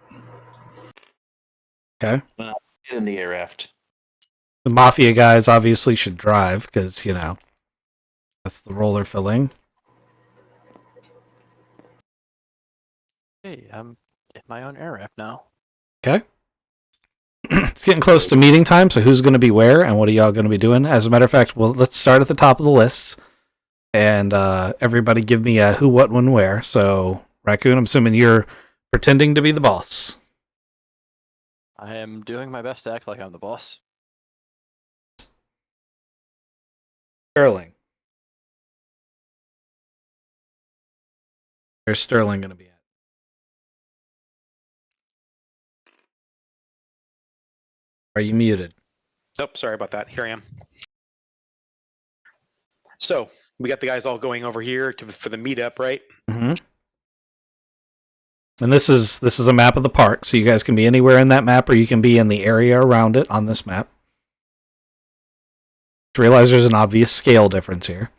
Okay. Get in the air raft. The Mafia guys obviously should drive, because, that's the role they're filling. Hey, I'm in my own air raft now. Okay. It's getting close to meeting time, so who's going to be where, and what are y'all going to be doing? As a matter of fact, well, let's start at the top of the list, and everybody give me a who, what, when, where. So, Raccoon, I'm assuming you're pretending to be the boss. I am doing my best to act like I'm the boss. Sterling. Where's Sterling going to be at? Are you muted? Oh, sorry about that. Here I am. So we got the guys all going over here for the meetup, right? Mm-hmm. And this is a map of the park, so you guys can be anywhere in that map, or you can be in the area around it on this map. Just realize there's an obvious scale difference here.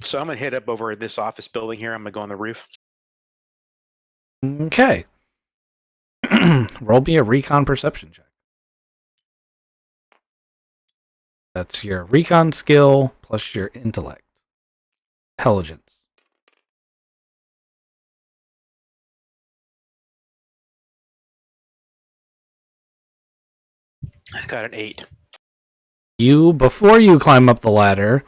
So I'm gonna head up over this office building here. I'm gonna go on the roof. Okay. Roll me a recon perception check. That's your recon skill plus your intellect. intelligence. I got an 8. Before you climb up the ladder,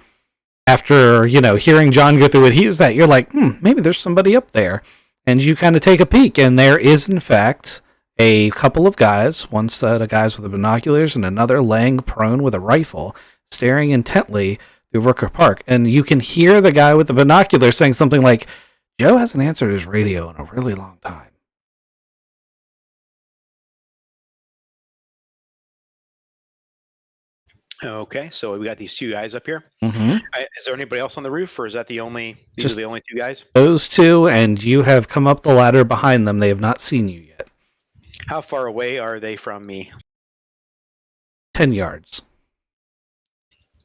after, hearing John go through what he is at, you're like, maybe there's somebody up there. And you kind of take a peek, and there is, in fact, a couple of guys, one set of guys with the binoculars and another laying prone with a rifle, staring intently through Rooker Park. And you can hear the guy with the binoculars saying something like, Joe hasn't answered his radio in a really long time. Okay, so we got these 2 guys up here. Mm-hmm. Is there anybody else on the roof, or is that these Just are the only 2 guys? Those 2, and you have come up the ladder behind them. They have not seen you yet. How far away are they from me? 10 yards.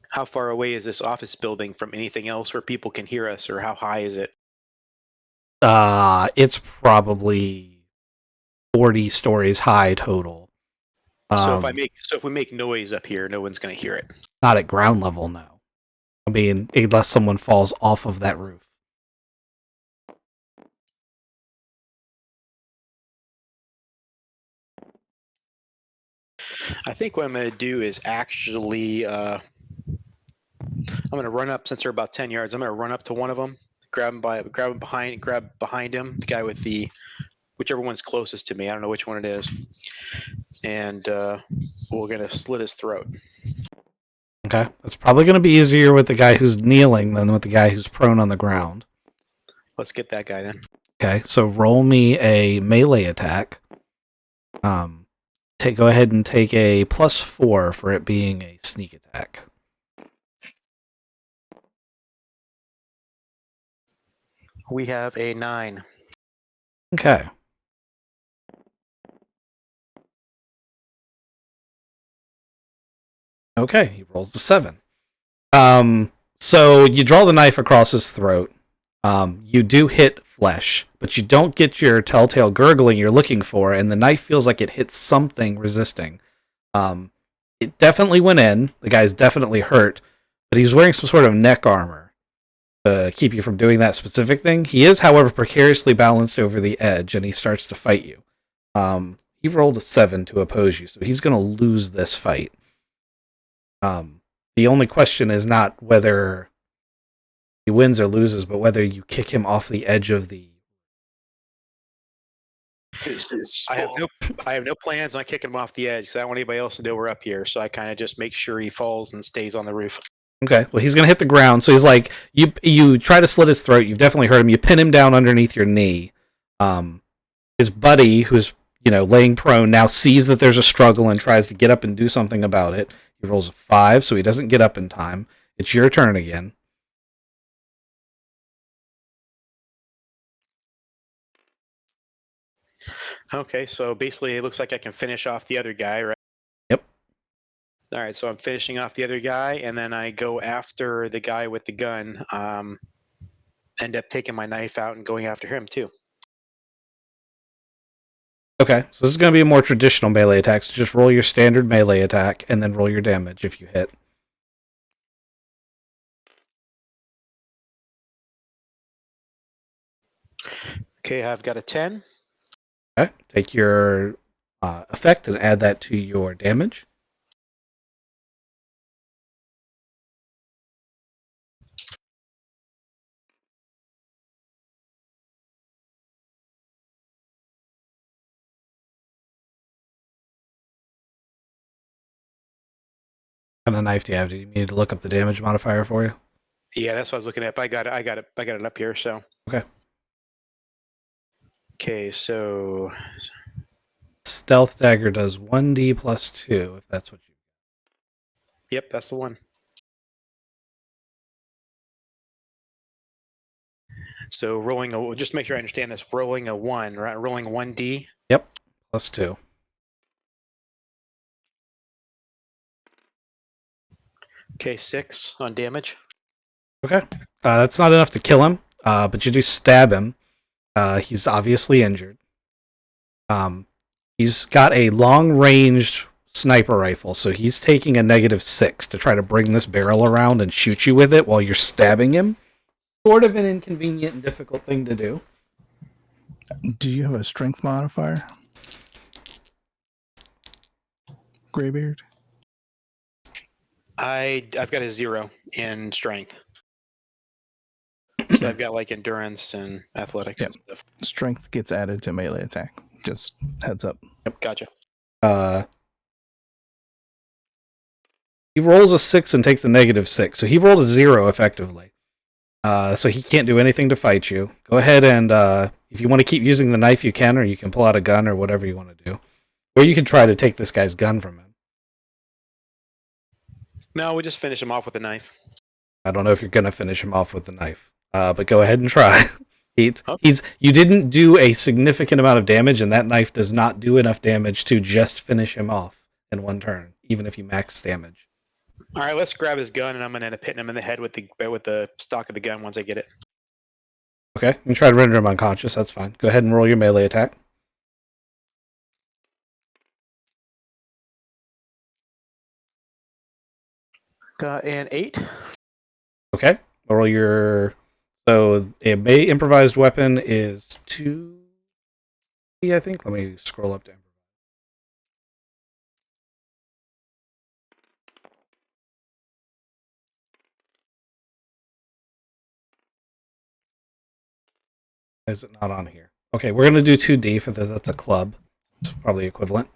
How far away is this office building from anything else where people can hear us, or how high is it? It's probably 40 stories high total. So if we make noise up here, no one's going to hear it. Not at ground level, no. I mean, unless someone falls off of that roof. I think what I'm going to do is actually, I'm going to run up, since they're about 10 yards. I'm going to run up to one of them, grab behind him, the guy with whichever one's closest to me. I don't know which one it is, and we're going to slit his throat. Okay, that's probably going to be easier with the guy who's kneeling than with the guy who's prone on the ground. Let's get that guy then. Okay, so roll me a melee attack. Go ahead and take a +4 for it being a sneak attack. We have a 9. Okay. Okay, he rolls a 7. So you draw the knife across his throat. You do hit flesh, but you don't get your telltale gurgling you're looking for, and the knife feels like it hits something resisting. It definitely went in. The guy's definitely hurt, but he's wearing some sort of neck armor to keep you from doing that specific thing. He is, however, precariously balanced over the edge, and he starts to fight you. He rolled a 7 to oppose you, so he's going to lose this fight. The only question is not whether he wins or loses, but whether you kick him off the edge of the... I have no plans on kicking him off the edge, because I don't want anybody else to know we're up here, so I kind of just make sure he falls and stays on the roof. Okay, well, he's going to hit the ground, so he's like, you try to slit his throat, you've definitely hurt him, you pin him down underneath your knee. His buddy, who's, laying prone, now sees that there's a struggle and tries to get up and do something about it. He rolls a 5, so he doesn't get up in time. It's your turn again. Okay, so basically it looks like I can finish off the other guy, right? Yep. All right, so I'm finishing off the other guy, and then I go after the guy with the gun. End up taking my knife out and going after him too. Okay, so this is going to be a more traditional melee attack, so just roll your standard melee attack, and then roll your damage if you hit. Okay, I've got a 10. Okay, take your effect and add that to your damage. What kind of knife do you have? Do you need to look up the damage modifier for you? Yeah, that's what I was looking at. But I got it up here. So Okay. Okay, so Stealth dagger does 1d plus 2, if that's what you... Yep, that's the one. So just make sure I understand this. Rolling a 1, right? Rolling 1d. Yep, plus 2. Okay, 6 on damage. Okay. That's not enough to kill him, but you do stab him. He's obviously injured. He's got a long-range sniper rifle, so he's taking a -6 to try to bring this barrel around and shoot you with it while you're stabbing him. sort of an inconvenient and difficult thing to do. Do you have a strength modifier? Graybeard? I've got a 0 in strength. So I've got like endurance and athletics Yep. and stuff. Strength gets added to melee attack. Just heads up. Gotcha. He rolls a 6 and takes a -6, so he rolled a 0 effectively. So he can't do anything to fight you. Go ahead and if you want to keep using the knife, you can, or you can pull out a gun or whatever you want to do. Or you can try to take this guy's gun from him. No, we just finish him off with a knife. I don't know if you're going to finish him off with the knife, but go ahead and try. You didn't do a significant amount of damage, and that knife does not do enough damage to just finish him off in one turn, even if you max damage. All right, let's grab his gun, and I'm gonna end up hitting him in the head with the stock of the gun once I get it. Okay, you can try to render him unconscious. That's fine. Go ahead and roll your melee attack. Got an 8. Okay, roll your. So a improvised weapon is 2. I think. Let me scroll up to improvised. Is it not on here? Okay, we're gonna do 2D for this. That's a club. It's probably equivalent.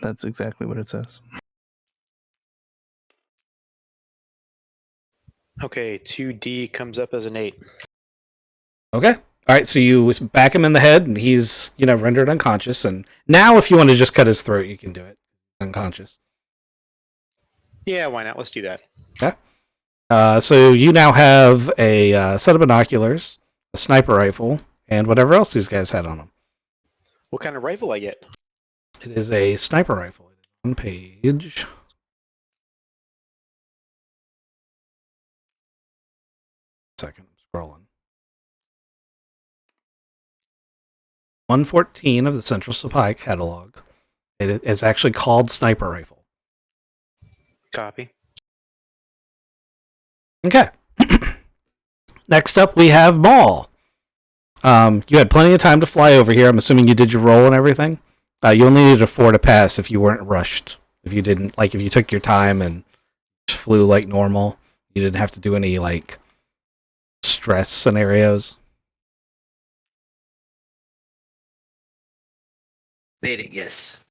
That's exactly what it says. Okay, 2D comes up as an 8. Okay. All right. So you back him in the head, and he's rendered unconscious. And now, if you want to just cut his throat, you can do it. Unconscious. Yeah, why not? Let's do that. Okay. So you now have a set of binoculars, a sniper rifle, and whatever else these guys had on them. What kind of rifle I get? It is a sniper rifle. It is on page. Second, I'm scrolling. 114 of the Central Supply catalog. It is actually called sniper rifle. Copy. Okay. Next up, we have Maul. You had plenty of time to fly over here. I'm assuming you did your roll and everything. You only needed a 4 to pass if you weren't rushed. If you didn't, if you took your time and just flew like normal, you didn't have to do any stress scenarios. Made it, yes.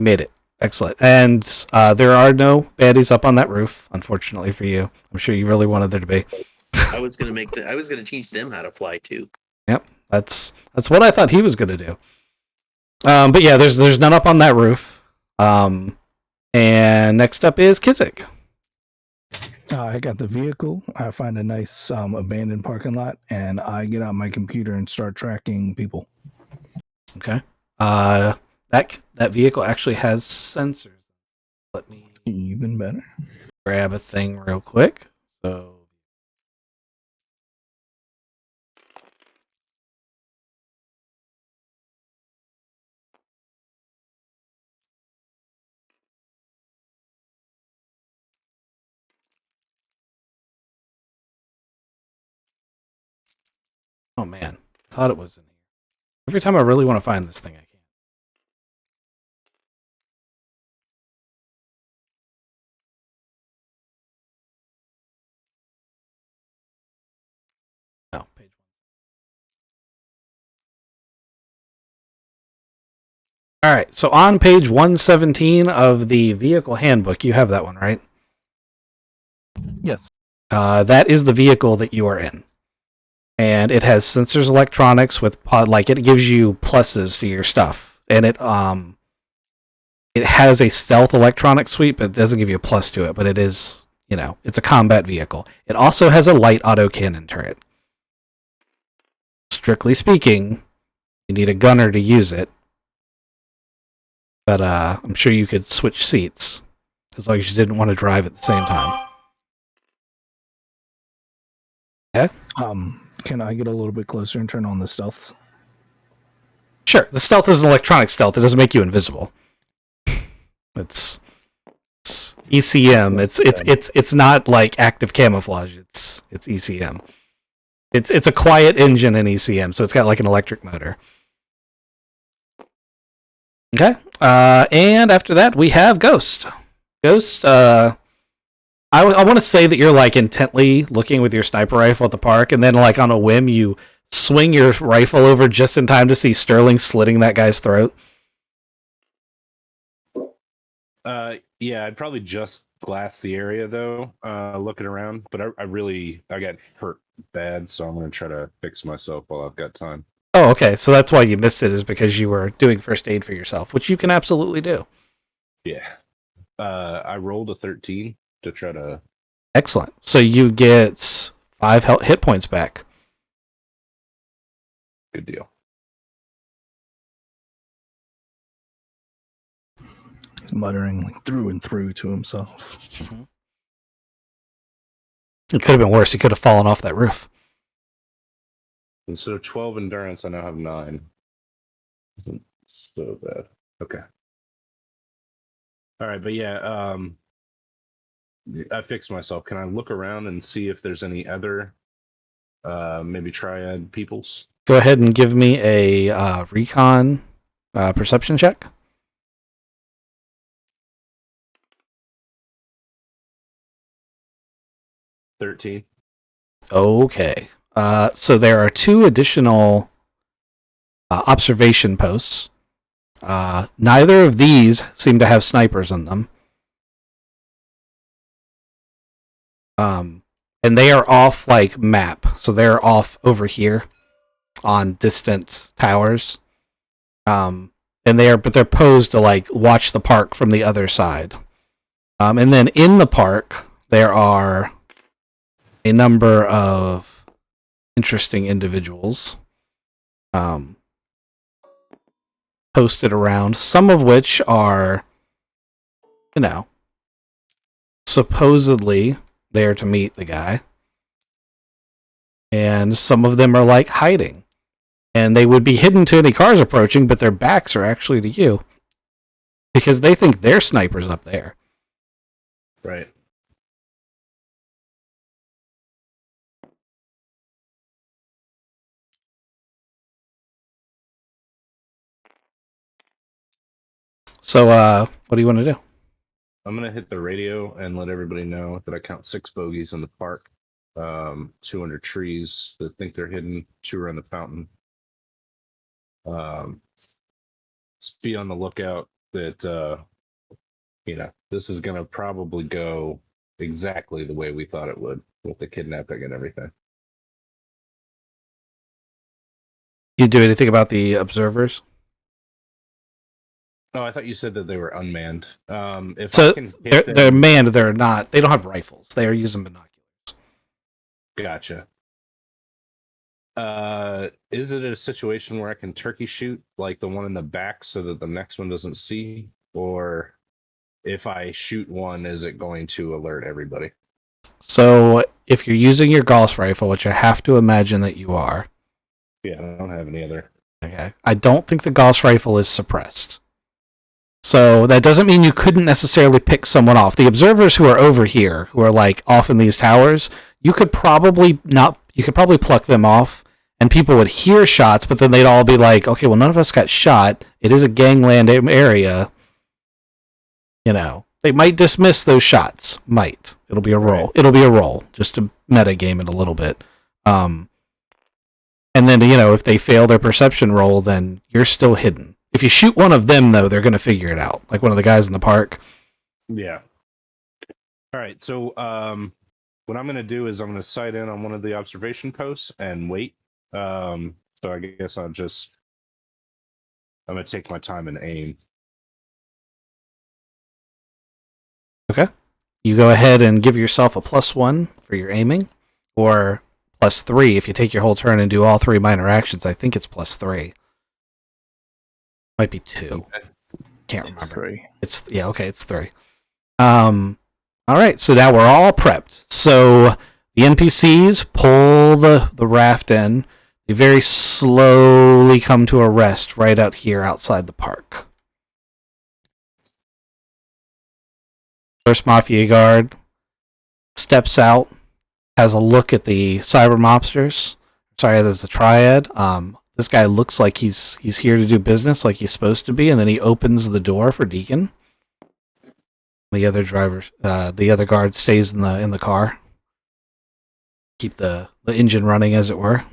Made it. Excellent. And there are no baddies up on that roof, unfortunately for you. I'm sure you really wanted there to be. I was gonna teach them how to fly too. Yep, that's what I thought he was gonna do. But yeah, there's none up on that roof. And next up is Kizik. I got the vehicle. I find a nice abandoned parking lot, and I get out my computer and start tracking people. Okay. That vehicle actually has sensors. Let me Even better. grab a thing real quick. So. Oh man, I thought it was in here. Every time I really want to find this thing, I can't. No, page 1. All right, so on page 117 of the vehicle handbook, you have that one, right? Yes. That is the vehicle that you are in. And it has sensors, electronics with it gives you pluses to your stuff. And it has a stealth electronic suite, but it doesn't give you a plus to it, but it is, it's a combat vehicle. It also has a light autocannon turret. Strictly speaking, you need a gunner to use it. But I'm sure you could switch seats as long as you didn't want to drive at the same time. Yeah? Can I get a little bit closer and turn on the stealths? Sure. The stealth is an electronic stealth. It doesn't make you invisible. It's ECM. It's not like active camouflage. It's ECM. It's a quiet engine in ECM, so it's got like an electric motor. Okay. And after that, we have Ghost. Ghost, I want to say that you're like intently looking with your sniper rifle at the park, and then like on a whim, you swing your rifle over just in time to see Sterling slitting that guy's throat. Yeah, I'd probably just glass the area though, looking around. But I got hurt bad, so I'm gonna try to fix myself while I've got time. Oh, okay. So that's why you missed it, is because you were doing first aid for yourself, which you can absolutely do. Yeah. I rolled a 13 to try to. Excellent. So you get 5 hit points back. Good deal. He's muttering like through and through to himself. Mm-hmm. It could have been worse. He could have fallen off that roof. Instead of 12 endurance, I now have 9. Isn't so bad. Okay. All right, but yeah, I fixed myself. Can I look around and see if there's any other, maybe triad peoples? Go ahead and give me a recon perception check. 13. Okay. So there are 2 additional observation posts. Neither of these seem to have snipers in them. And they are off like map, so they're off over here on distant towers. And they're posed to like watch the park from the other side. And then in the park there are a number of interesting individuals posted around, some of which are, supposedly there to meet the guy. And some of them are like hiding. And they would be hidden to any cars approaching, but their backs are actually to you. Because they think they're snipers up there. Right. So, what do you want to do? I'm gonna hit the radio and let everybody know that I count 6 bogeys in the park, 2 under trees that think they're hidden, 2 around the fountain. Just be on the lookout that this is gonna probably go exactly the way we thought it would with the kidnapping and everything. You do anything about the observers? Oh, I thought you said that they were unmanned. If So I can hit they're them, manned. They're not. They don't have rifles. They are using binoculars. gotcha. Is it a situation where I can turkey shoot like the one in the back so that the next one doesn't see, or if I shoot one, is it going to alert everybody? So if you're using your Gauss rifle, which I have to imagine that you are, Yeah, I don't have any other. okay, I don't think the Gauss rifle is suppressed. So that doesn't mean you couldn't necessarily pick someone off. The observers who are over here, who are like off in these towers, you could probably pluck them off, and people would hear shots, but then they'd all be like, okay, well, none of us got shot. It is a gangland area. They might dismiss those shots. Might. It'll be a roll. Right. It'll be a roll, just to metagame it a little bit. And then, if they fail their perception roll, then you're still hidden. If you shoot one of them, though, they're going to figure it out. Like one of the guys in the park. Yeah. All right. So what I'm going to do is I'm going to sight in on one of the observation posts and wait. So I guess I'm going to take my time and aim. Okay. You go ahead and give yourself a +1 for your aiming, or +3 if you take your whole turn and do all 3 minor actions. I think it's +3. Might be 2. Okay. Can't remember. It's 3. It's 3. All right, so now we're all prepped. So the NPCs pull the raft in. They very slowly come to a rest right out here outside the park. First Mafia guard steps out, has a look at the cyber mobsters, Sorry, there's a triad. This guy looks like he's here to do business, like he's supposed to be, and then he opens the door for Deacon. The other guard stays in the car. Keep the engine running, as it were.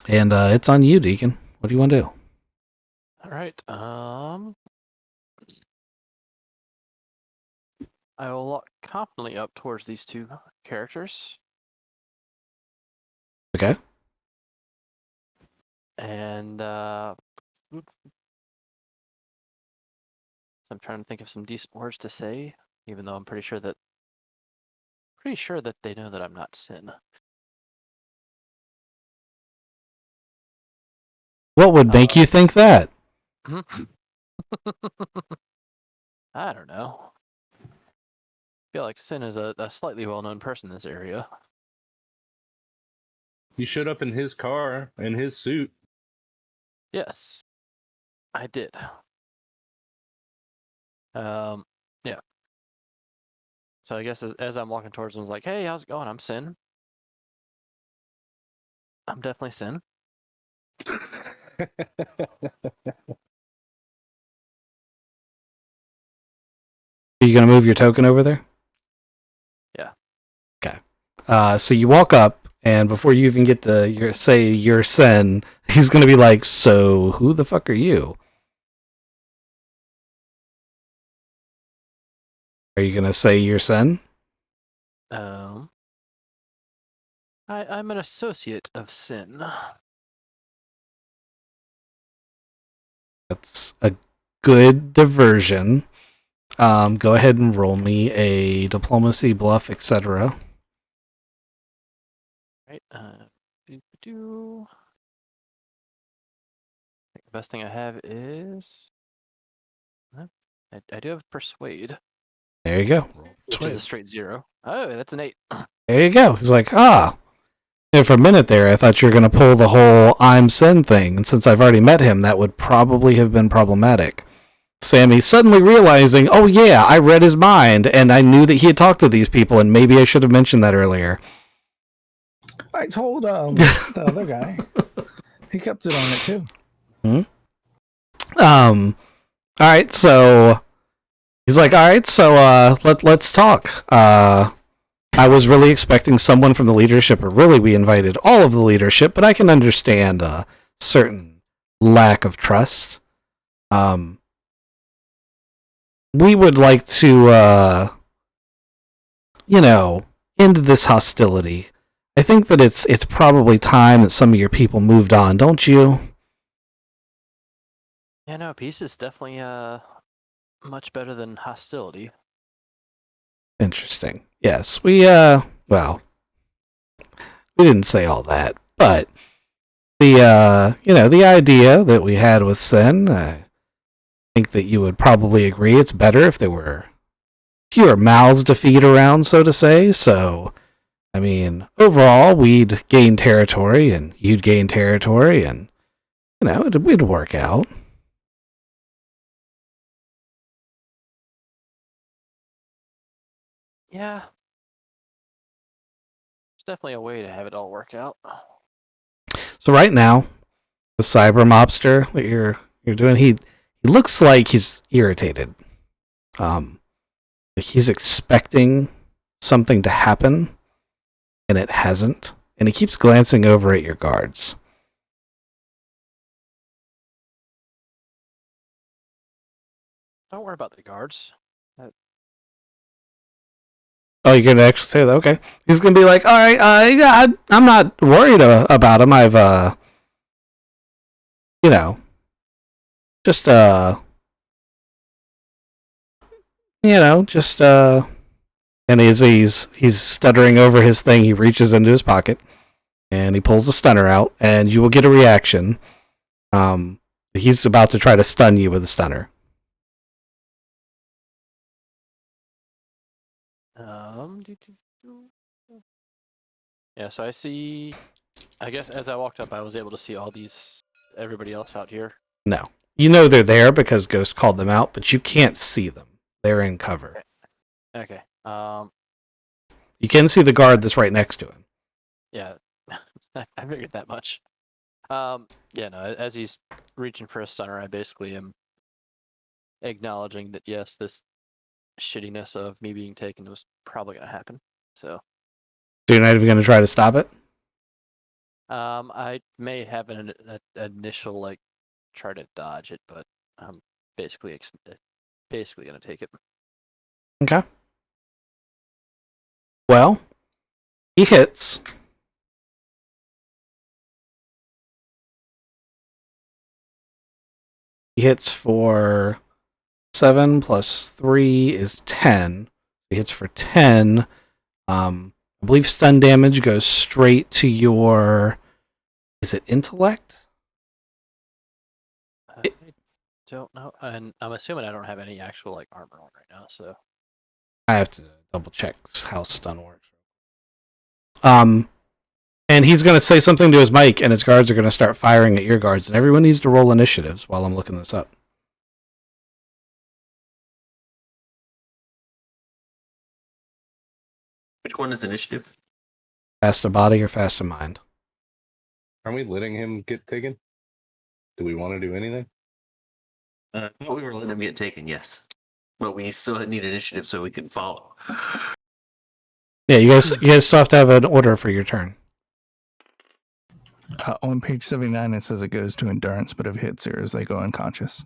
And it's on you, Deacon. What do you want to do? All right. I will walk confidently up towards these two characters. Okay. And I'm trying to think of some decent words to say, even though I'm pretty sure that they know that I'm not Sin. What would make you think that? I don't know. I feel like Sin is a slightly well-known person in this area. You showed up in his car, in his suit. Yes, I did. Yeah. So I guess as I'm walking towards him, I was like, "Hey, how's it going? I'm Sin. I'm definitely Sin." Are you gonna move your token over there? Yeah. Okay. So you walk up, and before you even get to your Sen, he's gonna be like, "So who the fuck are you?" Are you gonna say you're Sen? I'm an associate of Sin. That's a good diversion. Go ahead and roll me a diplomacy, bluff, etc. Right. The best thing I have is I do have persuade, There you go. which is a straight 0. Oh, that's an 8. There you go. He's like, ah. And for a minute there, I thought you were going to pull the whole I'm Sen thing. And since I've already met him, that would probably have been problematic. Sammy suddenly realizing, oh yeah, I read his mind, and I knew that he had talked to these people, and maybe I should have mentioned that earlier. I told the other guy. He kept it on it too. All right, so he's like, all right, so let's talk. I was really expecting someone from the leadership, or really we invited all of the leadership, but I can understand a certain lack of trust. We would like to, end this hostility. I think that it's probably time that some of your people moved on, don't you? Yeah, no, peace is definitely much better than hostility. Interesting. Yes, we didn't say all that, but the idea that we had with Sen, I think that you would probably agree it's better if there were fewer mouths to feed around, so to say. So, I mean, overall, we'd gain territory, and you'd gain territory, and it'd work out. Yeah. There's definitely a way to have it all work out. So right now, the cyber mobster that you're doing, he looks like he's irritated. He's expecting something to happen, and it hasn't. And he keeps glancing over at your guards. Don't worry about the guards. Oh, you're gonna actually say that? Okay. He's gonna be like, all right, yeah, I'm not worried about him. I've, just, and as he's stuttering over his thing, he reaches into his pocket and he pulls the stunner out, and you will get a reaction. He's about to try to stun you with a stunner. Yeah, so I see. I guess as I walked up, I was able to see everybody else out here. No. You know they're there because Ghost called them out, but you can't see them. They're in cover. Okay. You can see the guard that's right next to him. Yeah, I figured that much. Yeah, no. As he's reaching for a stunner, I basically am acknowledging that yes, this shittiness of me being taken was probably going to happen. So, So you're not even going to try to stop it? I may have an initial like try to dodge it, but I'm basically basically going to take it. Okay. Well, he hits. He hits for 7 plus 3 is 10. He hits for 10. I believe stun damage goes straight to your. Is it intellect? I don't know, and I'm assuming I don't have any actual like armor on right now, so. I have to double check how stun works. And he's going to say something to his mic, and his guards are going to start firing at your guards, and everyone needs to roll initiatives while I'm looking this up. Which one is initiative? Fast of body or fast of mind? Are we letting him get taken? Do we want to do anything? We were letting him get taken, yes. But we still need initiative so we can follow. Yeah, you guys still have to have an order for your turn. On page 79, it says it goes to endurance, but if it hits zeros, they go unconscious.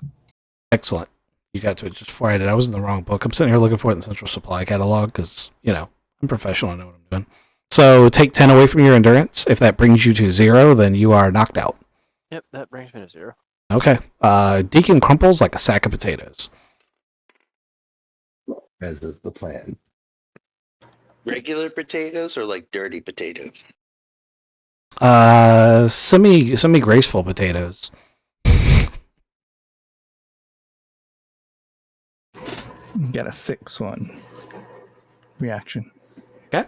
Excellent. You got to it just before I did. I was in the wrong book. I'm sitting here looking for it in the Central Supply Catalog because, I'm professional. I know what I'm doing. So take 10 away from your endurance. If that brings you to 0, then you are knocked out. Yep, that brings me to 0. Okay. Deacon crumples like a sack of potatoes. As is the plan. Regular potatoes or like dirty potatoes? Semi graceful potatoes. You got a 6-1 reaction. Okay.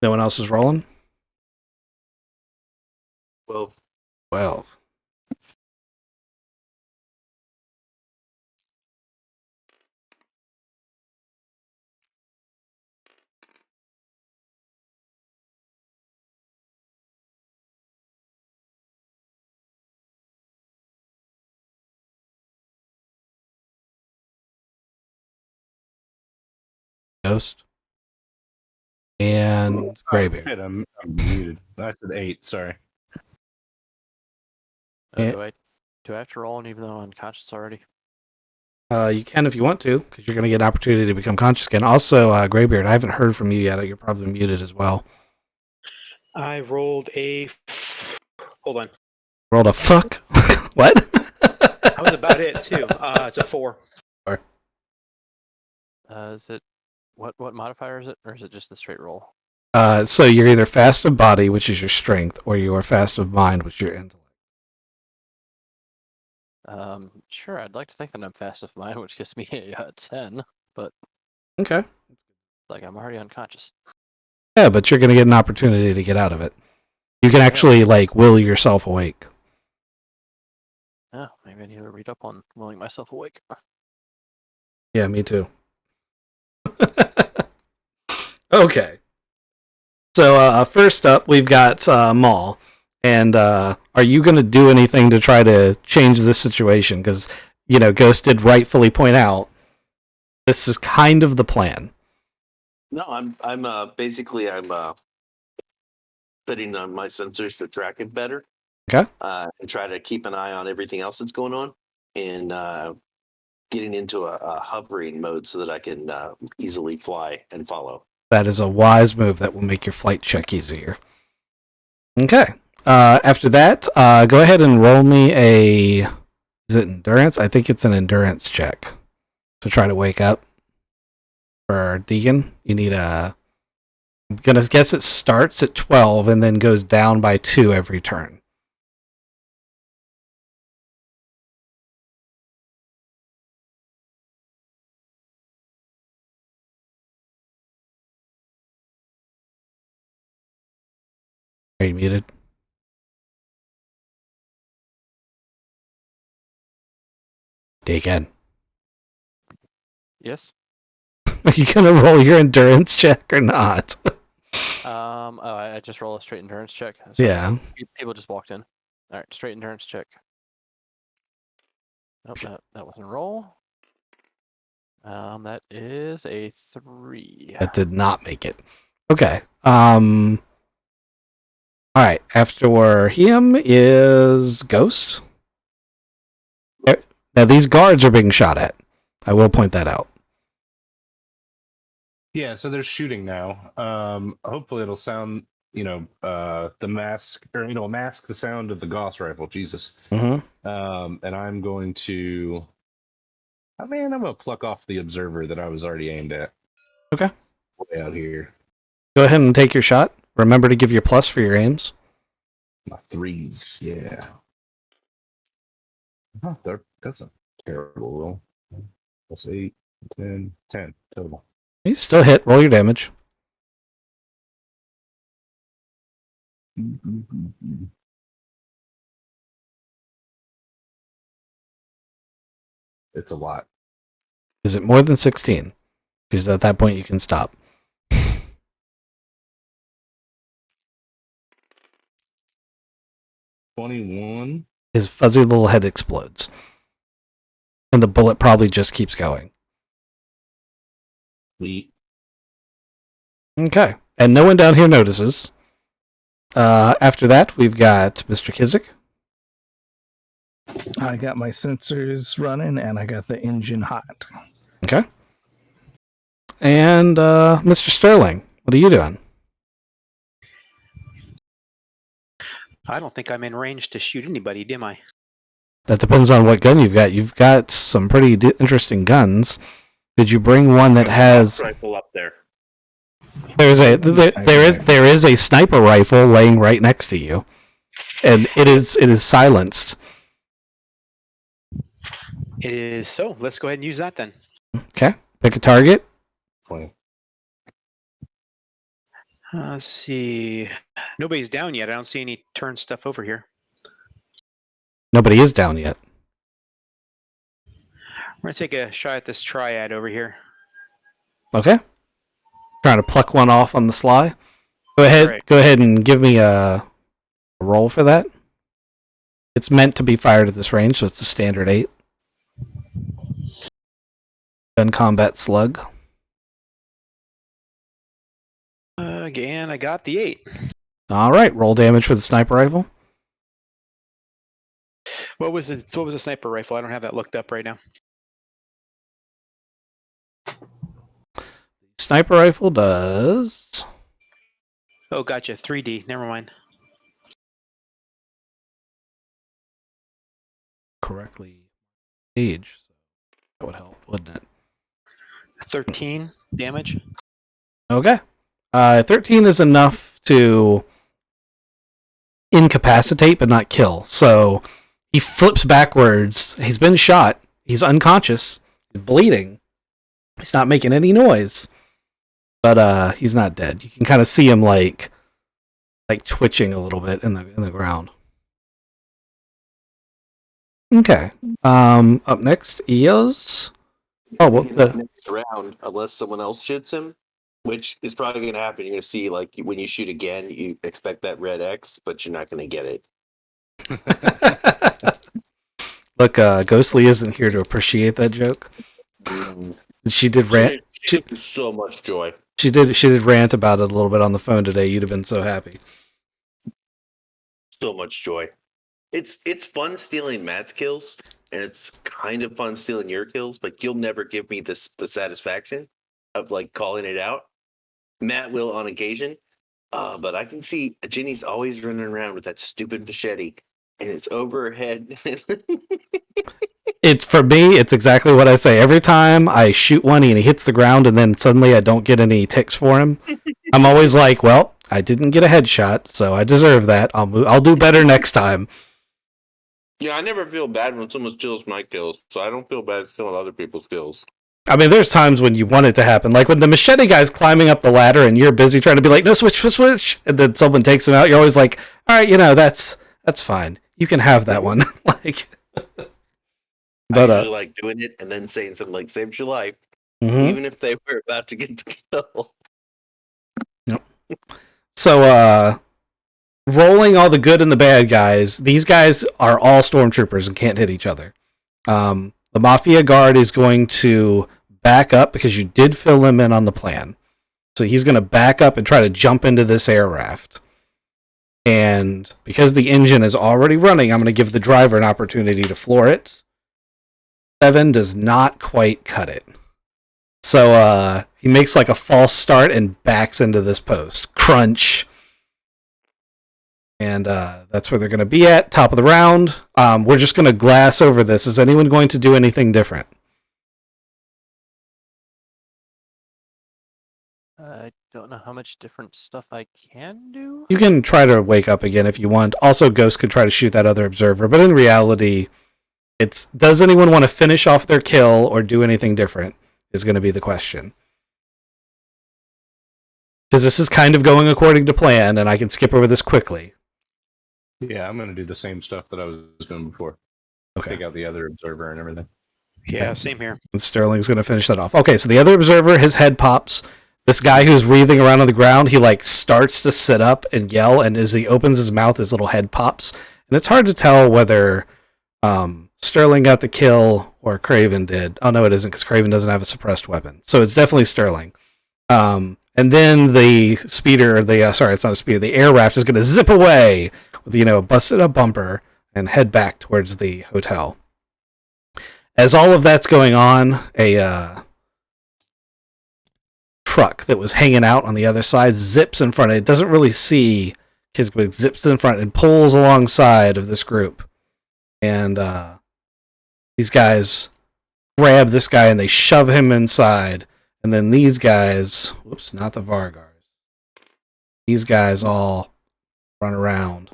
No one else is rolling? 12. 12. Ghost. And Greybeard. Shit, I'm muted. I said 8, sorry. Yeah. Do I have to roll even though I'm unconscious already? You can if you want to, because you're going to get an opportunity to become conscious again. Also, Greybeard, I haven't heard from you yet. You're probably muted as well. I rolled a. Hold on. Rolled a fuck? What? That was about it too. It's a 4. Is it what modifier is it, or is it just the straight roll? So you're either fast of body, which is your strength, or you are fast of mind, which is your intellect. Sure. I'd like to think that I'm fast of mind, which gives me a 10, but Okay. like I'm already unconscious. Yeah, but you're going to get an opportunity to get out of it. You can actually will yourself awake. Oh, maybe I need to read up on willing myself awake. Yeah, me too. Okay. So first up, we've got Maul. And are you going to do anything to try to change this situation? Because, Ghost did rightfully point out this is kind of the plan. No, I'm basically putting on my sensors to track it better. Okay. And try to keep an eye on everything else that's going on, and getting into a hovering mode so that I can easily fly and follow. That is a wise move that will make your flight check easier. Okay. After that, go ahead and roll me a. Is it endurance? I think it's an endurance check to try to wake up. For Deegan, you need a. I'm gonna guess it starts at 12 and then goes down by 2 every turn. Are you muted? Deacon, Yes. are you gonna roll your endurance check or not? Oh, I just roll a straight endurance check. Sorry, Yeah. People just walked in. All right, straight endurance check. Nope, that wasn't a roll. That is a 3. That did not make it. Okay. All right. After him is Ghost. Now these guards are being shot at. I will point that out. Yeah, so they're shooting now. Hopefully it'll sound, the mask, or mask the sound of the Gauss rifle. Jesus. Mm-hmm. And I'm going to. I'm gonna pluck off the observer that I was already aimed at. Okay. Way out here. Go ahead and take your shot. Remember to give your plus for your aims. My 3s, yeah. That's a terrible roll. Plus 8, 10 total. You still hit. Roll your damage. It's a lot. Is it more than 16? Because at that point you can stop. 21. His fuzzy little head explodes. And the bullet probably just keeps going. Sweet. Okay. And no one down here notices. After that, we've got Mr. Kizik. I got my sensors running and I got the engine hot. Okay. And Mr. Sterling, what are you doing? I don't think I'm in range to shoot anybody, am I? That depends on what gun you've got. You've got some pretty interesting guns. Did you bring one that has? Rifle up there. There is a sniper rifle laying right next to you, and it is silenced. It is so. Let's go ahead and use that then. Okay, pick a target. 20. Let's see. Nobody's down yet. I don't see any turn stuff over here. Nobody is down yet. We're gonna take a shot at this triad over here. Okay. Trying to pluck one off on the sly. Go ahead. Right. Go ahead and give me a roll for that. It's meant to be fired at this range, so it's a standard 8. Gun combat slug. Again, I got the 8. All right. Roll damage for the sniper rifle. What was it? What was a sniper rifle? I don't have that looked up right now. Sniper rifle does. Oh, gotcha. 3D. Never mind. Correctly age. So that would help, wouldn't it? 13 damage. Okay. 13 is enough to incapacitate but not kill. So he flips backwards. He's been shot. He's unconscious. He's bleeding. He's not making any noise. But he's not dead. You can kind of see him like twitching a little bit in the ground. Okay. Up next, Eos. Oh, well, Next round, unless someone else shoots him, which is probably going to happen. You're going to see, like, when you shoot again, you expect that red X, but you're not going to get it. Look, Ghostly isn't here to appreciate that joke. She did rant. She so much joy. She did rant about it a little bit on the phone today. You'd have been so happy. So much joy. It's fun stealing Matt's kills, and it's kind of fun stealing your kills, but you'll never give me the satisfaction of like calling it out. Matt will on occasion, but I can see Jenny's always running around with that stupid machete, and it's over her head. It's for me. It's exactly what I say every time I shoot one and he hits the ground, and then suddenly I don't get any ticks for him. I'm always like, well, I didn't get a headshot, so I deserve that. I'll do better next time. Yeah, I never feel bad when someone steals my kills, so I don't feel bad stealing other people's kills. I mean, there's times when you want it to happen, like when the machete guy's climbing up the ladder and you're busy trying to be like, no, switch, and then someone takes him out. You're always like, all right, that's fine. You can have that one. Like, But I usually like doing it and then saying something like "saved your life," mhm. even if they were about to get the kill. So rolling all the good and the bad guys. These guys are all stormtroopers and can't hit each other. The Mafia guard is going to back up because you did fill him in on the plan. So he's going to back up and try to jump into this air raft. And because the engine is already running, I'm going to give the driver an opportunity to floor it. 7 does not quite cut it. So he makes like a false start and backs into this post. Crunch. And that's where they're going to be at, top of the round. We're just going to glass over this. Is anyone going to do anything different? I don't know how much different stuff I can do. You can try to wake up again if you want. Also, Ghost could try to shoot that other observer. But in reality, it's does anyone want to finish off their kill or do anything different is going to be the question. Because this is kind of going according to plan, and I can skip over this quickly. Yeah, I'm gonna do the same stuff that I was doing before. Okay. Take out the other observer and everything. Yeah, same here. And Sterling's going to finish that off. Okay, so the other observer, his head pops. This guy who's wreathing around on the ground, he like starts to sit up and yell, and as he opens his mouth, his little head pops. And it's hard to tell whether Sterling got the kill or Craven did. Oh no, it isn't, because Craven doesn't have a suppressed weapon. So it's definitely Sterling. And then the speeder, sorry, it's not a speeder, the air raft is going to zip away with, a busted up bumper and head back towards the hotel. As all of that's going on, a truck that was hanging out on the other side zips in front. It doesn't really see kids, but zips in front and pulls alongside of this group. And these guys grab this guy and they shove him inside. And then these guys, whoops, not the Vargars. These guys all run around.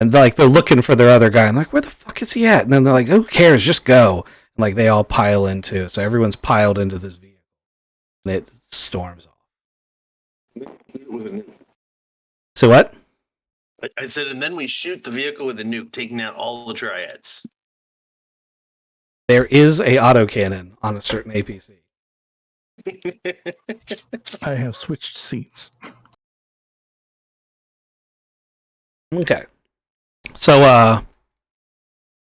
And they're looking for their other guy. And like, where the fuck is he at? And then they're like, who cares? Just go. And like they all pile into. So everyone's piled into this vehicle. And it storms off. So what? I said, and then we shoot the vehicle with a nuke, taking out all the triads. There is a autocannon on a certain APC. I have switched seats. Okay. So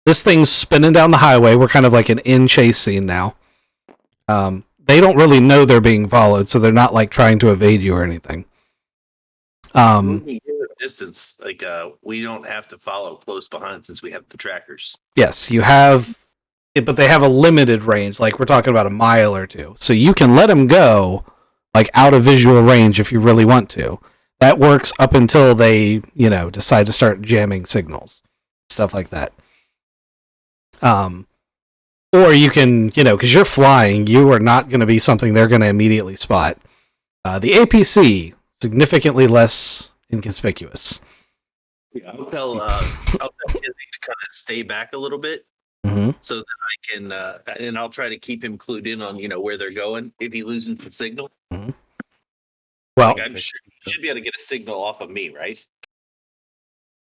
this thing's spinning down the highway. We're kind of like an in-chase scene now. They don't really know they're being followed, so they're not like trying to evade you or anything. Distance, like we don't have to follow close behind since we have the trackers. Yes, you have, but they have a limited range. Like we're talking about a mile or two, so you can let them go like out of visual range if you really want to. That works up until they, decide to start jamming signals, stuff like that. Or you can, because you're flying, you are not going to be something they're going to immediately spot. The APC, significantly less inconspicuous. Yeah, I'll tell Kizzy to kind of stay back a little bit, so that I can, and I'll try to keep him clued in on where they're going if he loses the signal. Mm-hmm. Well, like, I'm sure you should be able to get a signal off of me, right?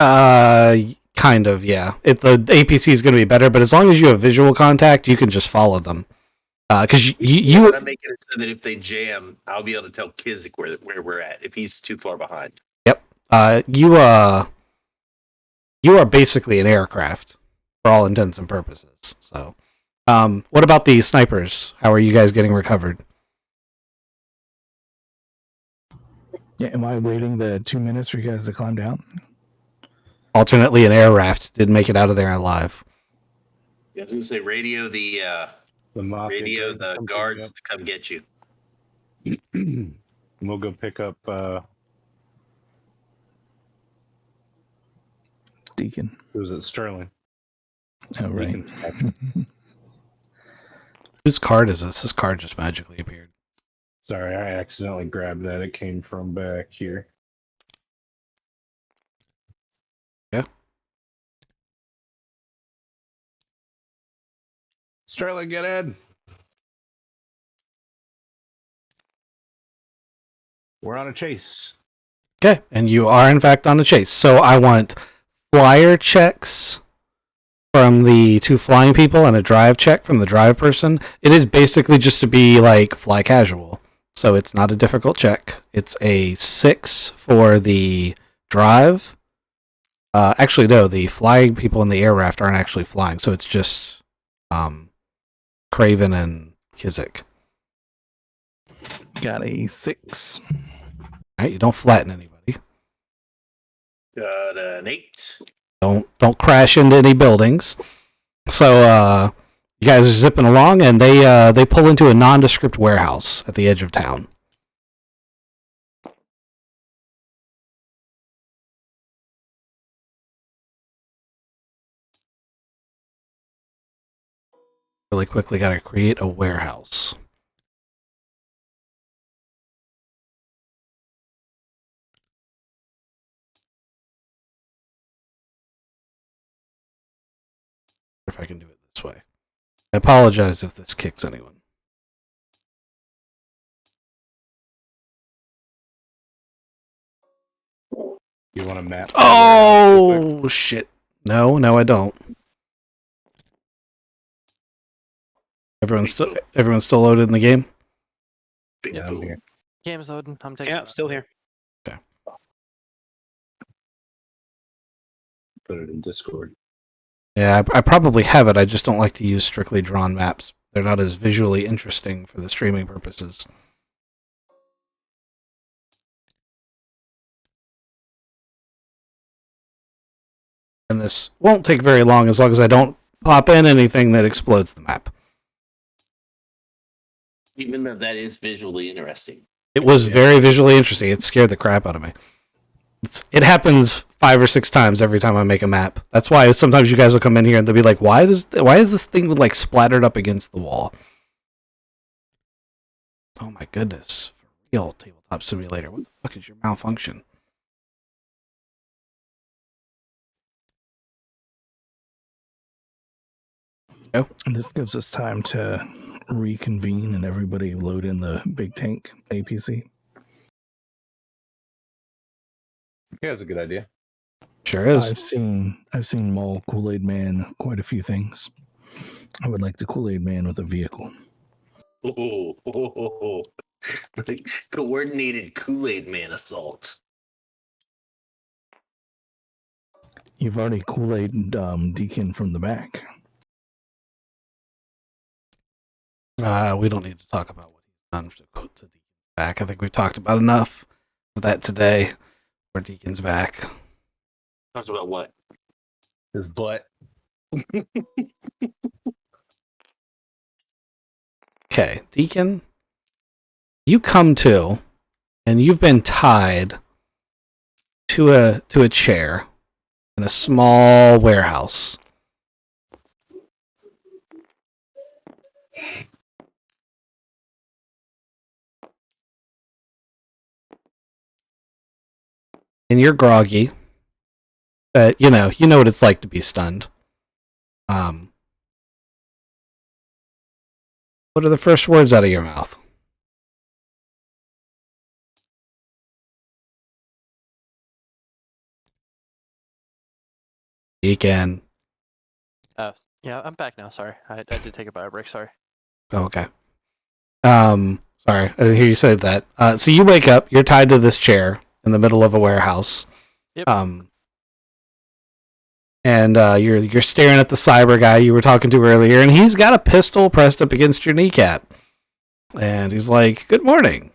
Kind of, yeah. The APC is going to be better, but as long as you have visual contact, you can just follow them. Because you I'm making it so that if they jam, I'll be able to tell Kizik where we're at if he's too far behind. Yep. You are basically an aircraft for all intents and purposes. So, what about the snipers? How are you guys getting recovered? Yeah, am I waiting the 2 minutes for you guys to climb down? Alternately, an air raft did make it out of there alive. I was going to say radio the guards to come get you. We'll go pick up Deacon. who's it? Sterling. Oh, right. Whose card is this? This card just magically appeared. Sorry, I accidentally grabbed that. It came from back here. Yeah. Sterling, get in. We're on a chase. Okay, and you are in fact on a chase. So I want flyer checks from the two flying people and a drive check from the drive person. It is basically just to be like fly casual. So it's not a difficult check. It's a 6 for the drive. Actually, no, the flying people in the air raft aren't actually flying, so it's just Craven and Kizik. Got a 6. Right? You don't flatten anybody. Got an 8. Don't crash into any buildings. So you guys are zipping along, and they pull into a nondescript warehouse at the edge of town. Really quickly, got to create a warehouse. If I can do it this way. I apologize if this kicks anyone. You want a map? Oh, shit. No, I don't. Everyone's still loaded in the game? Yeah, I'm here. Game's loading. I'm taking. Yeah, still here. Put it in Discord. Yeah, I probably have it. I just don't like to use strictly drawn maps. They're not as visually interesting for the streaming purposes. And this won't take very long as I don't pop in anything that explodes the map. Even though that is visually interesting. It was very visually interesting. It scared the crap out of me. It happens 5 or 6 times every time I make a map. That's why sometimes you guys will come in here and they'll be like, why is this thing like splattered up against the wall? Oh my goodness. For real, Tabletop Simulator. What the fuck is your malfunction? Oh. And this gives us time to reconvene and everybody load in the big tank APC. Yeah, that's a good idea. Sure is. I've seen Mole Kool-Aid Man quite a few things. I would like the Kool-Aid Man with a vehicle. Like coordinated Kool-Aid Man assault. You've already Kool-Aid Deacon from the back. We don't need to talk about what he's done to Deacon's back. I think we've talked about enough of that today. For Deacon's back. Talks about what? His butt. Okay, Deacon, you come to, and you've been tied to a chair in a small warehouse. And you're groggy. You know what it's like to be stunned. What are the first words out of your mouth? Deacon. Yeah, I'm back now. Sorry, I did take a bio break. Sorry. Oh, okay. Sorry, I didn't hear you say that. So you wake up, you're tied to this chair in the middle of a warehouse. Yep. And you're staring at the cyber guy you were talking to earlier, and he's got a pistol pressed up against your kneecap. And he's like, "Good morning.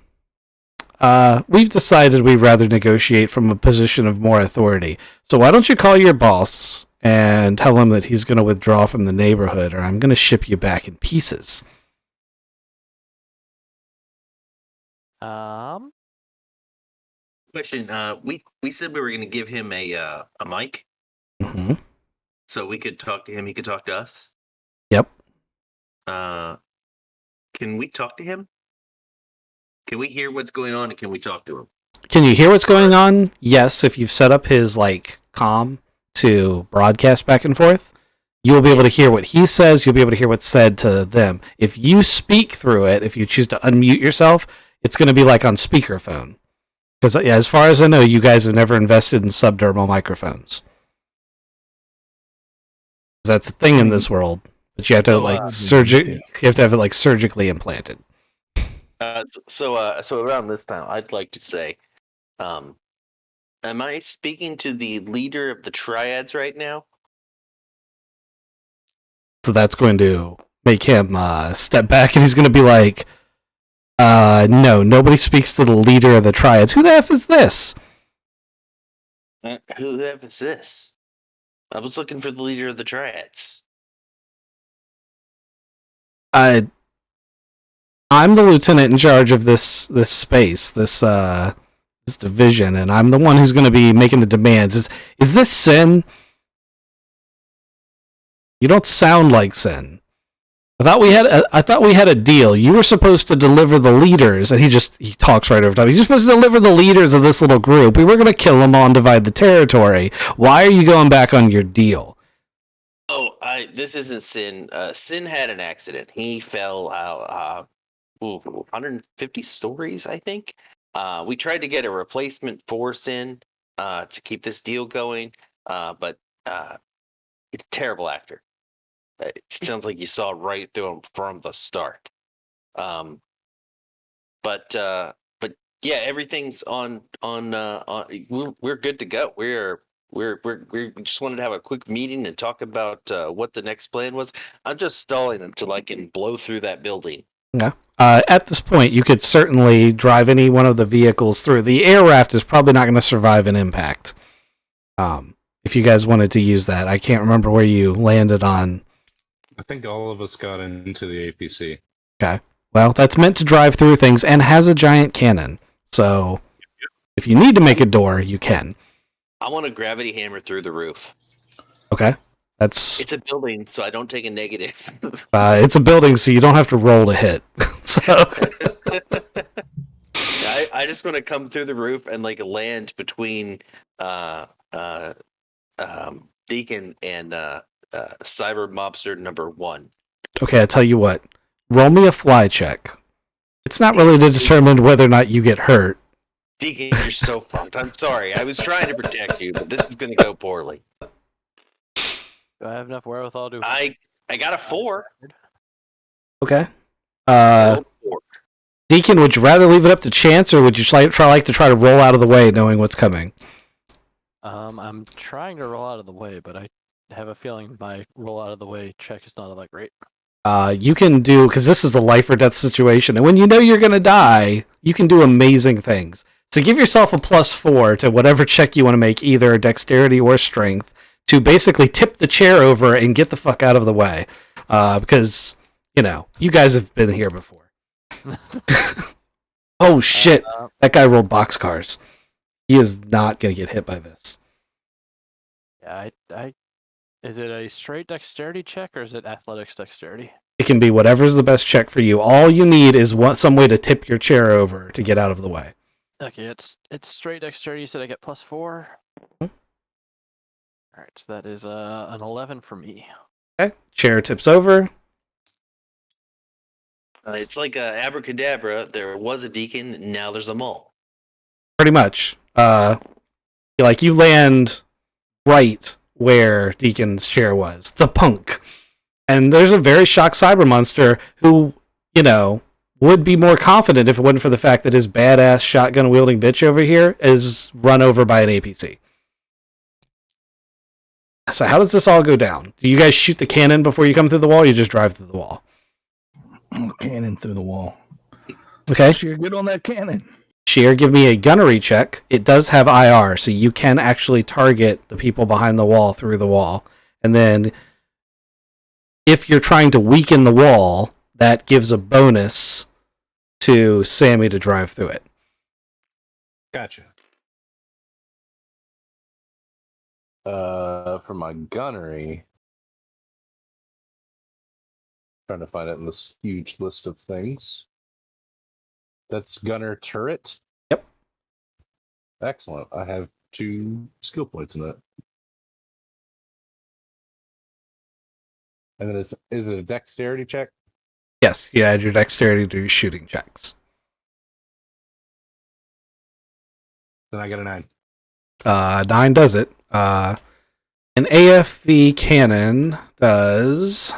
We've decided we'd rather negotiate from a position of more authority. So why don't you call your boss and tell him that he's going to withdraw from the neighborhood, or I'm going to ship you back in pieces." Question. We said we were going to give him a mic, Mm-hmm. so we could talk to him. He could talk to us. Yep. Can we talk to him? Can we hear what's going on, and can we talk to him? Can you hear what's going on? Yes, if you've set up his comm to broadcast back and forth, you will be able to hear what he says. You'll be able to hear what's said to them. If you speak through it, if you choose to unmute yourself, it's going to be like on speakerphone. Because as far as I know, you guys have never invested in subdermal microphones. That's a thing in this world, but you have to So, like yeah. you have to have it like surgically implanted. So around this time, I'd like to say, am I speaking to the leader of the triads right now? So that's going to make him step back, and he's going to be like, no, nobody speaks to the leader of the triads. Who the F is this? Who the F is this? I was looking for the leader of the triads. I'm the lieutenant in charge of this space, this division, and I'm the one who's going to be making the demands. Is this Sin? You don't sound like Sin. I thought we had a deal. You were supposed to deliver the leaders, and he talks right over top. You're supposed to deliver the leaders of this little group. We were going to kill them all and divide the territory. Why are you going back on your deal? Oh, this isn't Sin. Sin had an accident. He fell out 150 stories, I think. We tried to get a replacement for Sin to keep this deal going, but he's a terrible actor. It sounds like you saw right through him from the start. But yeah, everything's on. We're good to go. We just wanted to have a quick meeting and talk about what the next plan was. I'm just stalling until I can blow through that building. Yeah. At this point, you could certainly drive any one of the vehicles through. The air raft is probably not going to survive an impact. If you guys wanted to use that, I can't remember where you landed on. I think all of us got into the APC. Okay. Well, that's meant to drive through things and has a giant cannon. So if you need to make a door, you can. I want a gravity hammer through the roof. Okay. It's a building, so I don't take a negative. it's a building, so you don't have to roll to hit. So I just want to come through the roof and like land between Deacon and Cyber Mobster number 1. okay, I tell you what. Roll me a fly check. It's not really to determine whether or not you get hurt. Deacon, you're so fucked. I'm sorry. I was trying to protect you, but this is going to go poorly. Do I have enough wherewithal to? I got a 4. Okay. Rolled 4. Deacon, would you rather leave it up to chance, or would you try to roll out of the way, knowing what's coming? I'm trying to roll out of the way, but I have a feeling my roll out of the way check is not all that great. You can do, because this is a life or death situation, and when you know you're going to die, you can do amazing things. So give yourself a +4 to whatever check you want to make, either dexterity or strength, to basically tip the chair over and get the fuck out of the way. Because, you guys have been here before. Oh shit, that guy rolled boxcars. He is not going to get hit by this. Yeah, is it a straight dexterity check or is it athletics dexterity? It can be whatever's the best check for you. All you need is some way to tip your chair over to get out of the way. Okay, it's straight dexterity. You said I get +4. Mm-hmm. All right, so that is an 11 for me. Okay, chair tips over. It's like abracadabra. There was a deacon, now there's a mole. Pretty much. You land right where Deacon's chair was, the punk. And there's a very shocked cyber monster who, would be more confident if it wasn't for the fact that his badass shotgun wielding bitch over here is run over by an APC. So how does this all go down? Do you guys shoot the cannon before you come through the wall, or you just drive through the wall? Cannon through the wall. Okay. You're good on that cannon. Sheer, give me a gunnery check. It does have IR, so you can actually target the people behind the wall through the wall. And then, if you're trying to weaken the wall, that gives a bonus to Sammy to drive through it. Gotcha. For my gunnery, trying to find it in this huge list of things. That's gunner turret. Yep. Excellent. I have 2 skill points in that. And then is it a dexterity check? Yes, you add your dexterity to your shooting checks. Then I got a 9. 9 does it. An AFV cannon does.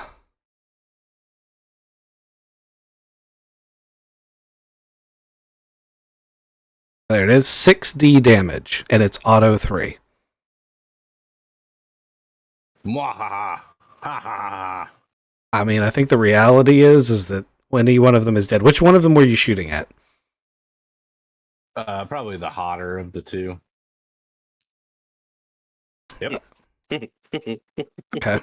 There it is, 6d damage, and it's auto 3. Mwahaha! Ha ha ha! I mean, I think the reality is that any one of them is dead. Which one of them were you shooting at? Probably the hotter of the two. Yep. Okay.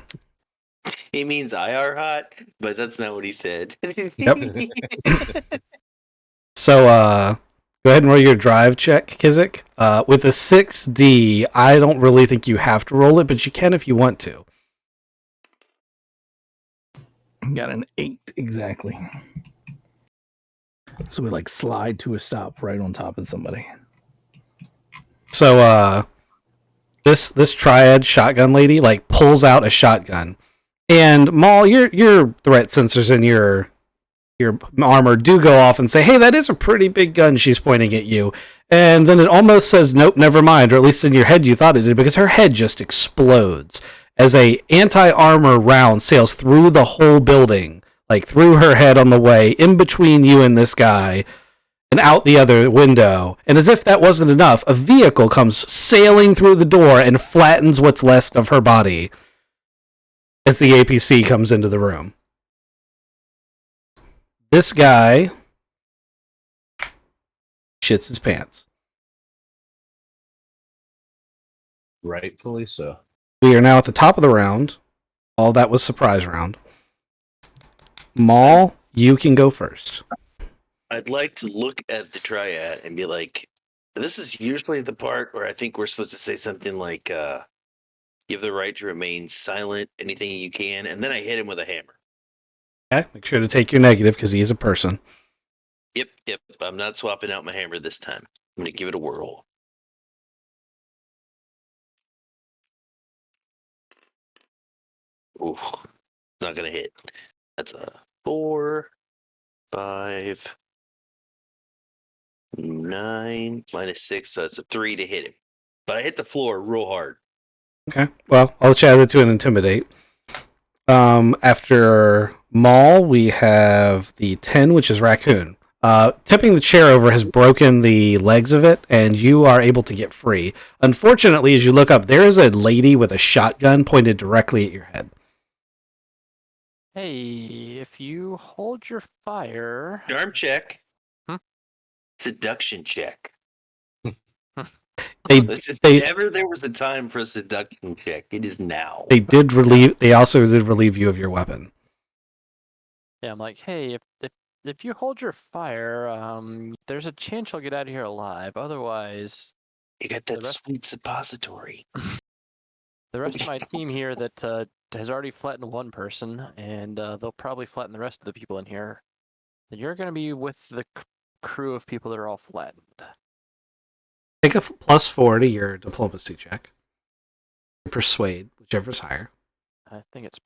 He means IR hot, but that's not what he said. Yep. So, go ahead and roll your drive check, Kizik. With a 6D, I don't really think you have to roll it, but you can if you want to. Got an 8 exactly. So we like slide to a stop right on top of somebody. So, this triad shotgun lady like pulls out a shotgun, and Maul, your threat sensors in your armor do go off and say, "Hey, that is a pretty big gun." She's pointing at you, and then it almost says, "Nope, never mind." Or at least in your head, you thought it did, because her head just explodes as a anti-armor round sails through the whole building, like through her head on the way in between you and this guy, and out the other window. And as if that wasn't enough, a vehicle comes sailing through the door and flattens what's left of her body as the APC comes into the room. This guy shits his pants. Rightfully so. We are now at the top of the round. All that was surprise round. Maul, you can go first. I'd like to look at the triad and be like, this is usually the part where I think we're supposed to say something like, you have the right to remain silent, anything you can, and then I hit him with a hammer. Okay, make sure to take your negative because he is a person. Yep. I'm not swapping out my hammer this time. I'm going to give it a whirl. Ooh, not going to hit. That's a 4, 5, 9, minus 6, so it's a 3 to hit him. But I hit the floor real hard. Okay, well, I'll chat it to an intimidate. After Maul, we have the 10, which is Raccoon. Tipping the chair over has broken the legs of it, and you are able to get free. Unfortunately, as you look up, there is a lady with a shotgun pointed directly at your head. Hey, if you hold your fire. Charm check. Hmm? Seduction check. They Never there was a time for a seduction check. It is now. They also did relieve you of your weapon. Yeah, I'm like, hey, if you hold your fire, there's a chance you'll get out of here alive. Otherwise, You got that sweet suppository. the rest of my team here that has already flattened one person, and they'll probably flatten the rest of the people in here. Then you're going to be with the crew of people that are all flattened. Take a +4 to your diplomacy check. Persuade, whichever's higher. I think it's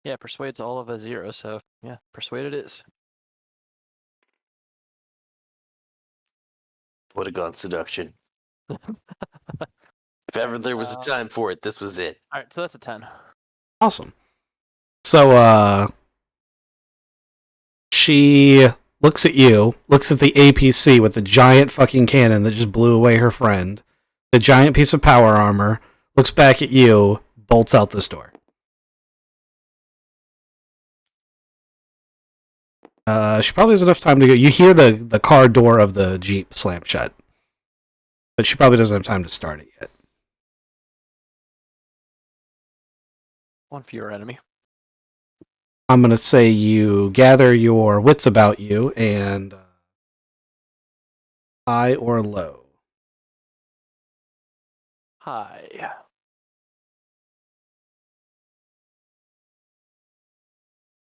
yeah, persuade's all of a 0, so yeah, persuade it is. Would have gone seduction. If ever there was a time for it, this was it. All right, so that's a 10. Awesome. So, she looks at you, looks at the APC with the giant fucking cannon that just blew away her friend, the giant piece of power armor, looks back at you, bolts out this door. She probably has enough time to go. You hear the car door of the Jeep slam shut, but she probably doesn't have time to start it yet. One fewer enemy. I'm going to say you gather your wits about you and high or low. Hi.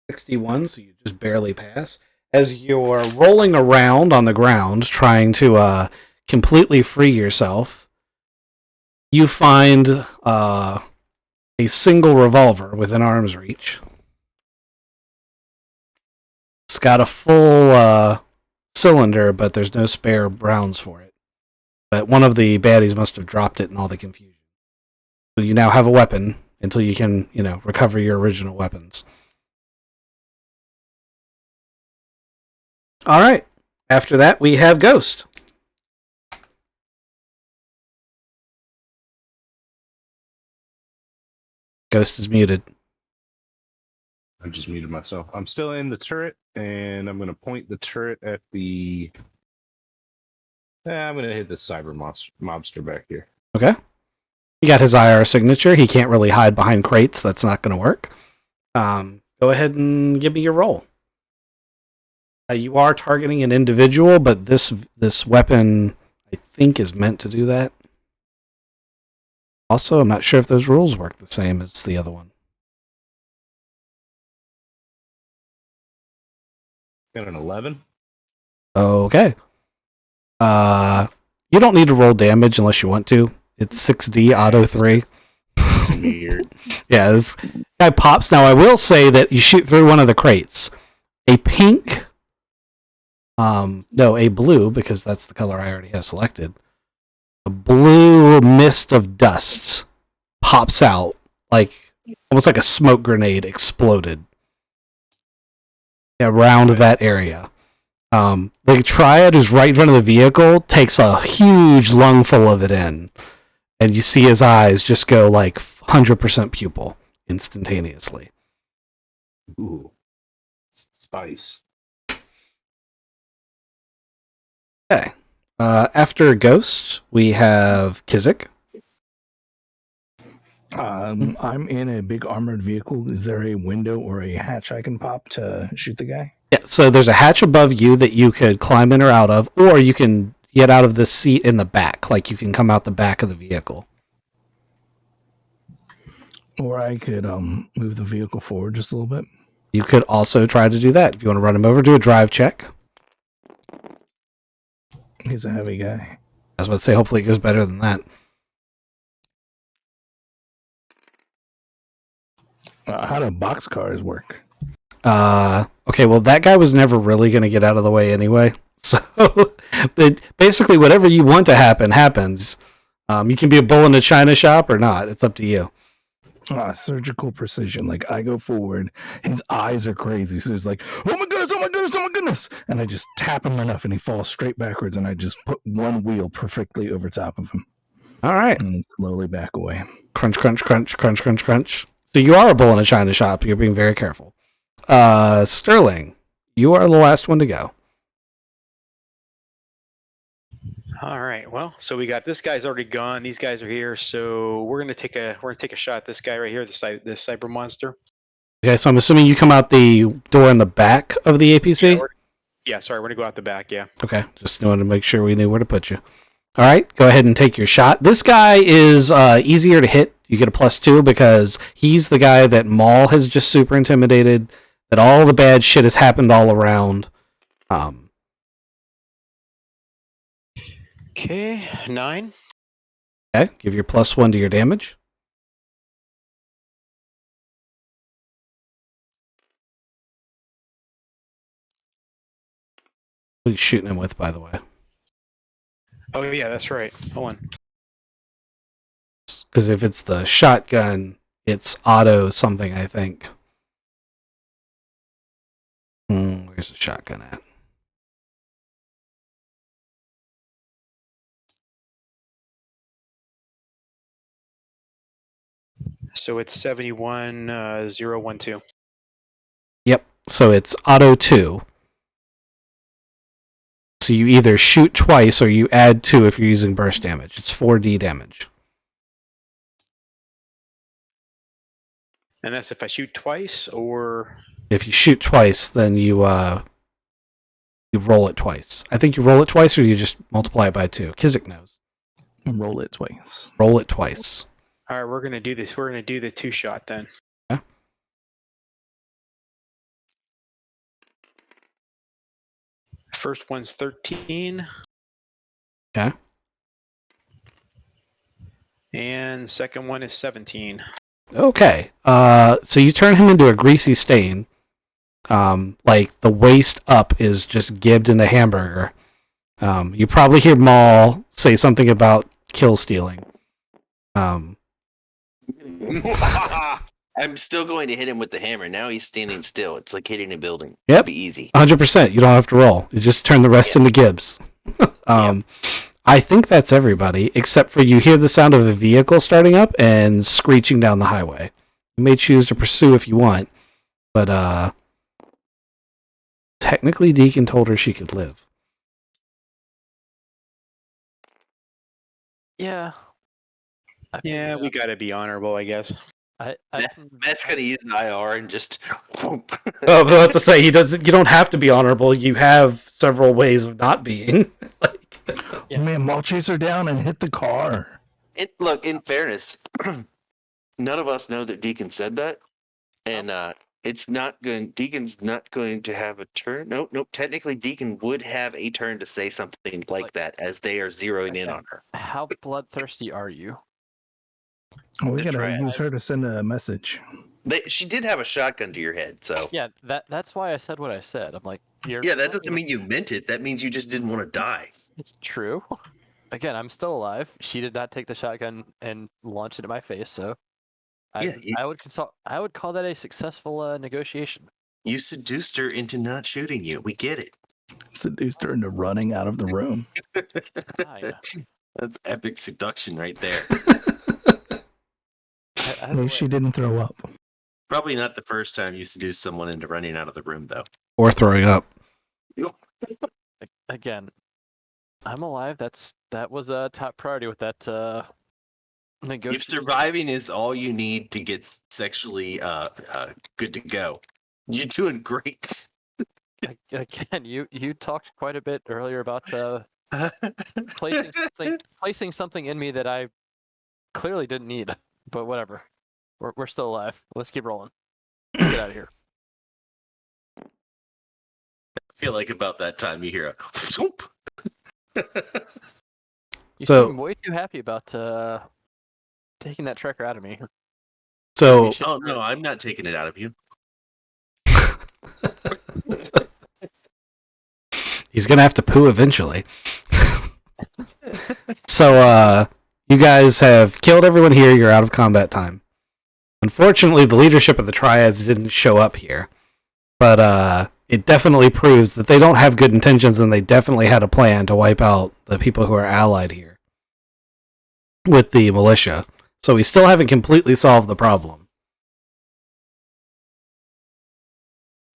.61, so you just barely pass. As you're rolling around on the ground, trying to completely free yourself, you find a single revolver within arm's reach. It's got a full cylinder, but there's no spare rounds for it. But one of the baddies must have dropped it in all the confusion. So you now have a weapon until you can, recover your original weapons. All right. After that, we have Ghost. Ghost is muted. I just muted myself. I'm still in the turret, and I'm going to point the turret at the... I'm going to hit the cyber mobster back here. Okay. You got his IR signature. He can't really hide behind crates. That's not going to work. Go ahead and give me your roll. You are targeting an individual, but this weapon, I think, is meant to do that. Also, I'm not sure if those rules work the same as the other one. Got an 11. Okay. You don't need to roll damage unless you want to. It's 6D auto 3. It's weird. Yeah, this guy pops. Now, I will say that you shoot through one of the crates. A pink... no, a blue, because that's the color I already have selected. A blue mist of dust pops out, almost like a smoke grenade exploded around that area. The triad who's right in front of the vehicle takes a huge lungful of it in, and you see his eyes just go 100% pupil instantaneously. Ooh. Spice. Okay. After Ghost, we have Kizik. I'm in a big armored vehicle. Is there a window or a hatch I can pop to shoot the guy? Yeah, so there's a hatch above you that you could climb in or out of, or you can get out of the seat in the back. You can come out the back of the vehicle. Or I could move the vehicle forward just a little bit. You could also try to do that. If you want to run him over, do a drive check. He's a heavy guy. I was about to say, hopefully it goes better than that. How do boxcars work? Okay, well, that guy was never really going to get out of the way anyway. So, basically, whatever you want to happen, happens. You can be a bull in a china shop or not. It's up to you. Surgical precision. I go forward. His eyes are crazy. So he's like, oh my goodness, oh my goodness, oh my goodness. And I just tap him enough and he falls straight backwards. And I just put one wheel perfectly over top of him. All right. And slowly back away. Crunch, crunch, crunch, crunch, crunch, crunch. So you are a bull in a china shop. You're being very careful. Sterling, you are the last one to go. All right. Well, so we got this guy's already gone. These guys are here. So we're gonna take a shot at this guy right here, the cyber monster. Okay, so I'm assuming you come out the door in the back of the APC? Yeah, sorry, we're gonna go out the back, yeah. Okay, just wanted to make sure we knew where to put you. All right, go ahead and take your shot. This guy is easier to hit. You get a +2 because he's the guy that Maul has just super intimidated, that all the bad shit has happened all around. Okay, 9. Okay, give your +1 to your damage. What are you shooting him with, by the way? Oh yeah, that's right. Hold on. Because if it's the shotgun, it's auto something, I think. Where's the shotgun at? So it's 71012. Yep. So it's auto 2. So you either shoot twice or you add 2 if you're using burst damage. It's 4D damage. And that's if I shoot twice, or If you shoot twice, then you roll it twice. I think you roll it twice, or you just multiply it by 2. Kizik knows. Roll it twice. Roll it twice. all right, we're gonna do this. We're gonna do the 2-shot then. Okay. First one's 13. Okay. And second one is 17. Okay. So you turn him into a greasy stain. Like the waist up is just gibbed into hamburger. You probably hear Maul say something about kill stealing. I'm still going to hit him with the hammer. Now he's standing still. It's like hitting a building. Yep. It'll be easy. 100%. You don't have to roll. You just turn the rest into Gibbs. I think that's everybody, except for you hear the sound of a vehicle starting up and screeching down the highway. You may choose to pursue if you want, but technically Deacon told her she could live. Yeah. Yeah, we got to be honorable, I guess. Matt's gonna use an IR and just. Oh, but let's just say he doesn't. You don't have to be honorable. You have several ways of not being. Yeah. Man, I'll chase her down and hit the car. Look, in fairness, none of us know that Deacon said that, and it's not going. Deacon's not going to have a turn. Nope. Technically, Deacon would have a turn to say something like that, as they are zeroing in on her. How bloodthirsty are you? Oh, we The gotta triad. use her to send a message. She did have a shotgun to your head, so. Yeah, that's why I said what I said. I'm like, Yeah, that doesn't mean you meant it. That means you just didn't want to die. It's true. Again, I'm still alive. She did not take the shotgun and launch it at my face, so I would call that a successful negotiation. You seduced her into not shooting you. We get it. Seduced her into running out of the room. Fine. That's epic seduction right there. At least she didn't throw up. Probably not the first time you seduced someone into running out of the room, though. Or throwing up. Again, I'm alive. That was a top priority with that negotiation. If surviving is all you need to get sexually good to go, you're doing great. Again, you talked quite a bit earlier about placing something in me that I clearly didn't need, but whatever. We're still alive. Let's keep rolling. Get out of here. I feel like about that time you hear a whoop. You So- seem way too happy about taking that tracker out of me. So, Oh no, I'm not taking it out of you. he's gonna have to poo eventually. So, you guys have killed everyone here. You're out of combat time. Unfortunately, the leadership of the Triads didn't show up here. But it definitely proves that they don't have good intentions, and they definitely had a plan to wipe out the people who are allied here with the militia. So we still haven't completely solved the problem.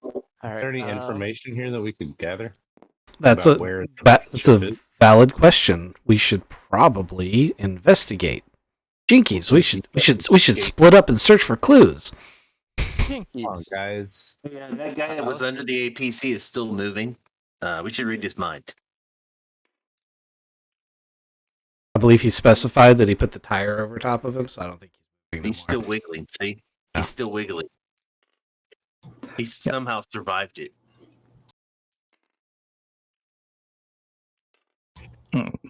All Is right. there any information here that we could gather? That's about a where that's ship a is? valid question. We should probably investigate. Jinkies, we should split up and search for clues. Come on, guys. Yeah, that guy that was under the APC is still moving. We should read his mind. I believe he specified that he put the tire over top of him, so I don't think he's moving. He's still wiggling. See, Oh. he's still wiggling. He somehow survived it.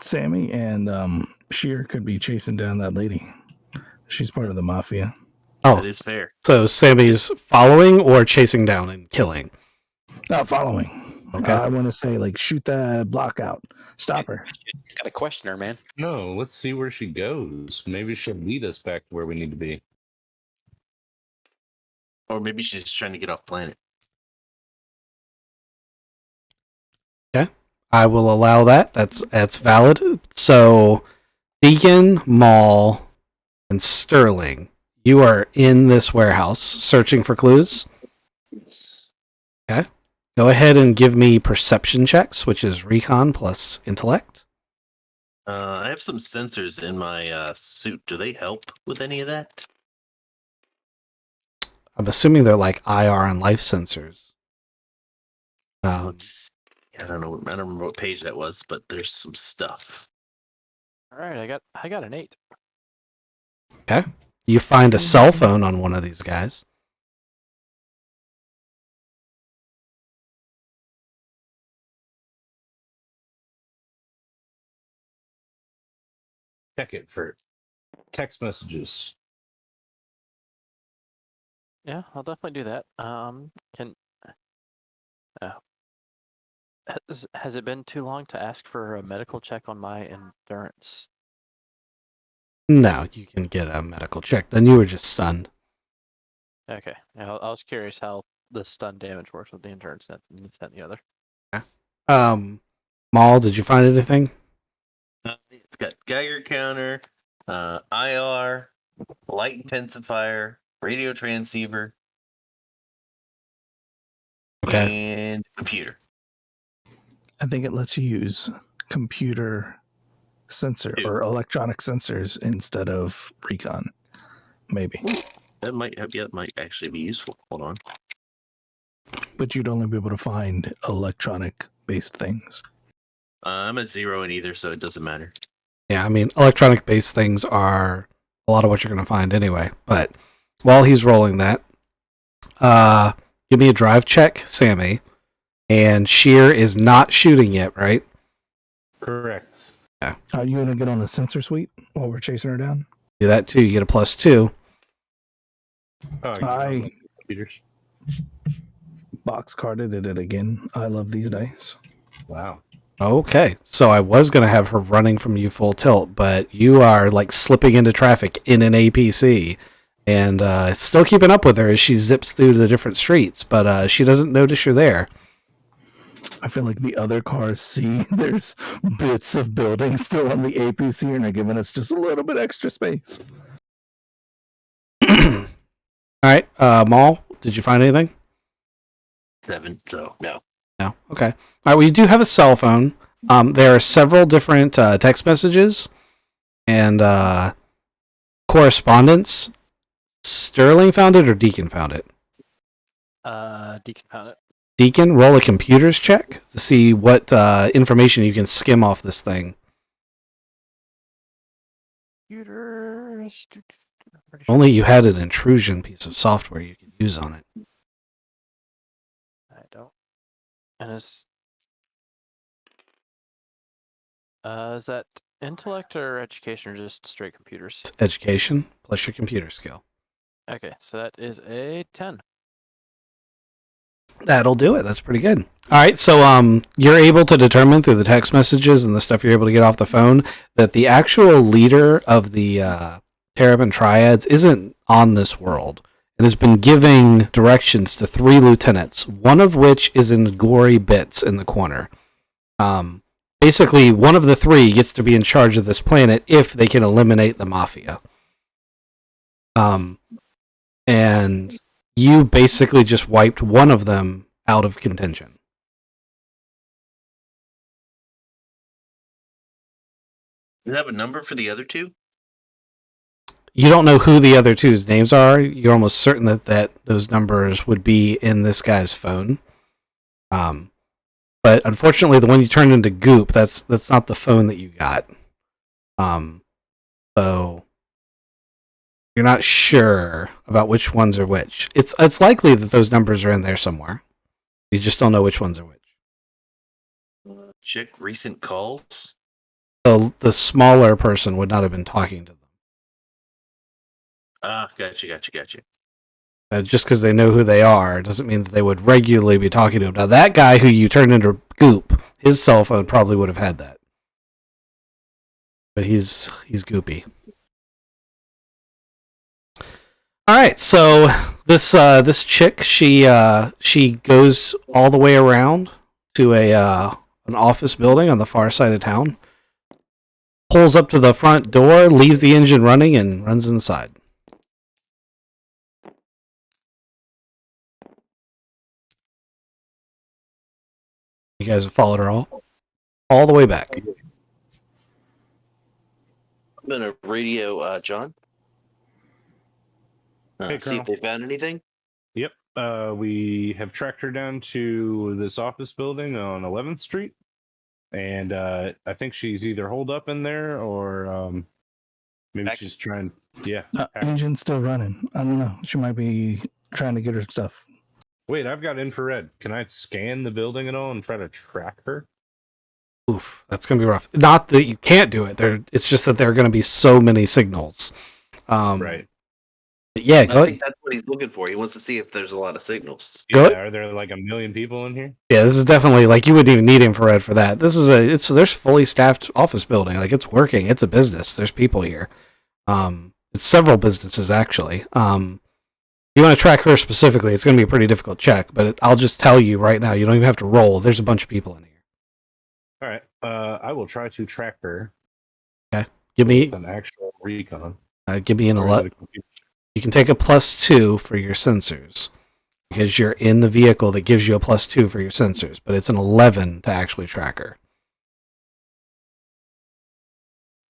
Sammy and Sheer could be chasing down that lady. She's part of the mafia. Oh, That is fair. so Sammy's following or chasing down and killing? Not following. Okay. I want to say, like, shoot that block out. Stop her. Got to question her, man. No, let's see where she goes. Maybe she'll lead us back to where we need to be. Or maybe she's just trying to get off planet. I will allow that. That's valid. So, Deacon, Maul, and Sterling, you are in this warehouse searching for clues. Go ahead and give me perception checks, which is recon plus intellect. I have some sensors in my suit. Do they help with any of that? I'm assuming they're like IR and life sensors. Let's. I don't know. I don't remember what page that was, but there's some stuff. All right, I got an 8. You find a cell phone on one of these guys. Check it for text messages. Yeah, I'll definitely do that. Has it been too long to ask for a medical check on my endurance? No, you can get a medical check. Then you were just stunned. Okay. I was curious how the stun damage works with the interns and this, that, and the other. Maul, did you find anything? It's got Geiger counter, IR, light intensifier, radio transceiver, Okay. and computer. I think it lets you use computer sensor or electronic sensors instead of recon. Maybe. That might actually be useful. Hold on. But you'd only be able to find electronic based things. I'm a 0 in either, so it doesn't matter. Yeah, I mean, electronic based things are a lot of what you're going to find anyway. But while he's rolling that, give me a drive check, Sammy. And Sheer is not shooting yet, right? Correct. Yeah. Are you going to get on the sensor suite while we're chasing her down? Do that too. You get a +2. Oh, you I computers. box carded it again. I love these dice. Wow. Okay, so I was going to have her running from you full tilt, but you are like slipping into traffic in an APC and still keeping up with her as she zips through the different streets, but she doesn't notice you're there. I feel like the other cars see there's bits of buildings still on the APC and they're giving us just a little bit extra space. All right, Maul, did you find anything? 7, so no. No. Okay. All right. We do have a cell phone. There are several different text messages and correspondence. Sterling found it or Deacon found it? Deacon found it. Deacon, roll a computers check to see what information you can skim off this thing. Computers. Only you had an intrusion piece of software you could use on it. I don't. And is that intellect or education or just straight computers? It's education plus your computer skill. Okay, so that is a 10. That'll do it. That's pretty good. All right, so you're able to determine through the text messages and the stuff you're able to get off the phone that the actual leader of the Terrapin Triads isn't on this world. It has been giving directions to 3 lieutenants, one of which is in gory bits in the corner. Basically, one of the 3 gets to be in charge of this planet if they can eliminate the Mafia. And you basically just wiped one of them out of contention. Do you have a number for the other 2? You don't know who the other 2's names are. You're almost certain that those numbers would be in this guy's phone. But unfortunately, the one you turned into goop, that's not the phone that you got. So you're not sure about which ones are which. It's likely that those numbers are in there somewhere. You just don't know which ones are which. Check recent calls. The smaller person would not have been talking to them. Gotcha. Just because they know who they are doesn't mean that they would regularly be talking to them. Now, that guy who you turned into goop, his cell phone probably would have had that. But he's goopy. All right, so this chick, she goes all the way around to an office building on the far side of town, pulls up to the front door, leaves the engine running, and runs inside. You guys have followed her all the way back. I'm gonna radio John. Hey, See if Colonel. they found anything. Yep. We have tracked her down to this office building on 11th Street, and I think she's either holed up in there or maybe she's trying. Yeah. Engine's still running. I don't know. She might be trying to get her stuff. Wait, I've got infrared. Can I scan the building at all and try to track her? Oof, that's gonna be rough. Not that you can't do it. It's just that there are gonna be so many signals. Right. Yeah, I think that's what he's looking for. He wants to see if there's a lot of signals. Go- Yeah, are there like a million people in here? Yeah, this is definitely like you wouldn't even need infrared for that. This is there's fully staffed office building. Like it's working. It's a business. There's people here. It's several businesses actually. You want to track her specifically, it's going to be a pretty difficult check, but I'll just tell you right now, you don't even have to roll. There's a bunch of people in here. All right. I will try to track her Okay. Give me with an actual recon. an Or is it 11. a computer? You can take a +2 for your sensors because you're in the vehicle that gives you a +2 for your sensors, but it's an 11 to actually track her.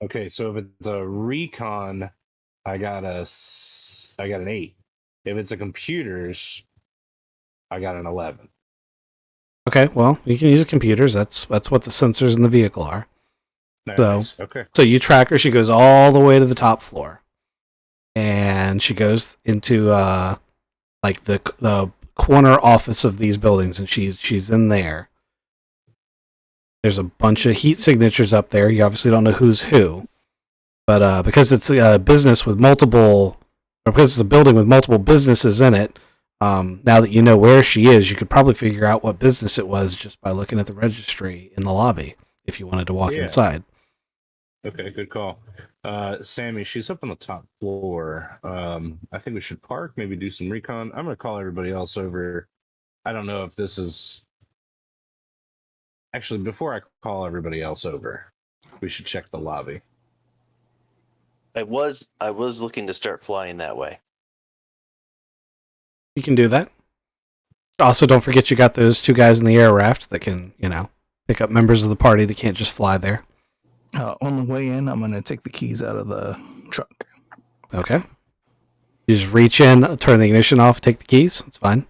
Okay, so if it's a recon, I got an 8. If it's a computers, I got an 11. Okay, well, you can use computers. That's what the sensors in the vehicle are. Nice. Okay. So you track her. She goes all the way to the top floor, and she goes into like the corner office of these buildings, and she's in there. There's a bunch of heat signatures up there. You obviously don't know who's who, but because it's a business with multiple, or because it's a building with multiple businesses in it, now that you know where she is, you could probably figure out what business it was just by looking at the registry in the lobby if you wanted to walk inside. Okay, good call. Sammy, she's up on the top floor. I think we should park, maybe do some recon. I'm gonna call everybody else over. I don't know if this is actually before I call everybody else over, we should check the lobby. I was looking to start flying that way. You can do that. Also, don't forget you got those 2 guys in the air raft that can, pick up members of the party that can't just fly there. On the way in, I'm going to take the keys out of the truck. Okay. You just reach in, turn the ignition off, take the keys. It's fine.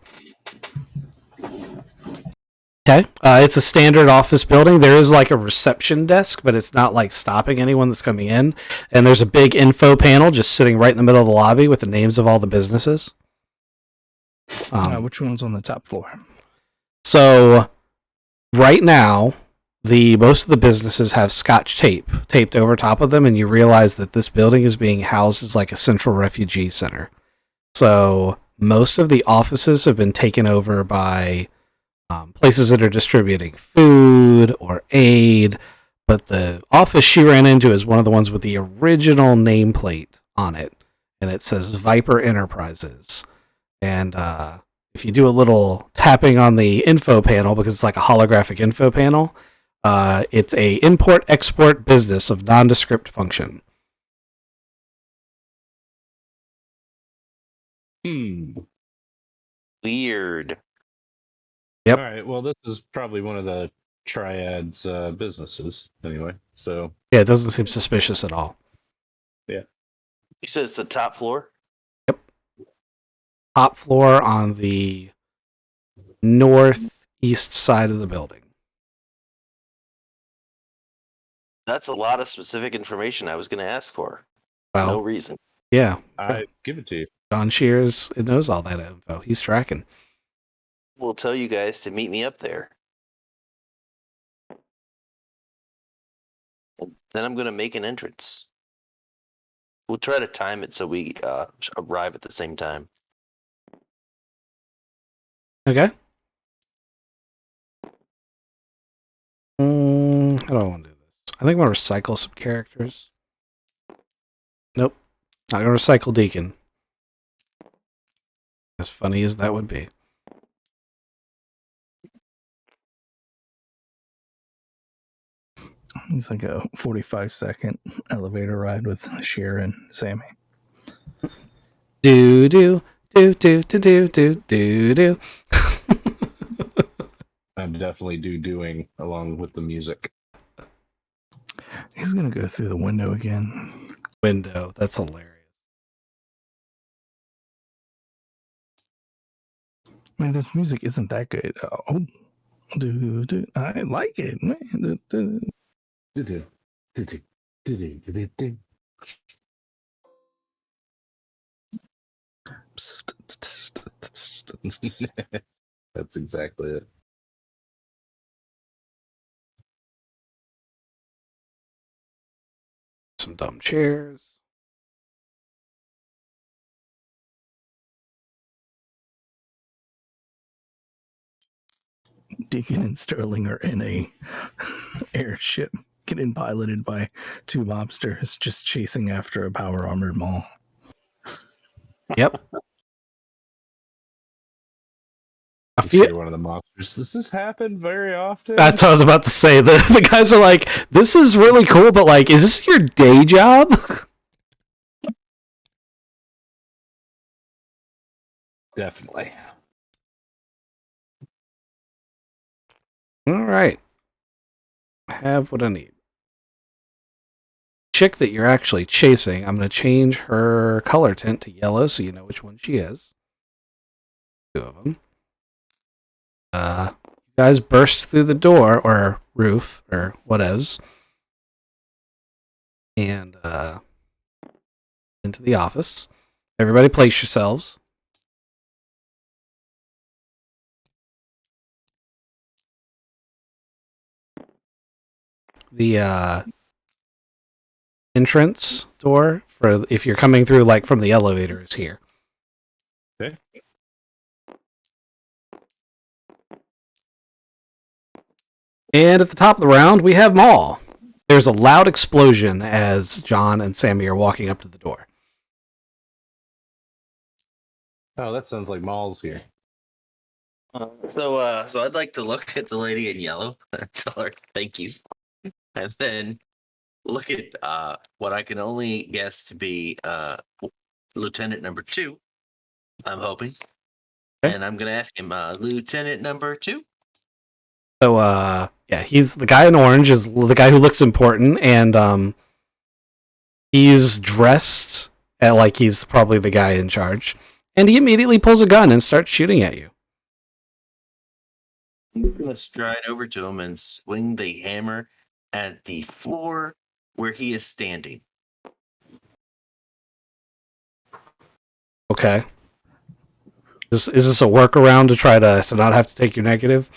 Okay. It's a standard office building. There is like a reception desk, but it's not like stopping anyone that's coming in. And there's a big info panel just sitting right in the middle of the lobby with the names of all the businesses. Which one's on the top floor? So right now, most of the businesses have Scotch tape taped over top of them, and you realize that this building is being housed as like a central refugee center. So most of the offices have been taken over by places that are distributing food or aid, but the office she ran into is one of the ones with the original nameplate on it, and it says Viper Enterprises. And if you do a little tapping on the info panel, because it's like a holographic info panel, it's a import-export business of nondescript function. Weird. Yep. All right. Well, this is probably one of the triads businesses anyway. So Yeah, it doesn't seem suspicious at all. Yeah. He says the top floor. Yep. Top floor on the northeast side of the building. That's a lot of specific information I was going to ask for. Well, no reason. Yeah. I give it to you. Don Shears, it knows all that info. He's tracking. We'll tell you guys to meet me up there. And then I'm going to make an entrance. We'll try to time it so we arrive at the same time. Okay. How do I want to do this? I think I'm going to recycle some characters. Nope. Not going to recycle Deacon. As funny as that would be. It's like a 45-second elevator ride with Cher and Sammy. Do do do do do do do do do. I'm definitely doing along with the music. He's gonna go through the window again. Window. That's hilarious. I mean, this music isn't that good. Oh, dude, I like it, man. That's exactly it. Some dumb chairs. Deacon and Sterling are in a airship getting piloted by two mobsters just chasing after a power armored mall. Yep. I I'm feel sure one of the monsters. Does this happen very often? that's what I was about to say. The guys are like, "This is really cool, but like, is this your day job?" Definitely. All right, I have what I need. Chick that you're actually chasing, I'm going to change her color tint to yellow so you know which one she is. Two of them. You guys burst through the door or roof or whatevs, and into the office. Everybody place yourselves. The entrance door for if you're coming through like from the elevator is here. Okay. And at the top of the round, we have Maul. There's a loud explosion as John and Sammy are walking up to the door. Oh, that sounds like Maul's here. So I'd like to look at the lady in yellow and tell her thank you, and then look at what I can only guess to be Lieutenant number 2. I'm hoping, Okay. and I'm gonna ask him, Lieutenant number 2. So, yeah, he's the guy in orange is the guy who looks important, and he's dressed like he's probably the guy in charge, and he immediately pulls a gun and starts shooting at you. I'm gonna stride over to him and swing the hammer at the floor where he is standing. Okay. Is this a workaround to try to not have to take your negative?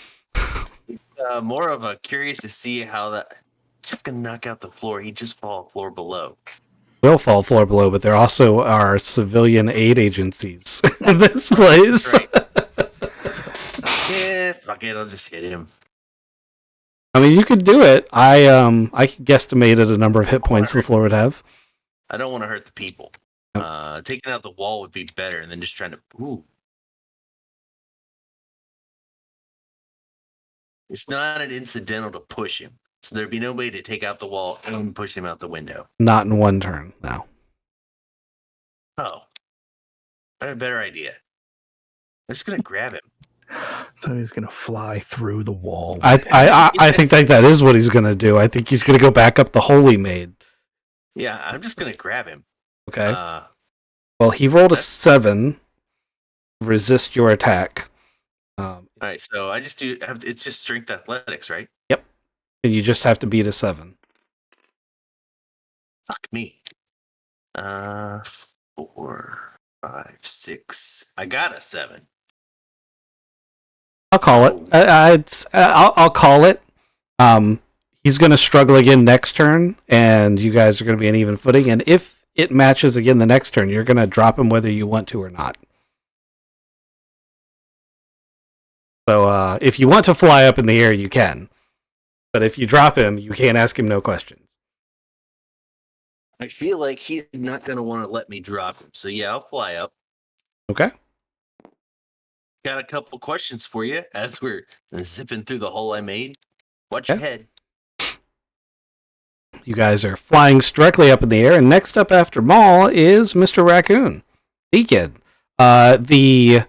More of a curious to see how that. Just gonna knock out the floor. He just fall floor below. Will fall floor below, but there also are civilian aid agencies in this place. That's right. Yeah, fuck it. I'll just hit him. I mean, you could do it. I guesstimated a number of hit points the floor would have. I don't want to hurt the people. Taking out the wall would be better than just trying to. Ooh. It's not an incidental to push him, so there'd be no way to take out the wall and push him out the window. Not in one turn, no. Oh, I have a better idea. I'm just gonna grab him. I thought he was gonna fly through the wall. I think that is what he's gonna do. I think he's gonna go back up the hole he made. Yeah, I'm just gonna grab him. Okay. Well, he rolled a 7. Resist your attack. All right, so I just do. It's just strength athletics, right? Yep. And you just have to beat a 7. Fuck me. 4, 5, 6. I got a 7. I'll call it. I'll call it. He's going to struggle again next turn, and you guys are going to be on even footing. And if it matches again the next turn, you're going to drop him whether you want to or not. So if you want to fly up in the air, you can. But if you drop him, you can't ask him no questions. I feel like he's not going to want to let me drop him. So yeah, I'll fly up. Okay. Got a couple questions for you as we're zipping through the hole I made. Watch your head. You guys are flying directly up in the air, and next up after Maul is Mr. Raccoon. Deacon. The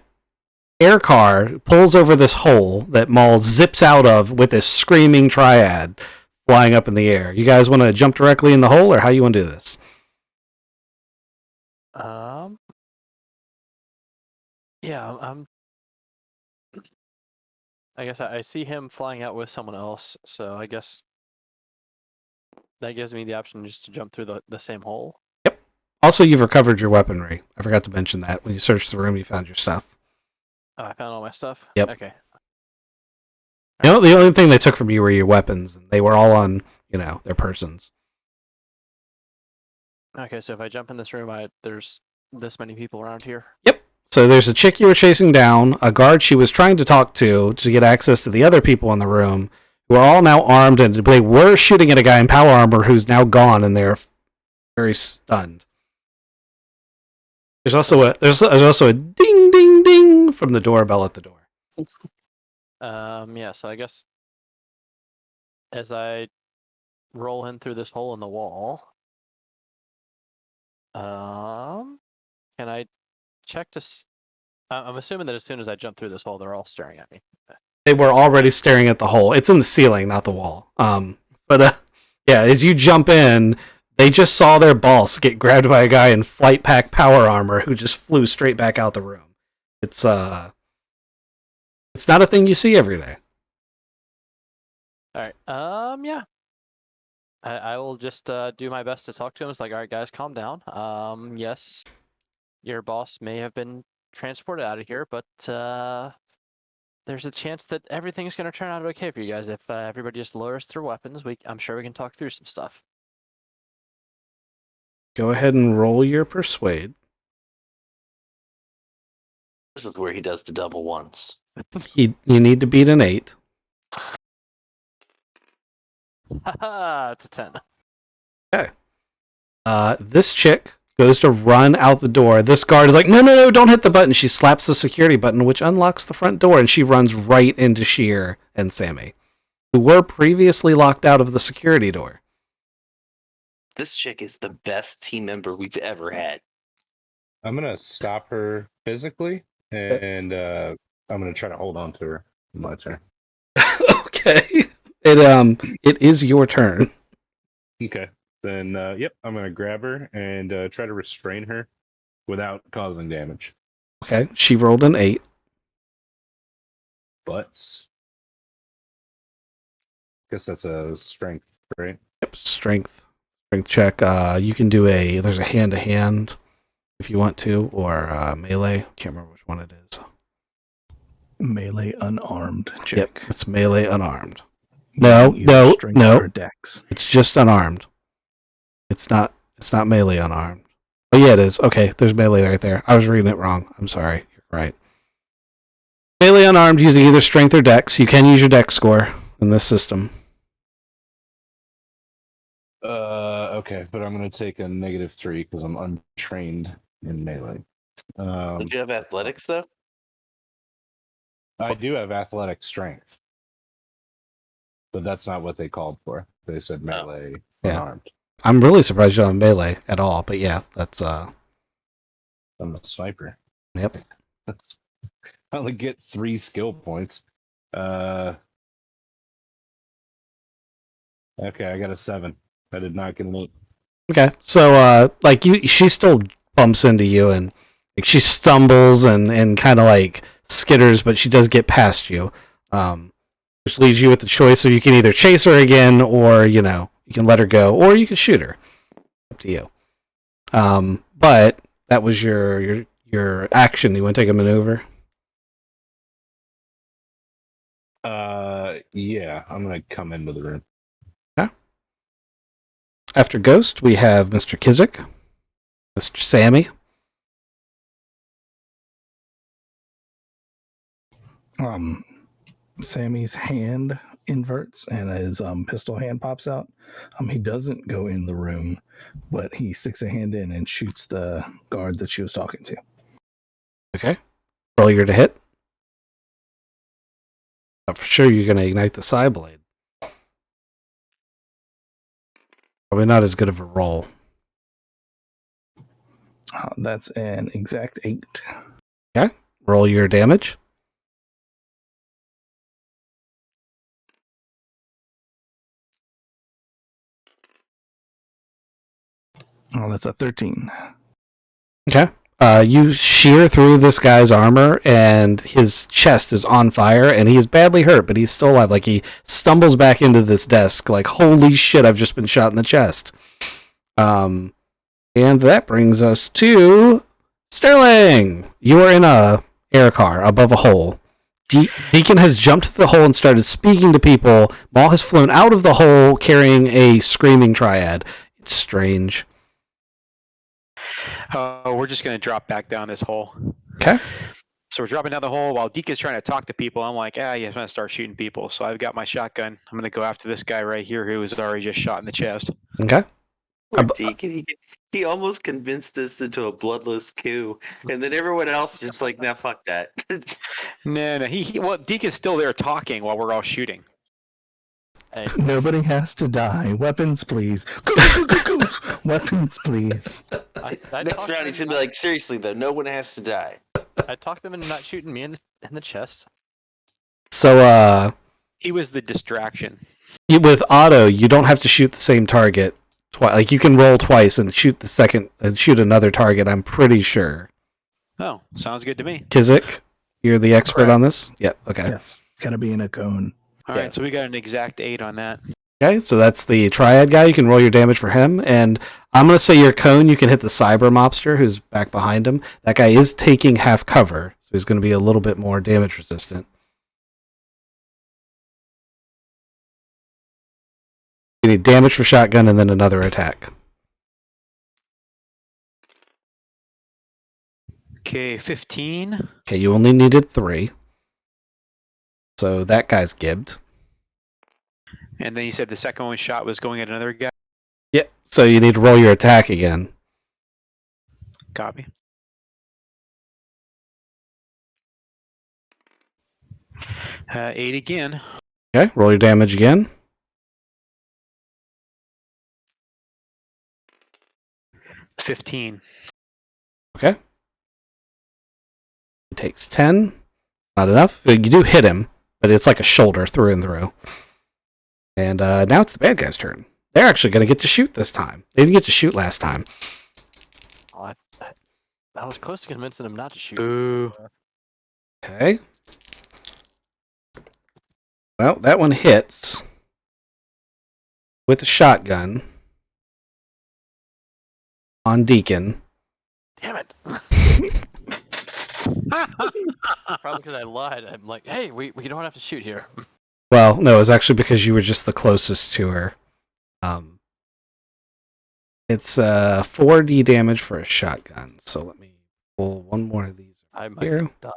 air car pulls over this hole that Maul zips out of with this screaming triad flying up in the air. You guys want to jump directly in the hole, or how you want to do this? Yeah, I guess I see him flying out with someone else, so I guess that gives me the option just to jump through the same hole. Yep. Also, you've recovered your weaponry. I forgot to mention that. When you searched the room, you found your stuff. Oh, I found all my stuff? Yep. Okay. You know, the only thing they took from you were your weapons, and they were all on, their persons. Okay, so if I jump in this room, there's this many people around here? Yep. So there's a chick you were chasing down, a guard she was trying to talk to get access to the other people in the room who are all now armed, and they were shooting at a guy in power armor who's now gone, and they're very stunned. There's also a ding ding ding from the doorbell at the door. Yeah, so I guess as I roll in through this hole in the wall, can I check to? I'm assuming that as soon as I jump through this hole, they're all staring at me. They were already staring at the hole. It's in the ceiling, not the wall. But yeah, as you jump in, they just saw their boss get grabbed by a guy in flight pack power armor who just flew straight back out the room. It's not a thing you see every day. All right. Yeah. I will just do my best to talk to him. It's like, all right, guys, calm down. Yes, your boss may have been transported out of here, but there's a chance that everything's going to turn out okay for you guys. If everybody just lowers their weapons, I'm sure we can talk through some stuff. Go ahead and roll your persuade. This is where he does the double ones. You need to beat an 8. Haha, it's a 10. Okay. This chick goes to run out the door. This guard is like, no, don't hit the button. She slaps the security button, which unlocks the front door, and she runs right into Sheer and Sammy, who were previously locked out of the security door. This chick is the best team member we've ever had. I'm gonna stop her physically, and I'm gonna try to hold on to her. My turn. Okay. It is your turn. Okay. Then, yep, I'm gonna grab her and try to restrain her without causing damage. Okay. She rolled an 8. But guess that's a strength, right? Yep. Strength check. You can do there's a hand-to-hand if you want to, or melee. Can't remember which one it is. Melee unarmed check. Yep. It's melee unarmed. Either No. strength or dex. It's just unarmed. It's not melee unarmed. Oh yeah, it is. Okay, there's melee right there. I was reading it wrong. I'm sorry. You're right. Melee unarmed using either strength or dex. You can use your dex score in this system. Okay, but I'm gonna take a -3 because I'm untrained in melee. Don't you have athletics though? I do have athletic strength, but that's not what they called for. They said melee unarmed. I'm really surprised you don't have melee at all, but yeah, that's I'm a sniper. Yep. I only get 3 skill points. Okay, I got a 7. I did not get an 8. Okay. So she still bumps into you, and like she stumbles and kind of like skitters, but she does get past you. Which leaves you with the choice, so you can either chase her again, or you can let her go, or you can shoot her. Up to you. But that was your action. You want to take a maneuver? Yeah, I'm gonna come into the room. Okay. After Ghost, we have Mr. Kizik, Mr. Sammy. Sammy's hand inverts and his pistol hand pops out. He doesn't go in the room, but he sticks a hand in and shoots the guard that she was talking to. Okay. Roll your to hit. For sure you're going to ignite the side blade. Probably not as good of a roll. That's an exact 8. Okay. Roll your damage. Oh, that's a 13. Okay. You shear through this guy's armor, and his chest is on fire, and he is badly hurt, but he's still alive. Like, he stumbles back into this desk, like, holy shit, I've just been shot in the chest. And that brings us to Sterling. You are in a air car above a hole. Deacon has jumped to the hole and started speaking to people. Maul has flown out of the hole carrying a screaming triad. It's strange. We're just going to drop back down this hole. Okay. So we're dropping down the hole while Deke is trying to talk to people. I'm like, yeah, I'm gonna start shooting people. So I've got my shotgun. I'm gonna go after this guy right here who was already just shot in the chest. Okay. Poor Deacon. He almost convinced this into a bloodless coup, and then everyone else just like, nah, fuck that. No, well, Deke is still there talking while we're all shooting. Hey, Nobody has to die. Weapons, please. Weapons, please. I Next talked round, them he's gonna be like, seriously though, no one has to die. I talked them into not shooting me in the chest. So, He was the distraction. with auto, you don't have to shoot the same target twice. Like, you can roll twice and shoot the second and shoot another target. I'm pretty sure. Oh, sounds good to me. Kizik, you're the expert Correct. on this. Yep. Okay. Yes. Gotta be in a cone. All right, so we got an exact 8 on that. Okay, so that's the triad guy. You can roll your damage for him, and I'm gonna say your cone. You can hit the cyber mobster who's back behind him. That guy is taking half cover, so he's going to be a little bit more damage resistant. You need damage for shotgun and then another attack. Okay, 15. Okay, you only needed 3, so that guy's gibbed. And then you said the second one shot was going at another guy. Yep. So you need to roll your attack again. Copy. Uh, 8 again. Okay, roll your damage again. $15. Okay. He takes 10. Not enough. You do hit him, but it's like a shoulder through and through. And now it's the bad guy's turn. They're actually going to get to shoot this time. They didn't get to shoot last time. Oh, I was close to convincing him not to shoot. Boo. Okay. Well, that one hits with a shotgun on Deacon. Damn it! Probably because I lied. I'm like, hey, we don't have to shoot here. Well, no, it was actually because you were just the closest to her. It's 4d damage for a shotgun. So let me pull one more of these I might here. be done.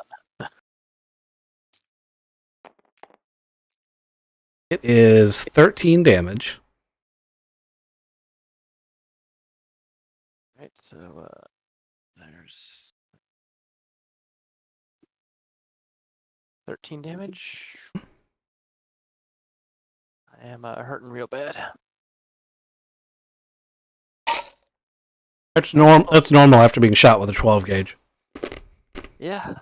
It is 13 damage. Right, so there's 13 damage. I am hurting real bad. That's normal. That's normal after being shot with a 12 gauge. Yeah.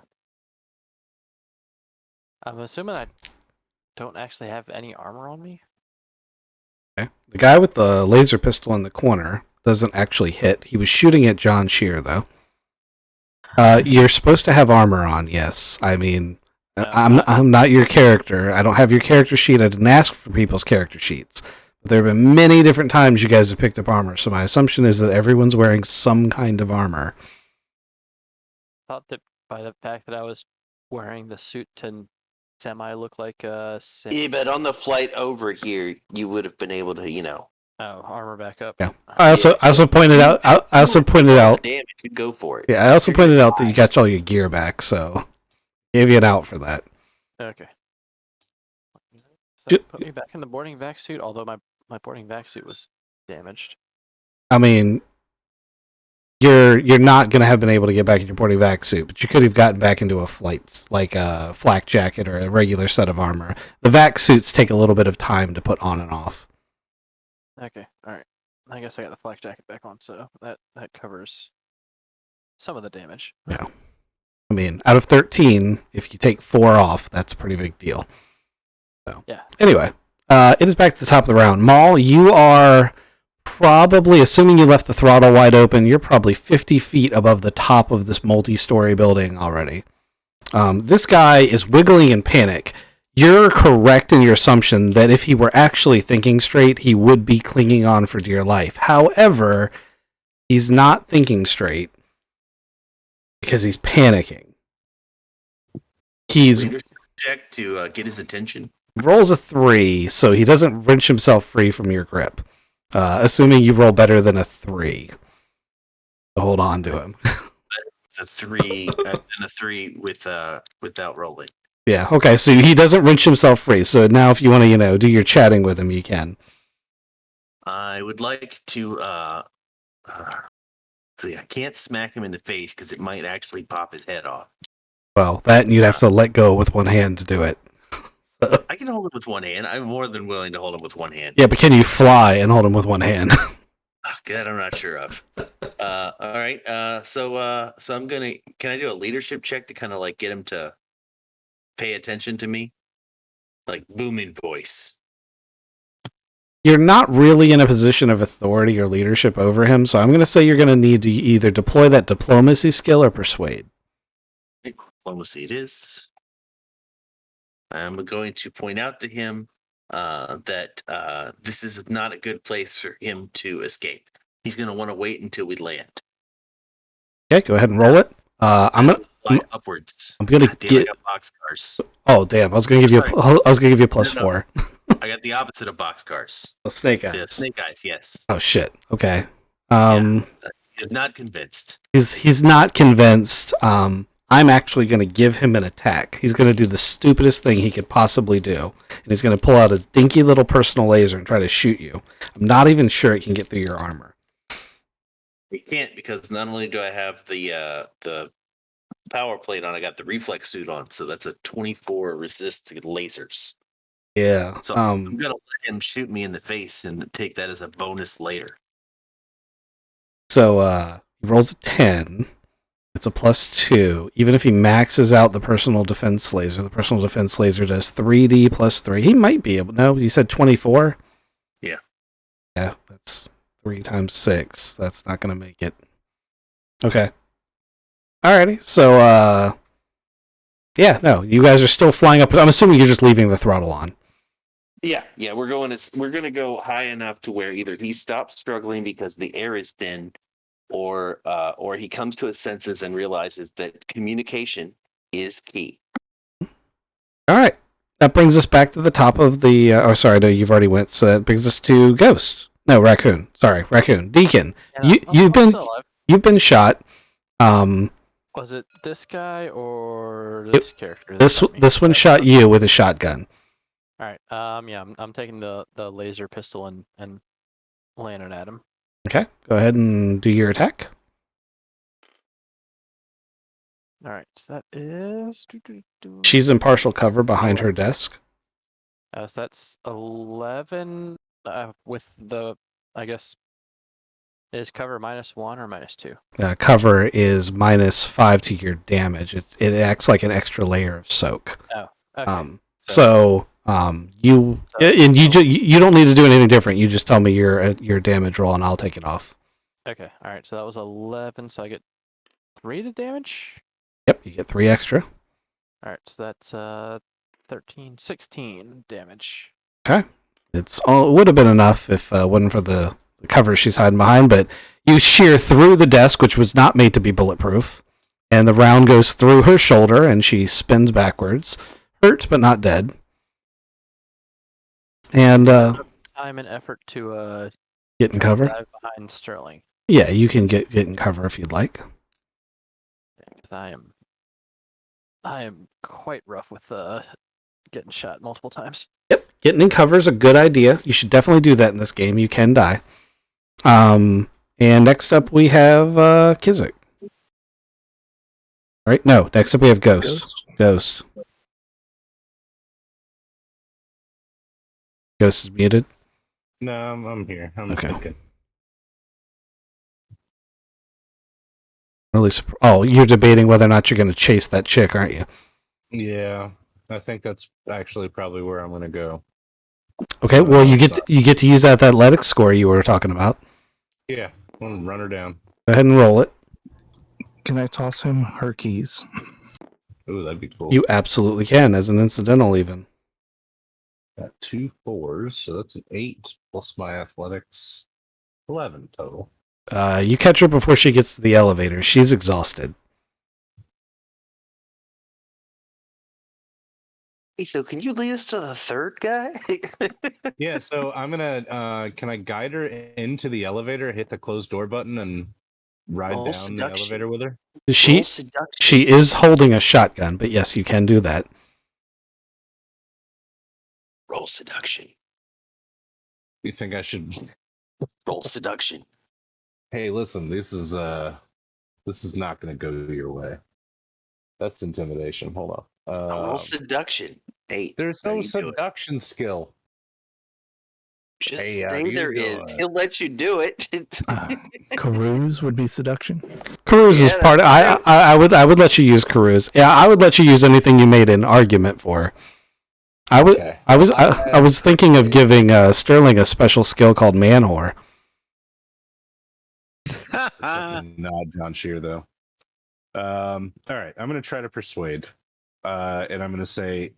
I'm assuming I don't actually have any armor on me. Okay. The guy with the laser pistol in the corner doesn't actually hit. He was shooting at John Shear, though. You're supposed to have armor on, yes. I mean, I'm not your character. I don't have your character sheet. I didn't ask for people's character sheets. But there have been many different times you guys have picked up armor, so my assumption is that everyone's wearing some kind of armor. Thought that by the fact that I was wearing the suit to semi look like Yeah, but on the flight over here, you would have been able to, armor back up. Yeah. I also pointed out. damage, you'd go for it. Yeah, I also pointed out that you got all your gear back, so gave you an out for that. Okay. So put me back in the boarding vac suit, although my boarding vac suit was damaged. I mean, you're not gonna have been able to get back in your boarding vac suit, but you could have gotten back into a flight, like a flak jacket or a regular set of armor. The vac suits take a little bit of time to put on and off. Okay, alright. I guess I got the flak jacket back on, so that covers some of the damage. Yeah. I mean, out of 13, if you take 4 off, that's a pretty big deal. So, yeah. Anyway, it is back to the top of the round. Maul, you are probably, assuming you left the throttle wide open, you're probably 50 feet above the top of this multi-story building already. This guy is wiggling in panic. You're correct in your assumption that if he were actually thinking straight, he would be clinging on for dear life. However, he's not thinking straight because he's panicking. He's Leadership check to get his attention. rolls a 3, so he doesn't wrench himself free from your grip. Assuming you roll better than a 3 to hold on to him. a 3 and a 3 without rolling. Yeah. Okay. So he doesn't wrench himself free. So now, if you want to, do your chatting with him, you can. I would like to. See, I can't smack him in the face because it might actually pop his head off. Well, that you'd have to let go with one hand to do it. I can hold him with one hand. I'm more than willing to hold him with one hand. Yeah, but can you fly and hold him with one hand? That I'm not sure of. All right. So I'm gonna. Can I do a leadership check to kind of like get him to pay attention to me, like booming voice? You're not really in a position of authority or leadership over him, so I'm going to say you're going to need to either deploy that diplomacy skill or persuade. Diplomacy it is. I'm going to point out to him that this is not a good place for him to escape. He's going to want to wait until we land. Okay, go ahead and roll it. I'm fly upwards. I'm gonna God damn, get. I got boxcars. Oh damn! I was gonna give you. I was gonna give you a plus No. 4. I got the opposite of boxcars. Oh, snake eyes. The snake eyes, yes. Oh shit. Okay. You're not convinced. He's not convinced. I'm actually going to give him an attack. He's going to do the stupidest thing he could possibly do, and he's going to pull out his dinky little personal laser and try to shoot you. I'm not even sure it can get through your armor. It can't, because not only do I have the power plate on, I got the reflex suit on, so that's a 24 resist to lasers. Yeah. So I'm gonna let him shoot me in the face and take that as a bonus later. So he rolls a 10. It's a plus 2. Even if he maxes out the personal defense laser does 3d plus 3. He might be able. No, you said 24. Yeah. Yeah, that's 3 times 6. That's not gonna make it. Okay. Alrighty. So yeah, no, you guys are still flying up. I'm assuming you're just leaving the throttle on. Yeah, we're gonna go high enough to where either he stops struggling because the air is thin, or he comes to his senses and realizes that communication is key. All right, that brings us back to the top of the. Sorry, no, you've already went. So that brings us to Ghost. No, Raccoon. Sorry, Raccoon. Deacon. Yeah, You've been shot. Was it this guy or this character? This one shot you with a shotgun. All right. Yeah, I'm taking the laser pistol and landing at him. Okay, go ahead and do your attack. All right. So that is. She's in partial cover behind her desk. So that's 11. With the, I guess, is cover -1 or -2? Cover is -5 to your damage. It acts like an extra layer of soak. Oh. Okay. You don't need to do anything different. You just tell me your damage roll and I'll take it off. Okay. All right. So that was 11. So I get 3 to damage. Yep, you get 3 extra. All right. So that's 13, 16 damage. Okay. It would have been enough if it wasn't for the cover she's hiding behind, but you shear through the desk, which was not made to be bulletproof, and the round goes through her shoulder and she spins backwards, hurt but not dead. And time and effort to get in cover. Dive behind Sterling. Yeah, you can get in cover if you'd like. Because I am quite rough with getting shot multiple times. Yep, getting in cover is a good idea. You should definitely do that in this game. You can die. And next up we have Kizik. Right? No, next up we have Ghost. Ghost is muted. No, I'm here. I'm okay. thinking. Really you're debating whether or not you're going to chase that chick, aren't you? Yeah, I think that's actually probably where I'm going to go. Okay, well you get to use that athletics score you were talking about. Yeah, I'm going to run her down. Go ahead and roll it. Can I toss him her keys? Ooh, that'd be cool. You absolutely can, as an incidental even. Got 2 4s, so that's an 8 plus my athletics. 11 total. You catch her before she gets to the elevator. She's exhausted. Hey, so can you lead us to the third guy? Yeah, so I'm gonna. Can I guide her into the elevator? Hit the closed door button and ride Roll down seduction. the elevator with her? She Roll seduction. she is holding a shotgun, but yes, you can do that. Roll seduction. You think I should? Roll seduction. Hey, listen, this is not going to go your way. That's intimidation. Hold on. Now roll seduction. 8. There's Now no you do it. seduction skill. Just Hey, how say you there is. doing? He'll let you do it. Carouse would be seduction. Carouse is Yeah, part. that's I would let you use Carouse. Yeah, I would let you use anything you made an argument for. Okay. I was thinking of giving Sterling a special skill called Man Whore. Definitely not John Shear though. All right, I'm gonna try to persuade, and I'm gonna say,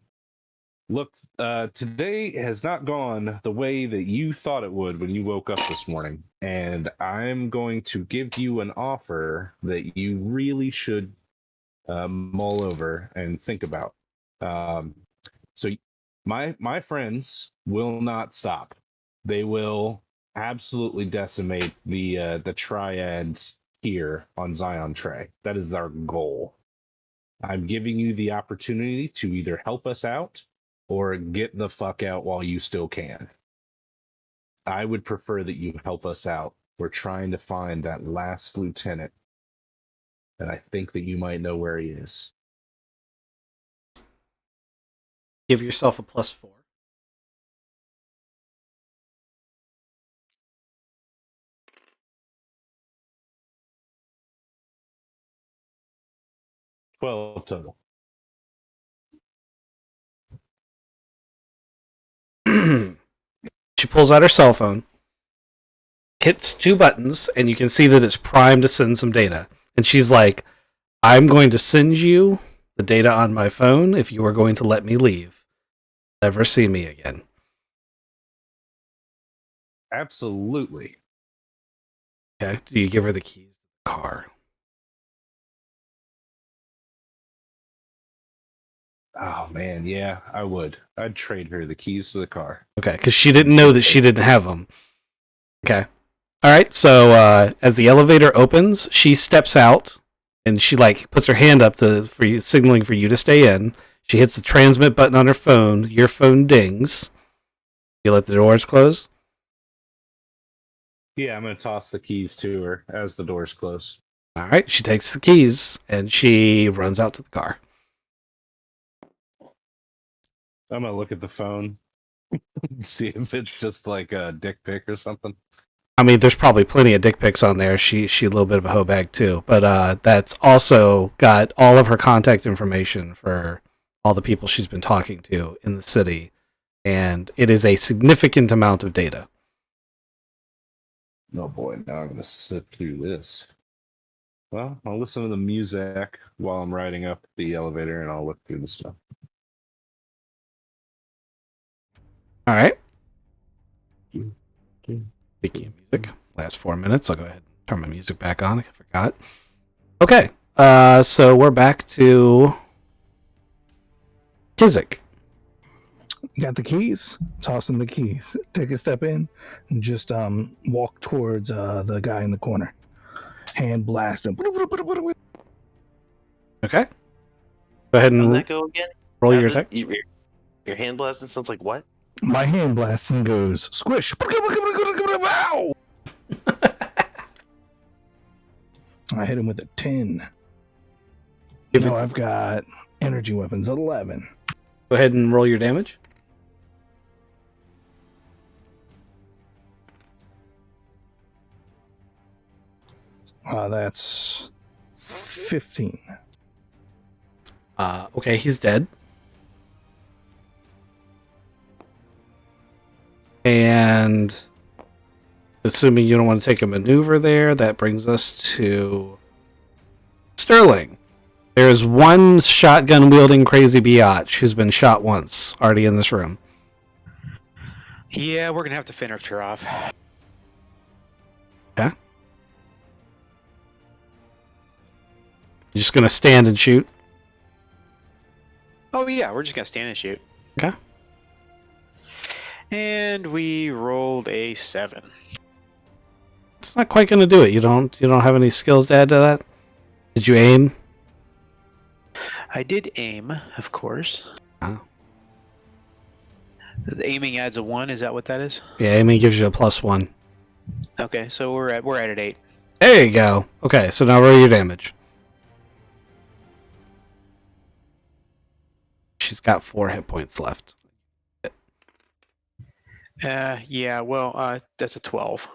look, today has not gone the way that you thought it would when you woke up this morning, and I'm going to give you an offer that you really should mull over and think about. So my friends will not stop. They will absolutely decimate the triads here on Zion Trey. That is our goal. I'm giving you the opportunity to either help us out or get the fuck out while you still can. I would prefer that you help us out. We're trying to find that last lieutenant, and I think that you might know where he is. Give yourself a +4. Well, total. She pulls out her cell phone, hits 2 buttons, and you can see that it's primed to send some data. And she's like, I'm going to send you the data on my phone if you are going to let me leave. Never see me again. Absolutely. Okay. Do you give her the keys to the car? Oh man, yeah, I would. I'd trade her the keys to the car. Okay, because she didn't know that she didn't have them. Okay. All right. So as the elevator opens, she steps out and she like puts her hand up for you, signaling for you to stay in. She hits the transmit button on her phone. Your phone dings. You let the doors close. Yeah, I'm gonna toss the keys to her as the doors close. All right. She takes the keys and she runs out to the car. I'm gonna look at the phone, see if it's just like a dick pic or something. I mean, there's probably plenty of dick pics on there. She a little bit of a hoe bag too, but that's also got all of her contact information for all the people she's been talking to in the city, and it is a significant amount of data. Oh boy, now I'm gonna sit through this. Well, I'll listen to the music while I'm riding up the elevator, and I'll look through the stuff. All right. Speaking of music, last 4 minutes. I'll go ahead and turn my music back on. I forgot. Okay. So we're back to Kizik. You got the keys. Toss him the keys. Take a step in and just walk towards the guy in the corner. Hand blast him. Okay. Go ahead How'd and that go again? roll How your did- attack. Your hand blasting sounds like what? My hand blasting goes squish. Ow! I hit him with a 10. Give No, it- I've got energy weapons 11. Go ahead and roll your damage. That's 15. Okay, he's dead. And assuming you don't want to take a maneuver there, that brings us to Sterling. There's one shotgun wielding crazy biatch who's been shot once, already in this room. Yeah, we're gonna have to finish her off. Okay. You're just gonna stand and shoot. Oh yeah, we're just gonna stand and shoot. Okay. And we rolled a 7. It's not quite going to do it. You don't have any skills to add to that? Did you aim? I did aim, of course. Oh. The aiming adds a 1. Is that what that is? Yeah, aiming gives you a +1. Okay, so we're at an 8. There you go. Okay, so now roll your damage. She's got 4 hit points left. Yeah. Well, that's a 12.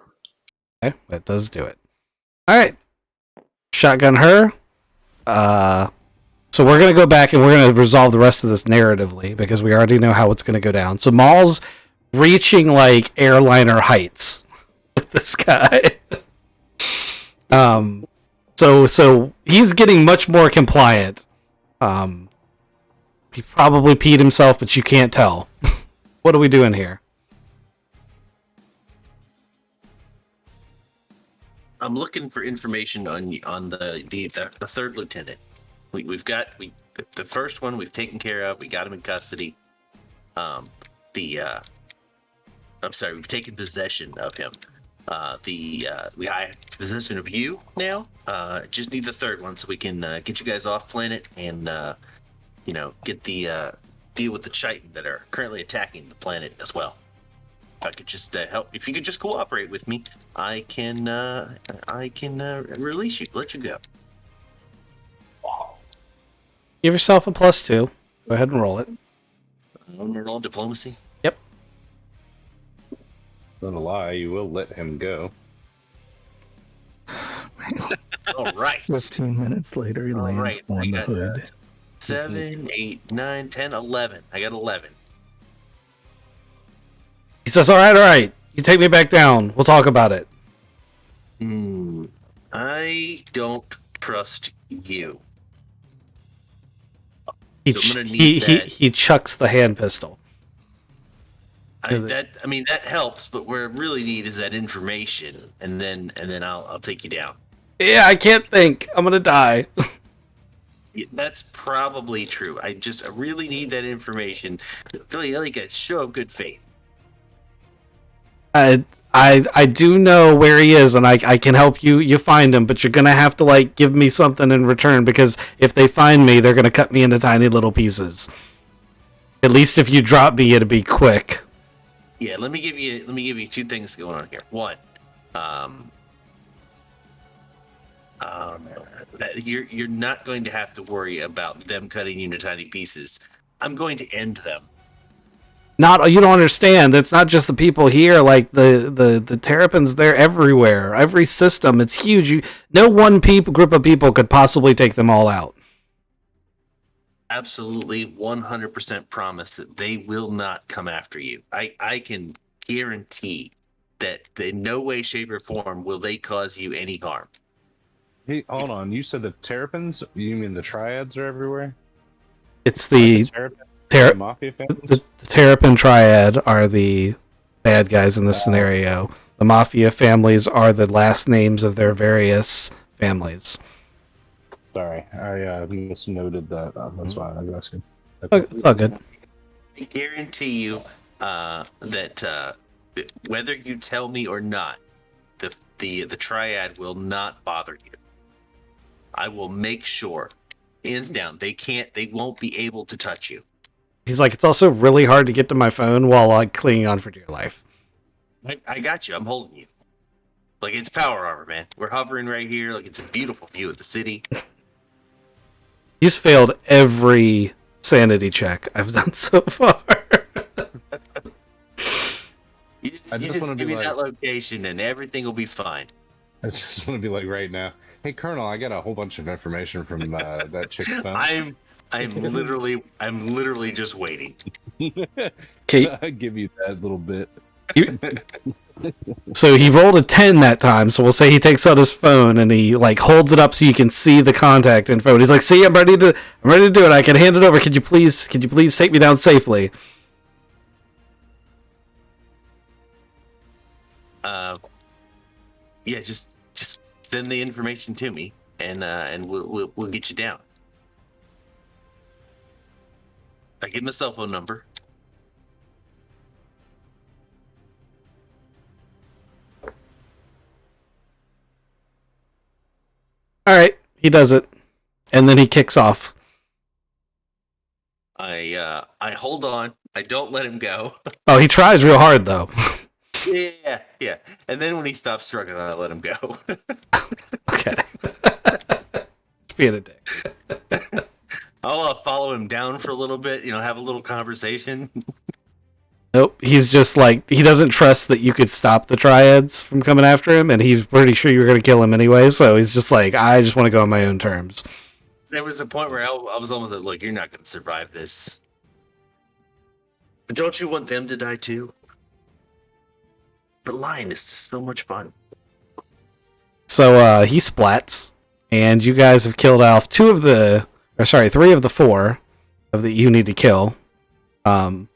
Okay, that does do it. All right, shotgun her. So we're gonna go back and we're gonna resolve the rest of this narratively because we already know how it's gonna go down. So Maul's reaching like airliner heights with this guy. So he's getting much more compliant. He probably peed himself, but you can't tell. What are we doing here? I'm looking for information on the third lieutenant. We've got the first one we've taken care of. We got him in custody. I'm sorry, we've taken possession of him. We have possession of you now. Just need the third one so we can get you guys off planet and get the deal with the Chitin that are currently attacking the planet as well. If I could just help, if you could just cooperate with me, I can release you, let you go. Give yourself a +2. Go ahead and roll it. I'm gonna roll diplomacy. Yep. Not a lie, you will let him go. All right. 15 minutes later, he All lands right, on I the got, hood. 7, 8, 9, 10, 11. I got 11. He says, all right. You take me back down. We'll talk about it. I don't trust you. He, So I'm gonna need that. he chucks the hand pistol. That helps, but what I really need is that information, and then I'll take you down. Yeah, I can't think. I'm gonna die. Yeah, that's probably true. I really need that information. Really, like a show of good faith. I do know where he is, and I can help you find him, but you're gonna have to give me something in return, because if they find me, they're gonna cut me into tiny little pieces. At least if you drop me, it'll be quick. Yeah, let me give you two things going on here. One, you're not going to have to worry about them cutting you into tiny pieces. I'm going to end them. You don't understand. It's not just the people here. Like the Terrapins, they're everywhere. Every system, it's huge. No one group of people could possibly take them all out. Absolutely, 100% promise that they will not come after you. I can guarantee that in no way, shape, or form will they cause you any harm. Hey, hold on. You said the Terrapins? You mean the Triads are everywhere? It's the Mafia families? The Terrapin Triad are the bad guys in this scenario. The Mafia families are the last names of their various families. Sorry, I misnoted that. That's why I was asking. It's all good. I guarantee you that whether you tell me or not, the Triad will not bother you. I will make sure, hands down, they won't be able to touch you. He's like, it's also really hard to get to my phone while clinging on for dear life. I got you. I'm holding you. Like, it's power armor, man. We're hovering right here. Like, it's a beautiful view of the city. He's failed every sanity check I've done so far. You just want to give me that location and everything will be fine. I just want to be like right now. Hey, Colonel, I got a whole bunch of information from that chick's phone. I'm literally just waiting. Okay. I'll give you that little bit. So he rolled a 10 that time, so we'll say he takes out his phone and he holds it up so you can see the contact info. And he's like, "See, I'm ready to do it. I can hand it over. Could you please take me down safely?" Yeah, just send the information to me and we'll get you down. I give him a cell phone number. All right, he does it, and then he kicks off. I hold on. I don't let him go. Oh, he tries real hard though. Yeah. And then when he stops struggling, I let him go. Okay. Being a dick. I'll follow him down for a little bit. Have a little conversation. Nope. He's just like he doesn't trust that you could stop the triads from coming after him, and he's pretty sure you're going to kill him anyway. So he's just like, I just want to go on my own terms. There was a point where I was almost like, look, you're not going to survive this. But don't you want them to die too? But lying is so much fun. So he splats, and you guys have killed off three of the four that you need to kill. And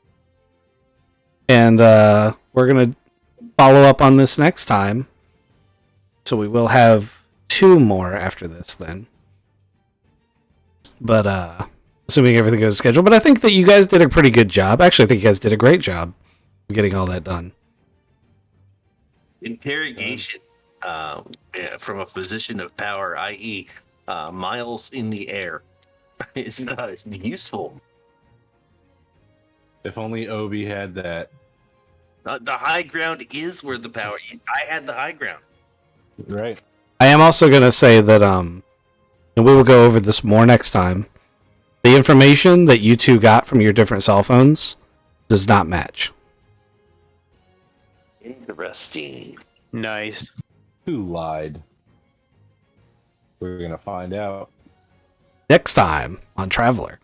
we're gonna follow up on this next time. So we will have 2 more after this then. But assuming everything goes as scheduled. But I think that you guys did a pretty good job. Actually, I think you guys did a great job of getting all that done. Interrogation from a position of power, i.e., miles in the air, is not useful. If only Obi had that. The high ground is where the power. I had the high ground. Right. I am also going to say that, and we will go over this more next time, the information that you two got from your different cell phones does not match. Interesting. Nice. Who lied? We're going to find out. Next time on Traveler.